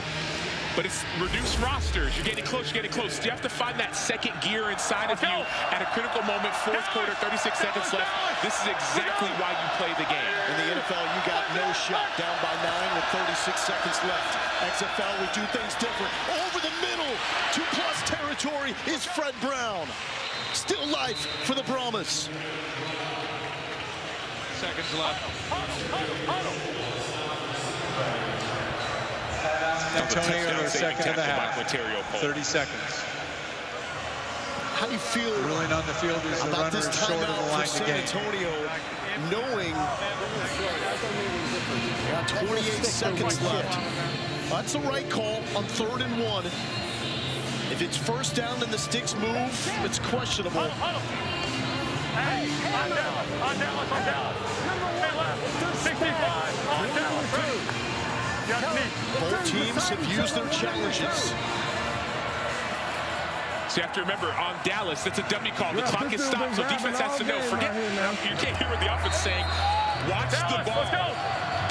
But it's reduced rosters. You're getting close. You have to find that second gear inside of you at a critical moment. Fourth quarter, 36 seconds left. This is exactly why you play the game. In the NFL, you got no shot. Down by 9 with 36 seconds left. XFL, we do things different. Over the middle, 2+ territory is Fred Brown. Still life for the Brahmas. Seconds left. Antonio, the second of the half. 30 seconds. How do you feel ruling on the field is the runner is short of the line to gain. San Antonio, knowing 28 seconds left. That's the right call on 3rd and 1. If it's first down and the sticks move, it's questionable. Hey, on Dallas. Hey, left. 65 on Dallas. Both teams have used their challenges. So you have to remember, on Dallas, it's a dummy call. The clock is stopped, so defense has to know. Forget, you can't hear what the offense is saying. Watch the ball.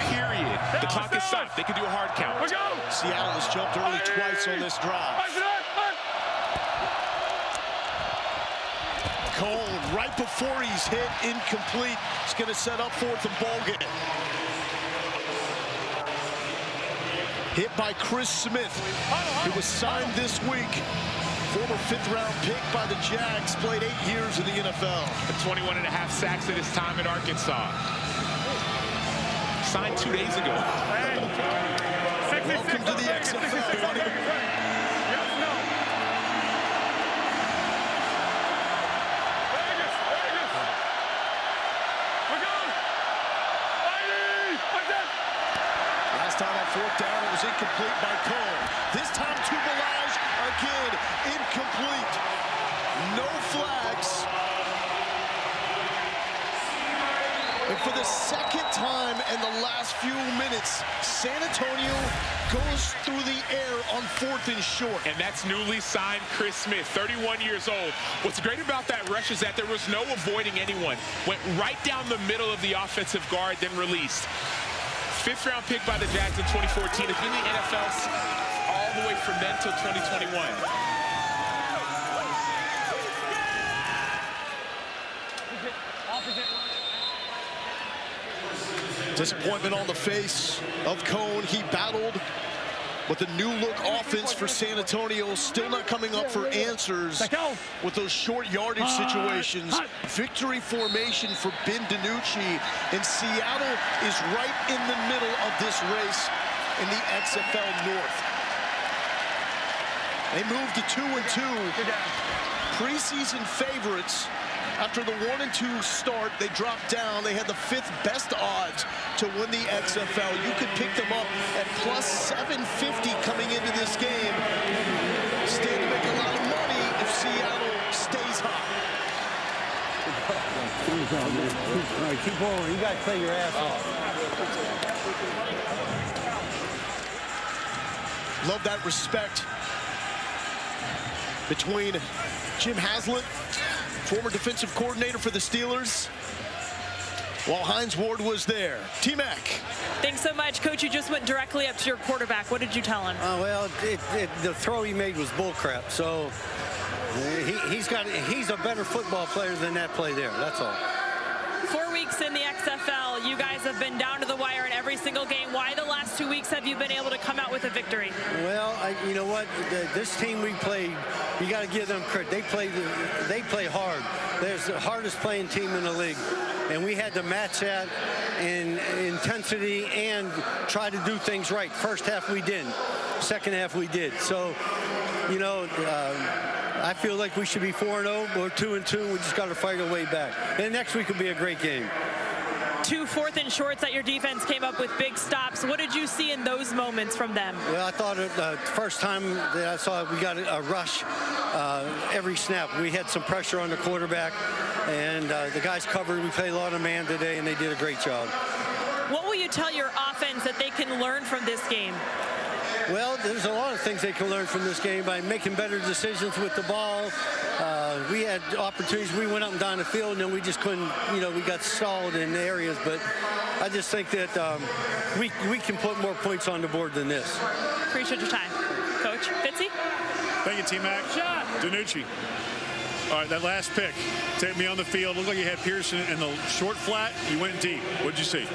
Period. The clock is stopped. They can do a hard count. Seattle has jumped early twice on this drive. Cole, right before he's hit, incomplete. It's going to set up 4th and ball game. Hit by Chris Smith, who was signed this week. Former 5th-round pick by the Jags, played 8 years in the NFL. 21.5 sacks at his time at Arkansas. Signed 2 days ago. Welcome to the XFL, buddy. Last time on 4th down, it was incomplete by Cole. This time to Balaj, again, incomplete. No flags. And for the second time in the last few minutes, San Antonio goes through the air on 4th and short. And that's newly signed Chris Smith, 31 years old. What's great about that rush is that there was no avoiding anyone. Went right down the middle of the offensive guard, then released. 5th-round pick by the Jags in 2014. Has been in the NFL all the way from then till 2021. Disappointment on the face of Cone. He battled with a new look offense for San Antonio, still not coming up for answers with those short yardage situations. Victory formation for Ben DiNucci, and Seattle is right in the middle of this race in the XFL North. They moved to 2-2. Preseason favorites. After the 1-2 start, they dropped down. They had the 5th best odds to win the XFL. You could pick them up at plus 750 coming into this game. Stand to make a lot of money if Seattle stays hot. All right, keep rolling. You guys play your ass off. Love that respect between Jim Haslett, former defensive coordinator for the Steelers, while Hines Ward was there. T-Mac. Thanks so much. Coach, you just went directly up to your quarterback. What did you tell him? Well, the throw he made was bullcrap. So he's a better football player than that play there. That's all. 4 weeks in the XFL, you guys have been down to the wire in every single game. Why the last 2 weeks have you been able to come out with a victory? Well, you know what? This team we played, you got to give them credit. They play hard. They're the hardest playing team in the league, and we had to match that in intensity and try to do things right. First half we didn't. Second half we did. So, you know, I feel like we should be 4-0. We're 2-2. We just got to fight our way back. And next week will be a great game. 2 4th and shorts that your defense came up with big stops. What did you see in those moments from them? Well, I thought the first time that I saw it, we got a rush every snap. We had some pressure on the quarterback, and the guys covered. We played a lot of man today, and they did a great job. What will you tell your offense that they can learn from this game? Well, there's a lot of things they can learn from this game by making better decisions with the ball. We had opportunities. We went up and down the field, and then we just couldn't, you know, we got stalled in areas. But I just think that we can put more points on the board than this. Appreciate your time. Coach Fitzy? Thank you, T-Mac. DiNucci. All right, that last pick. Take me on the field. Looked like you had Pearson in the short flat. You went deep. What did you see?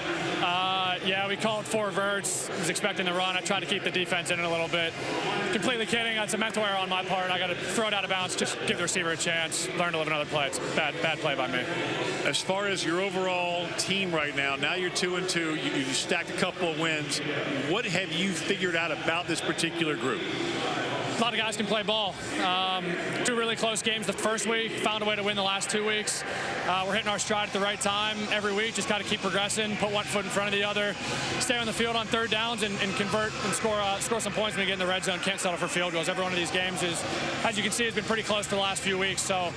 Yeah, we called 4 verts. Was expecting the run. I tried to keep the defense in it a little bit. Completely kidding. That's a mental error on my part. I got to throw it out of bounds. Just give the receiver a chance. Learn to live another play. It's bad play by me. As far as your overall team right now you're 2-2. You stacked a couple of wins. What have you figured out about this particular group? A lot of guys can play ball. 2 really close games the first week. Found a way to win the last 2 weeks. We're hitting our stride at the right time every week. Just got to keep progressing, put one foot in front of the other, stay on the field on 3rd downs, and convert and score some points when we get in the red zone. Can't settle for field goals. Every one of these games is, as you can see, has been pretty close for the last few weeks. So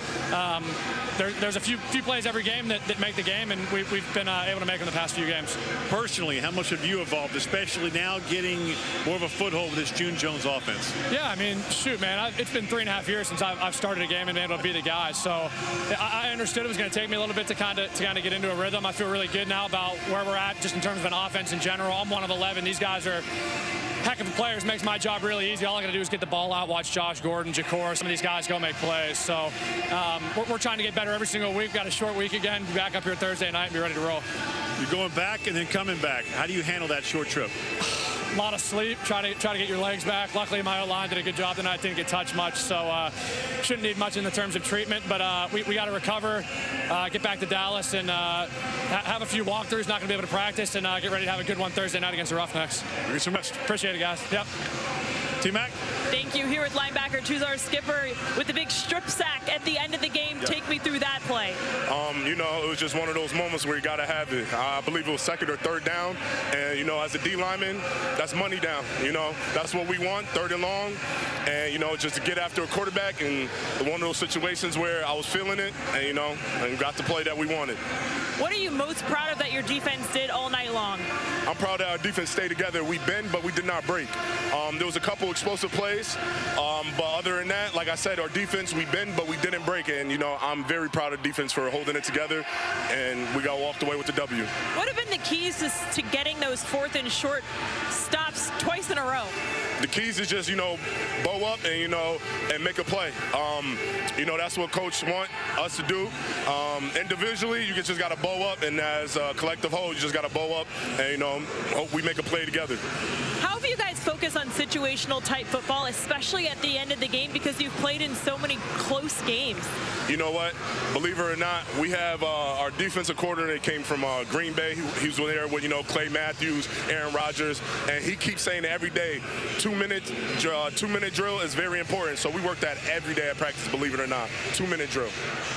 there's a few plays every game that make the game, and we've been able to make them the past few games. Personally, how much have you evolved, especially now getting more of a foothold with this June Jones offense? Yeah, I mean, shoot, man, it's been 3.5 years since I've started a game and been able to be the guy. So I understood it was going to take me a little bit to kind of get into a rhythm. I feel really good now about where we're at, just in terms of an offense in general. I'm one of 11. These guys are heck of players. Makes my job really easy. All I got to do is get the ball out, watch Josh Gordon, Jakor, some of these guys go make plays. So we're trying to get better every single week. Got a short week again. Be back up here Thursday night and be ready to roll. You're going back and then coming back. How do you handle that short trip? A lot of sleep, try to get your legs back. Luckily, my O-line did a good job tonight. Didn't get touched much, so shouldn't need much in the terms of treatment. But we got to recover, get back to Dallas, and have a few walkthroughs. Not going to be able to practice, and get ready to have a good one Thursday night against the Roughnecks. Get some rest. Appreciate it, guys. Yep. T-Mac. Thank you. Here with linebacker Tuzar Skipper with the big strip sack at the end of the game. Yeah. Take me through that play. You know, it was just one of those moments where you got to have it. I believe it was 2nd or 3rd down. And, you know, as a D lineman, that's money down. You know, that's what we want, 3rd and long. And, you know, just to get after a quarterback and one of those situations where I was feeling it and, you know, and got the play that we wanted. What are you most proud of that your defense did all night long? I'm proud that our defense stayed together. We bend, but we did not break. There was a couple explosive plays, but other than that, like I said, our defense, we bend, but we didn't break. And, you know, I'm very proud of defense for holding it together, and we got walked away with the W. What have been the keys to getting those 4th and short stops twice in a row? the keys is just, bow up and, and make a play. That's what coach want us to do. Individually, you just got to bow up, and as a collective whole, you just got to bow up and, hope we make a play together. How have you guys focused on situational type football, especially at the end of the game, because you've played in so many close games? You know what? Believe it or not, we have our defensive coordinator came from Green Bay. He was there with, Clay Matthews, Aaron Rodgers, and he keeps saying that every day, 2-minute drill is very important. So we work that every day at practice, believe it or not, 2-minute drill.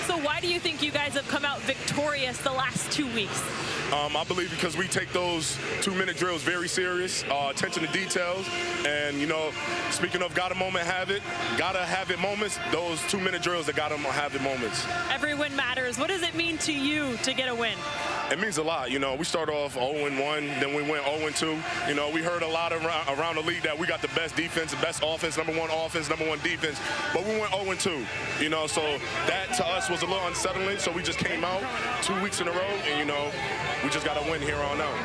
So why do you think you guys have come out victorious the last 2 weeks? I believe because we take those 2-minute drills very serious, attention to details, and, speaking of gotta have it moments, those 2-minute drills that gotta have it moments. Every win matters. What does it mean to you to get a win? It means a lot. We start off 0-1, then we went 0-2. We heard a lot around the league that we got the best defense, the best offense, number one defense, but we went 0-2. So that to us was a little unsettling. So we just came out 2 weeks in a row, and we just got to win here on out.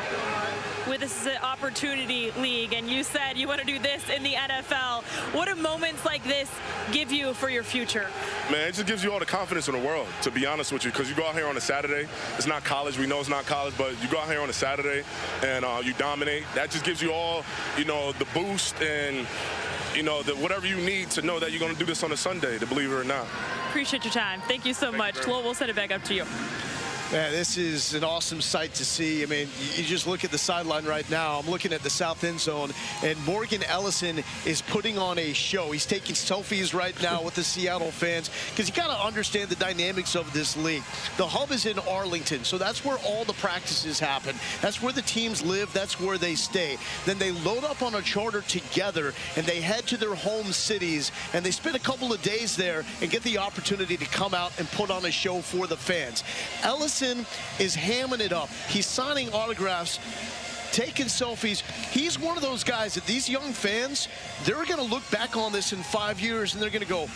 With this is an opportunity league, and you said you want to do this in the NFL. What do moments like this give you for your future? Man, it just gives you all the confidence in the world, to be honest with you, because you go out here on a Saturday. It's not college. We know it's not college, but you go out here on a Saturday and you dominate. That just gives you all, the boost and, whatever you need to know that you're going to do this on a Sunday, to believe it or not. Appreciate your time. Thank you so much. Flo, we'll send it back up to you. Man, this is an awesome sight to see. I mean, you just look at the sideline right now. I'm looking at the south end zone, and Morgan Ellison is putting on a show. He's taking selfies right now with the Seattle fans because you got to understand the dynamics of this league. The hub is in Arlington, so that's where all the practices happen. That's where the teams live. That's where they stay. Then they load up on a charter together, and they head to their home cities, and they spend a couple of days there and get the opportunity to come out and put on a show for the fans. Ellison is hamming it up. He's signing autographs, taking selfies. He's one of those guys that these young fans, they're going to look back on this in 5 years and they're going to go,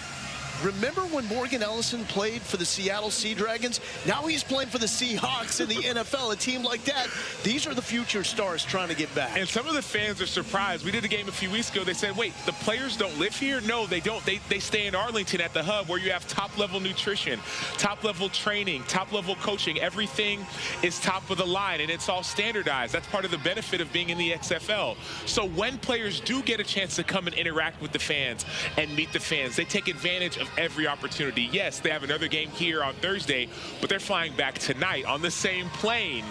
remember when Morgan Ellison played for the Seattle Sea Dragons? Now he's playing for the Seahawks in the NFL, a team like that. These are the future stars trying to get back. And some of the fans are surprised. We did a game a few weeks ago. They said, wait, the players don't live here? No, they don't. They stay in Arlington at the hub where you have top-level nutrition, top-level training, top-level coaching. Everything is top of the line, and it's all standardized. That's part of the benefit of being in the XFL. So when players do get a chance to come and interact with the fans and meet the fans, they take advantage of every opportunity. Yes, they have another game here on Thursday, but they're flying back tonight on the same plane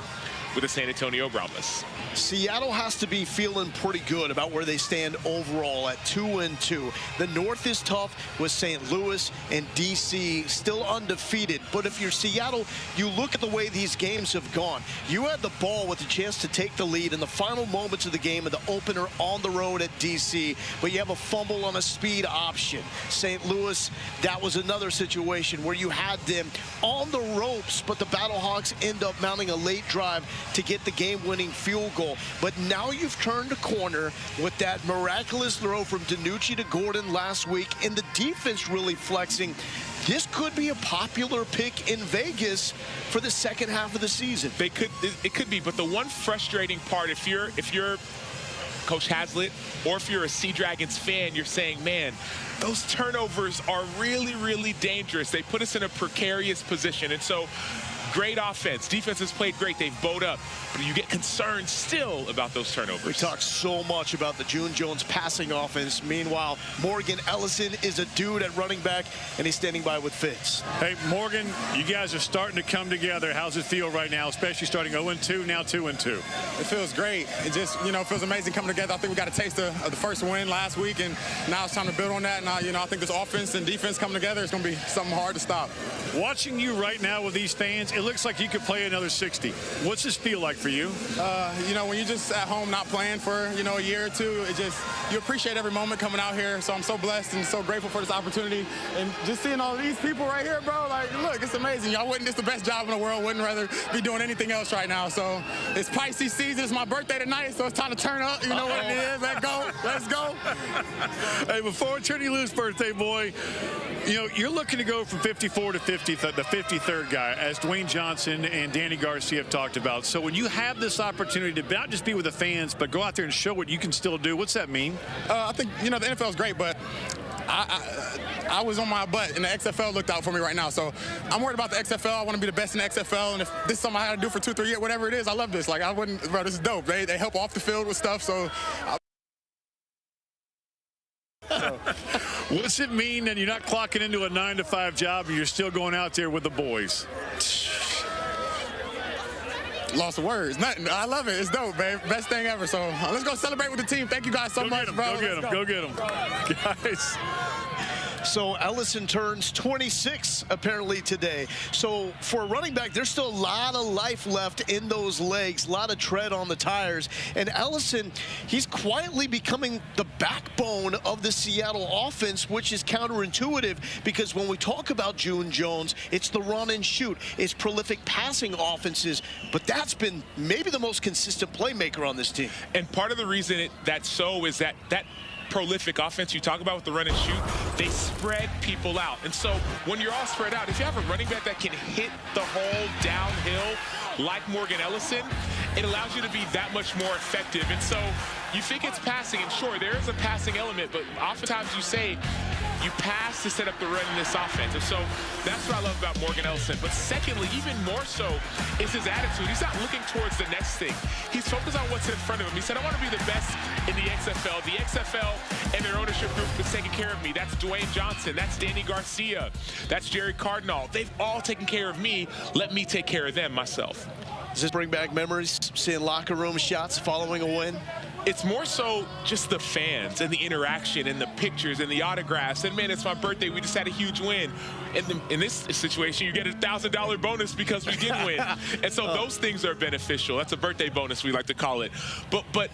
with the San Antonio Brahmas. Seattle has to be feeling pretty good about where they stand overall at 2-2. The North is tough with St. Louis and DC still undefeated. But if you're Seattle, you look at the way these games have gone. You had the ball with a chance to take the lead in the final moments of the game in the opener on the road at DC, but you have a fumble on a speed option. St. Louis, that was another situation where you had them on the ropes, but the Battlehawks end up mounting a late drive to get the game-winning field goal. But now you've turned a corner with that miraculous throw from DiNucci to Gordon last week, and the defense really flexing. This could be a popular pick in Vegas for the second half of the season. It could be, but the one frustrating part, if you're Coach Haslett, or if you're a Sea Dragons fan, you're saying, man, those turnovers are really, really dangerous. They put us in a precarious position. And so, great offense. Defense has played great. They've bowed up. But you get concerned still about those turnovers. We talk so much about the June Jones passing offense. Meanwhile, Morgan Ellison is a dude at running back, and he's standing by with Fitz. Hey, Morgan, you guys are starting to come together. How's it feel right now, especially starting 0-2, now 2-2? It feels great. It just, feels amazing coming together. I think we got a taste of the first win last week, and now it's time to build on that. And, I think this offense and defense coming together is going to be something hard to stop. Watching you right now with these fans, it looks like you could play another 60. What's this feel like for you? When you're just at home not playing for, a year or two, you appreciate every moment coming out here. So I'm so blessed and so grateful for this opportunity. And just seeing all these people right here, bro, look, it's amazing. Y'all wouldn't, it's the best job in the world. Wouldn't rather be doing anything else right now. So it's Pisces season. It's my birthday tonight, so it's time to turn up. You know what it is. Let's go. Let's go. Hey, before Trinity Lou's birthday, boy, You know, you're looking to go from 54 to 50, the 53rd guy, as Dwayne Johnson and Danny Garcia have talked about. So when you have this opportunity to not just be with the fans, but go out there and show what you can still do, what's that mean? I think, you know, the NFL is great, but I was on my butt, and the XFL looked out for me right now. So I'm worried about the XFL. I want to be the best in the XFL, and if this is something I had to do for 2-3 years, whatever it is, I love this. Like, I wouldn't, bro, this is dope. They help off the field with stuff, so. What's it mean that you're not clocking into a 9-to-5 job and you're still going out there with the boys? Lost of words. Nothing. I love it. It's dope, babe. Best thing ever. So let's go celebrate with the team. Thank you guys so much, bro. Go get them. Go get them. Guys. So Ellison turns 26 apparently today. So for a running back, there's still a lot of life left in those legs, a lot of tread on the tires. And Ellison, he's quietly becoming the backbone of the Seattle offense, which is counterintuitive because when we talk about June Jones, it's the run and shoot. It's prolific passing offenses, but that's been maybe the most consistent playmaker on this team. And part of the reason that's so is that prolific offense you talk about with the run and shoot, they spread people out. And so when you're all spread out, if you have a running back that can hit the hole downhill like Morgan Ellison, it allows you to be that much more effective. And so you think it's passing, and sure, there is a passing element, but oftentimes you say you pass to set up the run in this offense. And so that's what I love about Morgan Ellison. But secondly, even more so, is his attitude. He's not looking towards the next thing. He's focused on what's in front of him. He said, I want to be the best in the XFL. The XFL and their ownership group is taking care of me. That's Dwayne Johnson. That's Danny Garcia. That's Jerry Cardinal. They've all taken care of me. Let me take care of them myself. Does this bring back memories, seeing locker room shots following a win? It's more so just the fans and the interaction and the pictures and the autographs. And, man, it's my birthday. We just had a huge win. In this situation, you get a $1,000 bonus because we did win. And so those things are beneficial. That's a birthday bonus, we like to call it. But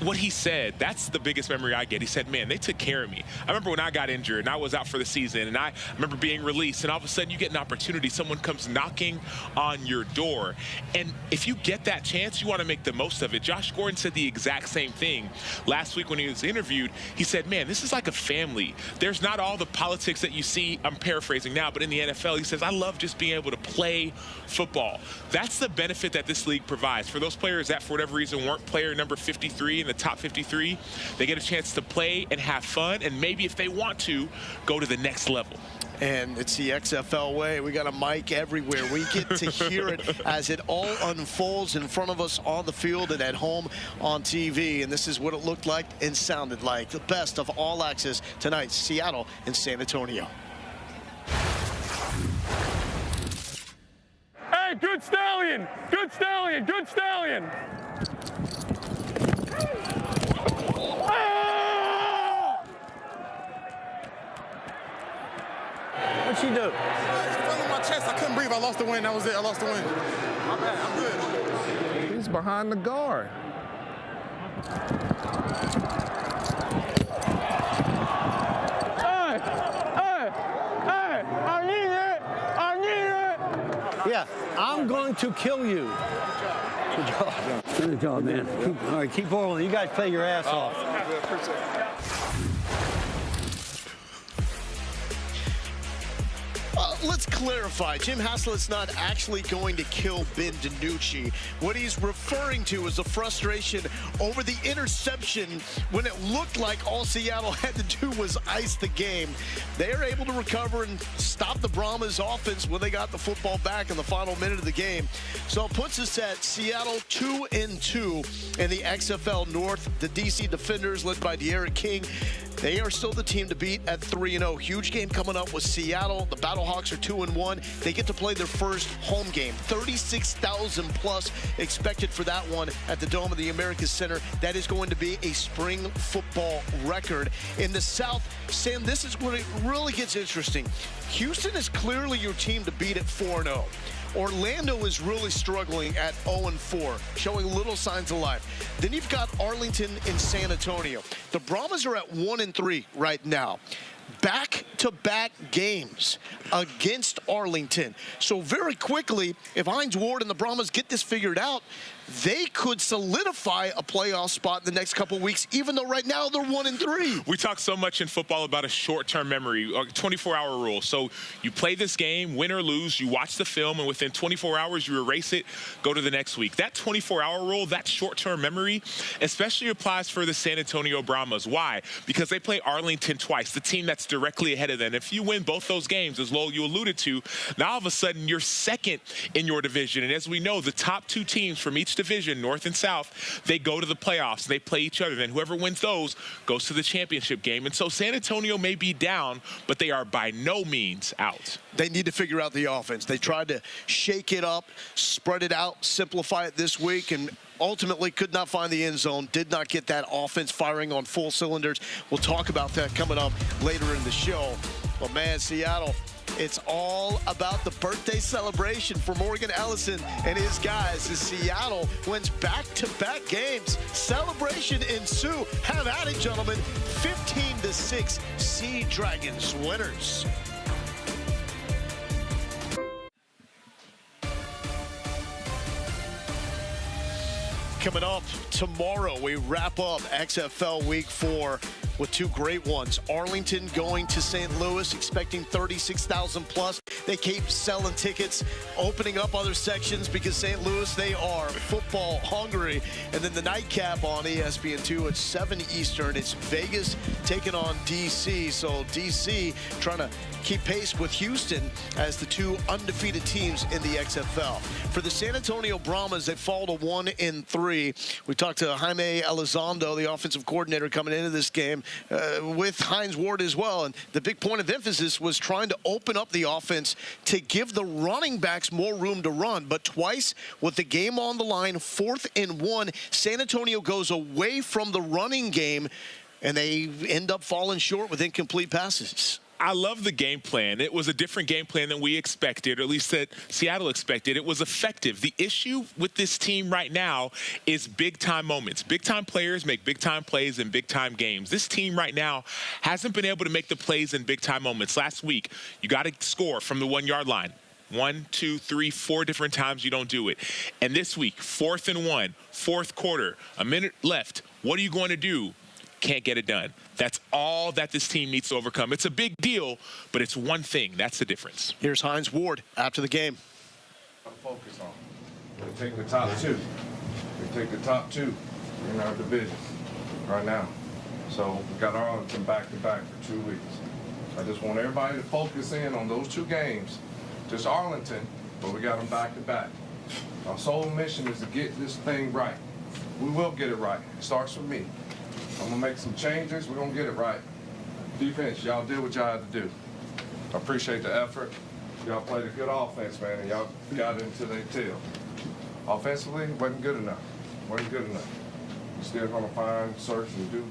what he said, that's the biggest memory I get. He said, man, they took care of me. I remember when I got injured and I was out for the season, and I remember being released, and all of a sudden you get an opportunity. Someone comes knocking on your door. And if you get that chance, you want to make the most of it. Josh Gordon said the exact same thing last week when he was interviewed. He said, man, this is like a family. There's not all the politics that you see, I'm paraphrasing now, but in the NFL, he says, I love just being able to play football. That's the benefit that this league provides. For those players that, for whatever reason, weren't player number 53 in the top 53, they get a chance to play and have fun, and maybe if they want to, go to the next level. And it's the XFL way. We got a mic everywhere. We get to hear it as it all unfolds in front of us on the field and at home on TV. And this is what it looked like and sounded like. The best of All Access tonight, Seattle and San Antonio. Hey, good stallion! Good stallion! Good stallion! What'd she do? It fell in my chest. I couldn't breathe. I lost the win. That was it. I lost the win. My bad. I'm good. He's behind the guard. Hey! Hey! Hey! I need it! I need it! Yeah, I'm going to kill you. Good job. Good job, man. All right, keep rolling. You guys play your ass off. Let's clarify. Jim Haslett's not actually going to kill Ben DiNucci. What he's referring to is the frustration over the interception when it looked like all Seattle had to do was ice the game. They are able to recover and stop the Brahmas offense when they got the football back in the final minute of the game. So it puts us at Seattle 2-2 in the XFL North. The DC Defenders, led by De'Aaron King, they are still the team to beat at 3-0. Huge game coming up with Seattle. The Battlehawks are 2-1. They get to play their first home game. 36,000 plus expected for that one at the Dome of the Americas Center. That is going to be a spring football record. In the South, Sam, this is when it really gets interesting. Houston is clearly your team to beat at 4-0. Orlando is really struggling at 0-4, showing little signs of life. Then you've got Arlington and San Antonio. The Brahmas are at 1-3 right now. Back-to-back games against Arlington. So very quickly, if Hines Ward and the Brahmas get this figured out, they could solidify a playoff spot in the next couple weeks, even though right now they're 1-3. We talk so much in football about a short-term memory, a 24-hour rule. So you play this game, win or lose, you watch the film, and within 24 hours you erase it, go to the next week. That 24-hour rule, that short-term memory, especially applies for the San Antonio Brahmas. Why? Because they play Arlington twice, the team that's directly ahead of them. If you win both those games, as Lowell, you alluded to, now all of a sudden you're second in your division. And as we know, the top two teams from each division, North and South, they go to the playoffs. They play each other. Then whoever wins those goes to the championship game. And so San Antonio may be down, but they are by no means out. They need to figure out the offense. They tried to shake it up, spread it out, simplify it this week, and ultimately could not find the end zone, did not get that offense firing on full cylinders. We'll talk about that coming up later in the show. But man, Seattle, it's all about the birthday celebration for Morgan Ellison and his guys as Seattle wins back-to-back games. Celebration ensue. Have at it, gentlemen. 15-6, Sea Dragons winners. Coming up tomorrow, we wrap up XFL Week 4 with two great ones. Arlington going to St. Louis, expecting 36,000 plus. They keep selling tickets, opening up other sections because St. Louis, they are football hungry. And then the nightcap on ESPN2 at 7 Eastern. It's Vegas taking on DC. So DC trying to keep pace with Houston as the two undefeated teams in the XFL. For the San Antonio Brahmas, they fall to 1-3. We talked to Jaime Elizondo, the offensive coordinator, coming into this game with Hines Ward as well. And the big point of emphasis was trying to open up the offense to give the running backs more room to run. But twice with the game on the line, 4th and 1, San Antonio goes away from the running game, and they end up falling short with incomplete passes. I love the game plan. It was a different game plan than we expected, or at least that Seattle expected. It was effective. The issue with this team right now is big-time moments. Big-time players make big-time plays in big-time games. This team right now hasn't been able to make the plays in big-time moments. Last week, you got to score from the 1-yard line. 1, 2, 3, 4 different times you don't do it. And this week, 4th and 1, 4th quarter, a minute left. What are you going to do? Can't get it done. That's all that this team needs to overcome. It's a big deal, but it's one thing. That's the difference. Here's Hines Ward after the game. Focus on. We take the top two. We take the top two in our division right now. So we got Arlington back-to-back for 2 weeks. I just want everybody to focus in on those two games. Just Arlington, but we got them back-to-back. Our sole mission is to get this thing right. We will get it right. It starts with me. I'm going to make some changes. We're going to get it right. Defense, y'all did what y'all had to do. I appreciate the effort. Y'all played a good offense, man, and y'all got it into their tail. Offensively, wasn't good enough. Wasn't good enough. We're still going to find, search, and do.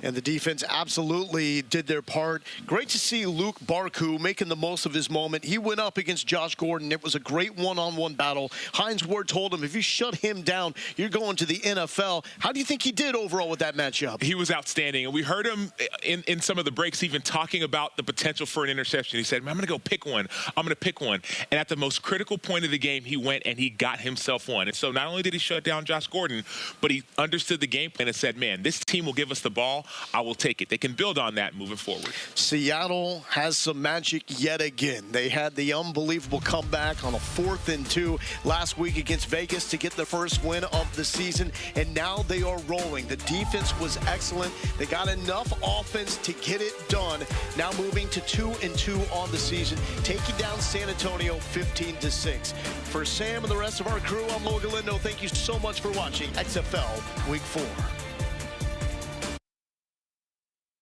And the defense absolutely did their part. Great to see Luke Barku making the most of his moment. He went up against Josh Gordon. It was a great one-on-one battle. Hines Ward told him, if you shut him down, you're going to the NFL. How do you think he did overall with that matchup? He was outstanding. And we heard him in some of the breaks even talking about the potential for an interception. He said, I'm going to go pick one. I'm going to pick one. And at the most critical point of the game, he went and he got himself one. And so not only did he shut down Josh Gordon, but he understood the game plan and said, man, this team will give us the ball. I will take it. They can build on that moving forward. Seattle has some magic yet again. They had the unbelievable comeback on a 4th and 2 last week against Vegas to get the first win of the season, and now they are rolling. The defense was excellent. They got enough offense to get it done. Now moving to 2-2 on the season, taking down San Antonio 15-6. For Sam and the rest of our crew, I'm Lowell Galindo. Thank you so much for watching XFL Week 4.